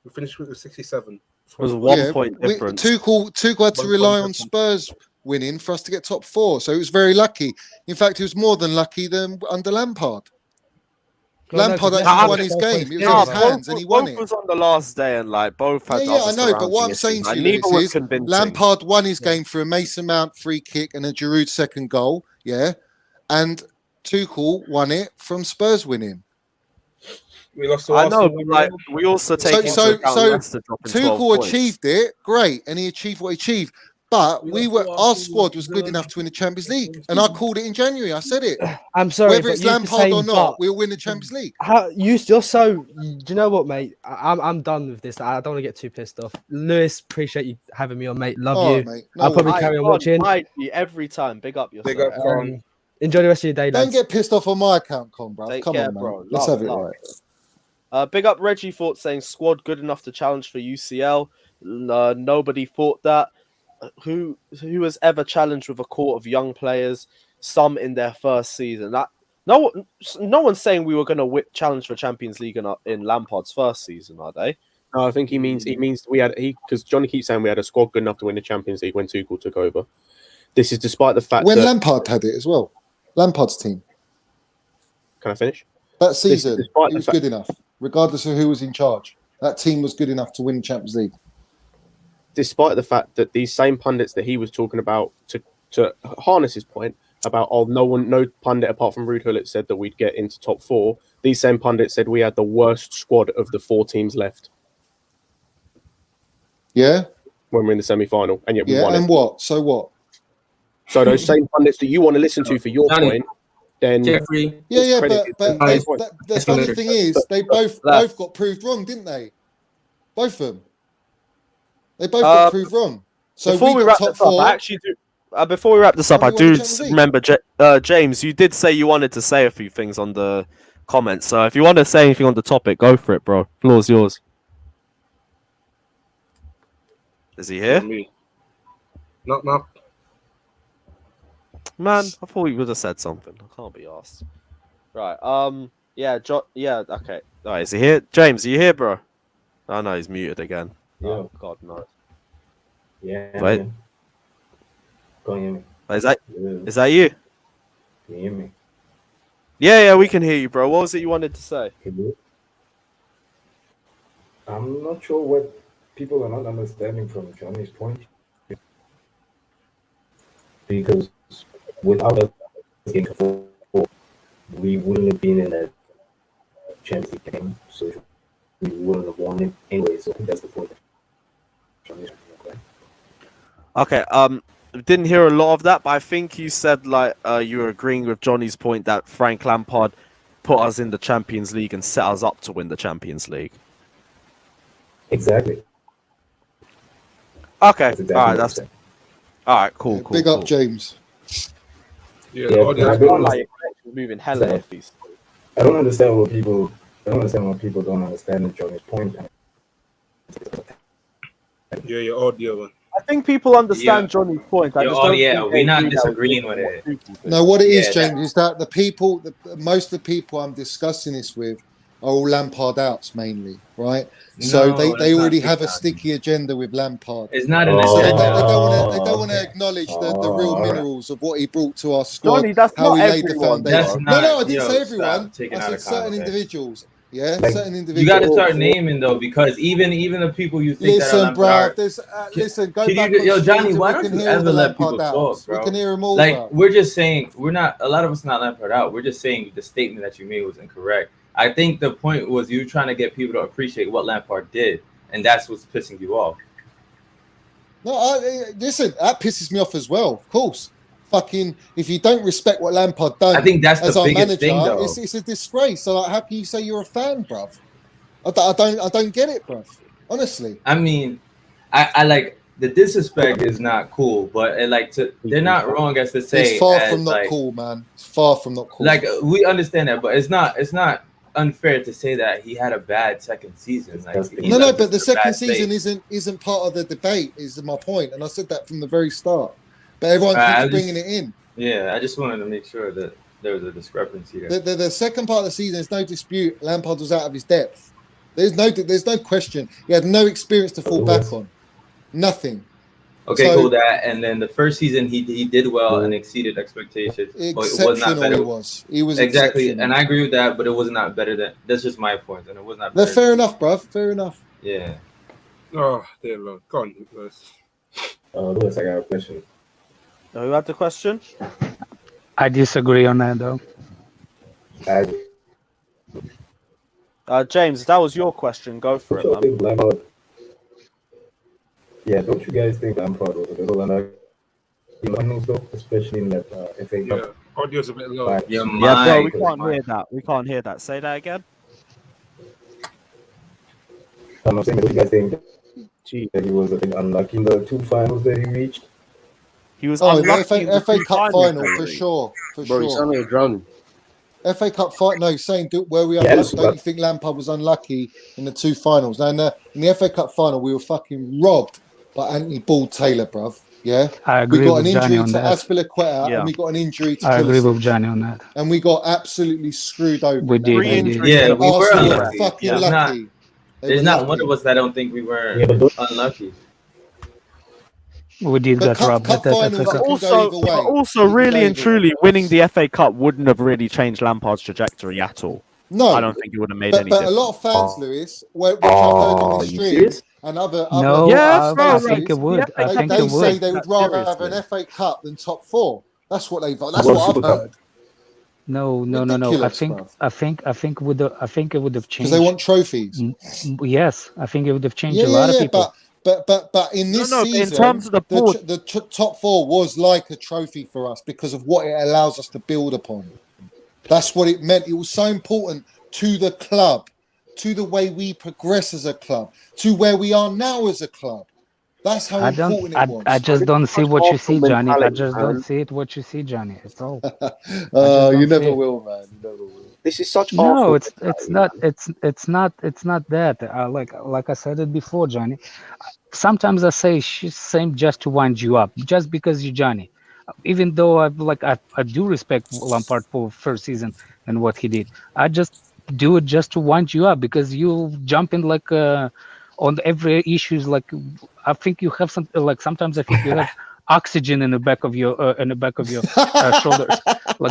We finished with 67. It was 1 point difference. Tuchel had to rely on Spurs winning for us to get top 4, so it was very lucky. In fact, he was more than lucky than under Lampard. Lampard actually won his game. It was in his hands, and he won it. Both was on the last day, and like both had. Yeah, I know, but what I'm saying to you is, Lampard won his game through a Mason Mount free kick and a Giroud second goal. Yeah, and Tuchel won it from Spurs winning. We lost to Arsenal. I know, but like we also take so Tuchel achieved it, great, and he achieved what he achieved. But our squad was good enough to win the Champions League, and I called it in January. I said it. I'm sorry, Whether but it's you're Lampard saying, or not, we'll win the Champions League. You're so. Do you know what, mate? I'm done with this. I don't want to get too pissed off. Lewis, appreciate you having me on, mate. Love All you. right, mate. No I'll probably worries. carry on watching. Every time. Big up yourself. Big up, Con. Enjoy the rest of your day, Don't lads. get pissed off on my account, Con, bro. Take Come care, on, man. bro. Let's Love, have it love. right. Big up Reggie thought saying squad good enough to challenge for UCL. Nobody thought that. Who has ever challenged with a court of young players? Some in their first season. That no one's saying we were going to challenge for Champions League in Lampard's first season, are they? No, I think he means we had because Johnny keeps saying we had a squad good enough to win the Champions League when Tuchel took over. This is despite the fact When that Lampard had it as well. Lampard's team. Can I finish? That season, it despite the was fact- good enough, regardless of who was in charge. That team was good enough to win the Champions League. Despite the fact that these same pundits that he was talking about to harness his point about no pundit apart from Ruud Gullit said that we'd get into top 4. These same pundits said we had the worst squad of the 4 teams left. Yeah. When we're in the semi-final, and yet we Yeah, won and it. what? So what? So those same pundits that you want to listen to for your point, then Jeffrey. Yeah, credit but is- the funny thing is, they both got proved wrong, didn't they? Both of them. They both got proved wrong. So before we got wrap top this up, 4. I actually do. Before we wrap this up, I And we won do the Champions League. remember, James, you did say you wanted to say a few things on the comments. So if you want to say anything on the topic, go for it, bro. Floor's yours. Is he here? Me. Knock. Man, I thought he would have said something. I can't be asked. Right. Yeah. Yeah. Okay. All right. Is he here? James, are you here, bro? Oh no, he's muted again. Yeah. Oh God, no. Yeah. Wait. Man. Can you hear me? Is that you? Can you hear me? Yeah, we can hear you, bro. What was it you wanted to say? I'm not sure what people are not understanding from Johnny's point. Because without us getting to 4, we wouldn't have been in that Champions League game. So we wouldn't have won it anyway. So I think that's the point. Okay. Didn't hear a lot of that, but I think you said like you were agreeing with Johnny's point that Frank Lampard put us in the Champions League and set us up to win the Champions League. Exactly. Okay. Exactly All right. All right. Cool. Big up, James. Yeah, Yeah, the I audience. don't Like moving hella iffies. I don't understand what people. I don't understand why people don't understand Johnny's point. Yeah, your audio. I think people understand Johnny's point. I Yo, just don't yeah, think we're they not agree that disagreeing with with what it. Tuchel thinks. No, what it is, Yeah, James, is that the people, most of the people I'm discussing this with are all Lampard outs mainly, right? So No, they that's not already true, have a Johnny. sticky agenda with Lampard. It's not an So they agenda. don't want to acknowledge the real all right. minerals of what he brought to our squad, Johnny, that's how not he laid the everyone. foundation. That's No, not- I didn't yo, say stop everyone. taking I out said of certain context. individuals. Yeah, Like, certain You individuals. got to start naming though, because even the people you think that are Listen, Lampard bro. are, Listen. Go can back you, on yo, Johnny, streams and why we don't can you hear all ever the let people Lampard talk, outs. We bro? can hear them all, Like bro. we're just saying a lot of us not Lampard out. We're just saying the statement that you made was incorrect. I think the point was you trying to get people to appreciate what Lampard did, and that's what's pissing you off. No, listen, that pisses me off as well. Of course, fucking, if you don't respect what Lampard done, I think that's as the our biggest manager, thing, though. it's a disgrace. So, like, how can you say you're a fan, bruv? I don't get it, bruv. Honestly, I mean, I like the disrespect is not cool, but they're not wrong as to say it's far as, from not like, cool, man. It's far from not cool. Like we understand that, but it's not unfair to say that he had a bad second season. Like he No, left but us the in a second bad season state. isn't part of the debate. Is my point, and I said that from the very start. But everyone I keeps just- bringing it in. Yeah, I just wanted to make sure that there was a discrepancy there. The second part of the season, there's no dispute. Lampard was out of his depth. There's no question. He had no experience to fall back on. Nothing. Okay, So- cool. That and then the first season he did well and exceeded expectations, but it was not Exceptional. better. He was exactly, exceptional. and I agree with that. But it was not better than. That's just my point, and it was not. No, Better. fair enough, bruv. Fair enough. Yeah. Oh, dear Lord. Go on, Lewis. Lewis, I got a question. Who had the question? I disagree on that though. James, that was your question. Go for it, man. Yeah, don't you guys think Lampard was a little unlucky in finals though, especially in that FA Cup? Yeah, audio's a bit low. Your Yeah, bro, we mind. can't hear that. We can't hear that. Say that again. I'm saying, don't you guys think that he was a bit unlucky in the 2 finals that he reached? He was Oh, unlucky in the the FA two Cup finals, final, for really. sure. For Bro, you sure. sound like you're drowning. FA Cup fight. No, saying where we are. Yes, Don't but- you think Lampard was unlucky in the 2 finals? Now, in the FA Cup final, we were fucking robbed by Anthony Ball Taylor, bruv. Yeah, I agree we got with an Johnny injury on to that. Azpilicueta, Yeah. and we got an injury to I agree Pulisic, with Johnny on that. and we got absolutely screwed over. We in that did, Three game. we did. injuries Yeah, in a we were Arsenal were unlucky. fucking Yeah. lucky. There's were not lucky. one of us that don't think we were Yeah, but unlucky. We did But get robbed. cup That's finals, a But it cup. can go also, either way. also, It can really go and either way. truly, winning the FA Cup wouldn't have really changed Lampard's trajectory at all. No, I don't think it would have made but any a difference. lot of fans, Lewis, which I've heard on are the you stream serious? and other No, Yeah, bro, I spaces, like, think it the would. FA I Cup think they it didn't say would. they take would that rather have seriously. an FA Cup than top 4. That's what I've World heard. Super Cup. No. Ridiculous, I bruv. think it would have Because changed. they want trophies. Yes, I think it would have changed Yeah, a lot of yeah, people. but in No, this no, but in season, terms of the board, the top 4 was like a trophy for us because of what it allows us to build upon. That's what it meant. It was so important to the club, to the way we progress as a club, to where we are now as a club. That's how important it was. I just don't see what you see, Johnny. I mentality, just man. don't see it what you see, Johnny. It's all. You don't never see it. will, man. You never will. This is such No, Arsenal it's not that. Like I said it before, Johnny. Sometimes I say same just to wind you up, just because you're Johnny. Even though I do respect Lampard for first season and what he did, I just do it just to wind you up because you jump in on every issues. Like I think you have some sometimes I think you have oxygen in the back of your shoulders,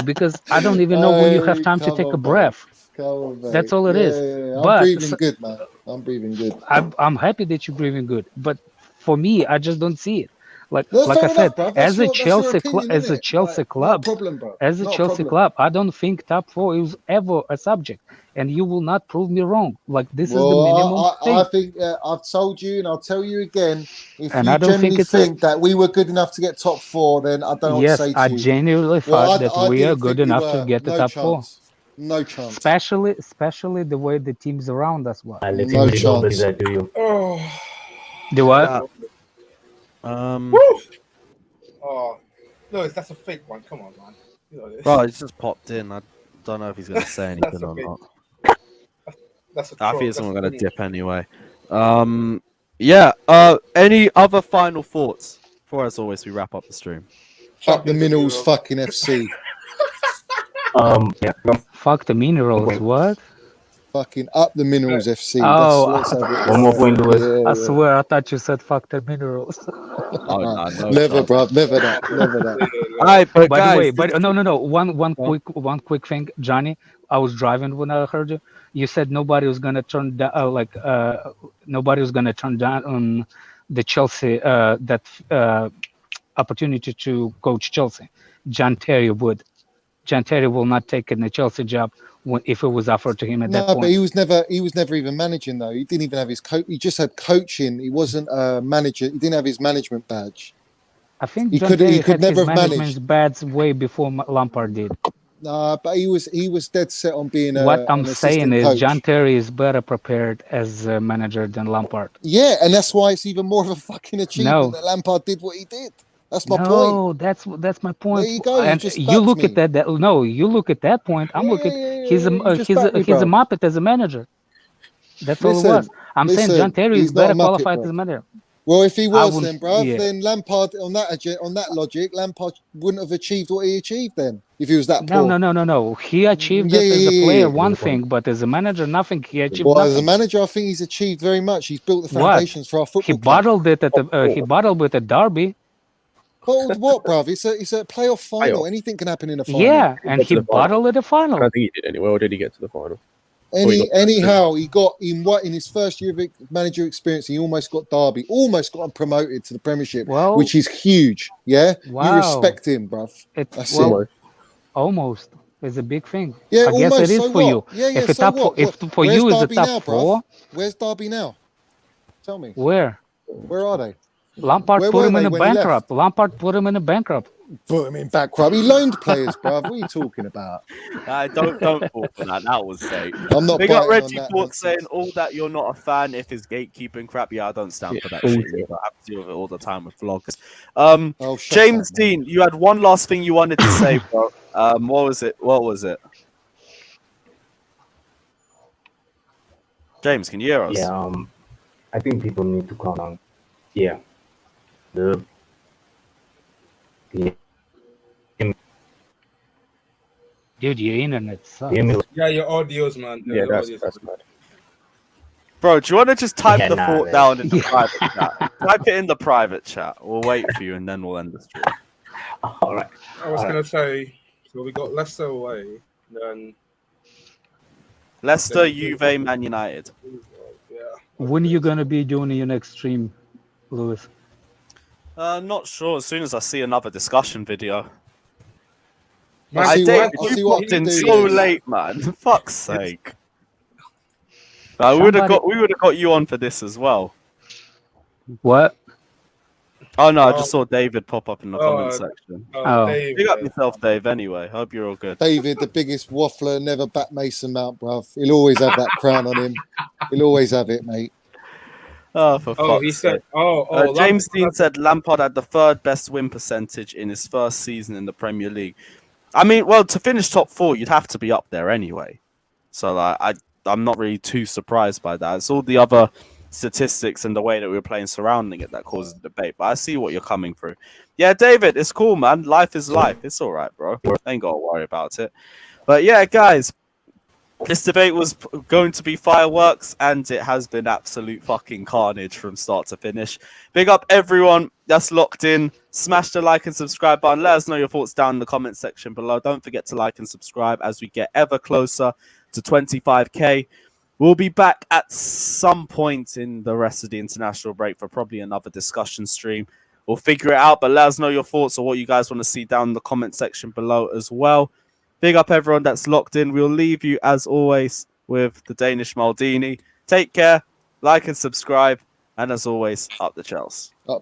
because I don't even know when you have time to take a breath. Come on, mate. That's all it is. Yeah. I'm But breathing good, man. I'm breathing good. I'm happy that you're breathing good, but for me, I just don't see it. Like No, I fair said, enough, bruv. as a That's your Chelsea opinion, as a innit? Chelsea Not a club, problem, bro. as a Not a Chelsea problem. club, I don't think top 4 is ever a subject, and you will not prove me wrong. Like this is the minimum thing. I think I've told you, and I'll tell you again. If And you I don't think genuinely it's think that we were good enough to get top 4, then I don't know what to Yes, say to I you. genuinely Well, thought that we are didn't good think we enough to were. get the No top 4. chance. No chance. Especially the way the teams around us were. Let's No see what chance. that do you. Oh, The what? oh, no, that's a fake one. Come on, man. You know this. bro, he's just popped in. I don't know if he's going to say anything That's or okay. not. That's a I troll. think it's That's going a to troll. dip anyway. Any other final thoughts before, as always, we wrap up the stream? Up the Minerals fucking FC. Yeah. Fuck the minerals. What? Fucking up the Minerals FC. Oh, Let's have it. One more point, Lewis. I swear, I thought you said fuck the minerals. No, Never, chance. bruv. Never that. Never that. All right, but By guys, the way, no. One quick thing, Johnny. I was driving when I heard you. You said nobody was gonna turn down, nobody was gonna turn down on the Chelsea opportunity to coach Chelsea. John Terry would. John Terry will not take in the Chelsea job if it was offered to him at that No, point. but he was never even managing though. He didn't even have his coach. He just had coaching. He wasn't a manager. He didn't have his management badge. I think He John could Terry had never his have managed. management badge way before Lampard did. Nah, but he was dead set on being What I'm an saying assistant is coach. John Terry is better prepared as a manager than Lampard. Yeah, and that's why it's even more of a fucking achievement No. that Lampard did what he did. That's my point. No, that's my point. There you go. And just you look me. at that. No, you look at that point. I'm looking. He's a you just he's backed a me, he's a bruv. muppet as a manager. That's all it Listen, was. I'm saying listen, John Terry is he's not better a muppet, qualified bruv. as a manager. Well, if he I was, wouldn't- then, bruv, yeah. then Lampard on that logic, Lampard wouldn't have achieved what he achieved then if he was that No, poor. no. He achieved Yeah, that as a yeah, player, yeah. one thing, but as a manager, nothing. He achieved Well, as a nothing. manager, I think he's achieved very much. He's built the What? foundations for our football He club. bottled it at he bottled with a Derby. Bottled what, bruv? It's a playoff final. Anything can happen in a final. Yeah, and Got to he the final. bottled at the I final. don't think he did anyway, or did he get to the final? Anyhow, he got in his first year of manager experience. He almost got Derby, almost got him promoted to the Premiership, Well, which is huge. Yeah, Wow. you respect him, bruv. That's it. Almost is a big thing. Yeah, I guess almost. it is So for what? you. Yeah, If the so top, what? if for Where's you is the Derby top now, four, bruv? Where's Derby now? Tell me. where? Where are they? Lampard Where put were him in they a when he left? bankrupt. Lampard put him in a bankrupt. Put him in bankrupt. He loaned players, bruv. What are you talking about? Don't fall for that. That was fake. I'm not Big up biting on Reggie that Fort saying nonsense. all that you're not a fan if his gatekeeping crap. Yeah, I don't stand for that bullshit. shit. You have to deal with it all the time with vloggers. Oh, shut James up, man. Dean, you had one last thing you wanted to say, bro. What was it? What was it? James, can you hear us? Yeah, I think people need to calm down. Yeah. The Dude, your internet sucks. Yeah, your audios, man. Yeah, your that's audios. bad. Bro, do you want to just type Yeah, the nah, thought man. down in the private chat? Type it in the private chat. We'll wait for you and then we'll end the stream. All right. I was gonna say, so we got Leicester away, then Leicester, Juve, Man United. yeah. When are you gonna be doing your next stream, Lewis? Not sure. As soon as I see another discussion video. Man, I see David, what- I you see what popped in to do so is- late, man. Fuck's sake. We would have got you on for this as well. What? Oh no, I just saw David pop up in the comment section. Oh. Dave, Big up yourself, Dave. Anyway, hope you're all good. David, the biggest waffler, never back Mason Mount, bruv. He'll always have that crown on him. He'll always have it, mate. Oh, for Oh, fuck's he said, sake. oh, James Lampard- Dean said Lampard had the third best win percentage in his first season in the Premier League. I mean, well, to finish top 4, you'd have to be up there anyway. So, like, I'm not really too surprised by that. It's all the other statistics and the way that we were playing surrounding it that causes the debate. But I see what you're coming through. Yeah, David, it's cool, man. Life is life. It's all right, bro. Ain't got to worry about it. But yeah, guys, this debate was going to be fireworks, and it has been absolute fucking carnage from start to finish. Big up everyone that's locked in. Smash the like and subscribe button. Let us know your thoughts down in the comment section below. Don't forget to like and subscribe as we get ever closer to 25k. We'll be back at some point in the rest of the international break for probably another discussion stream. We'll figure it out, but let us know your thoughts or what you guys want to see down in the comment section below as well. Big up everyone that's locked in. We'll leave you, as always, with the Danish Maldini. Take care, like and subscribe, and as always, up the Chelsea. Up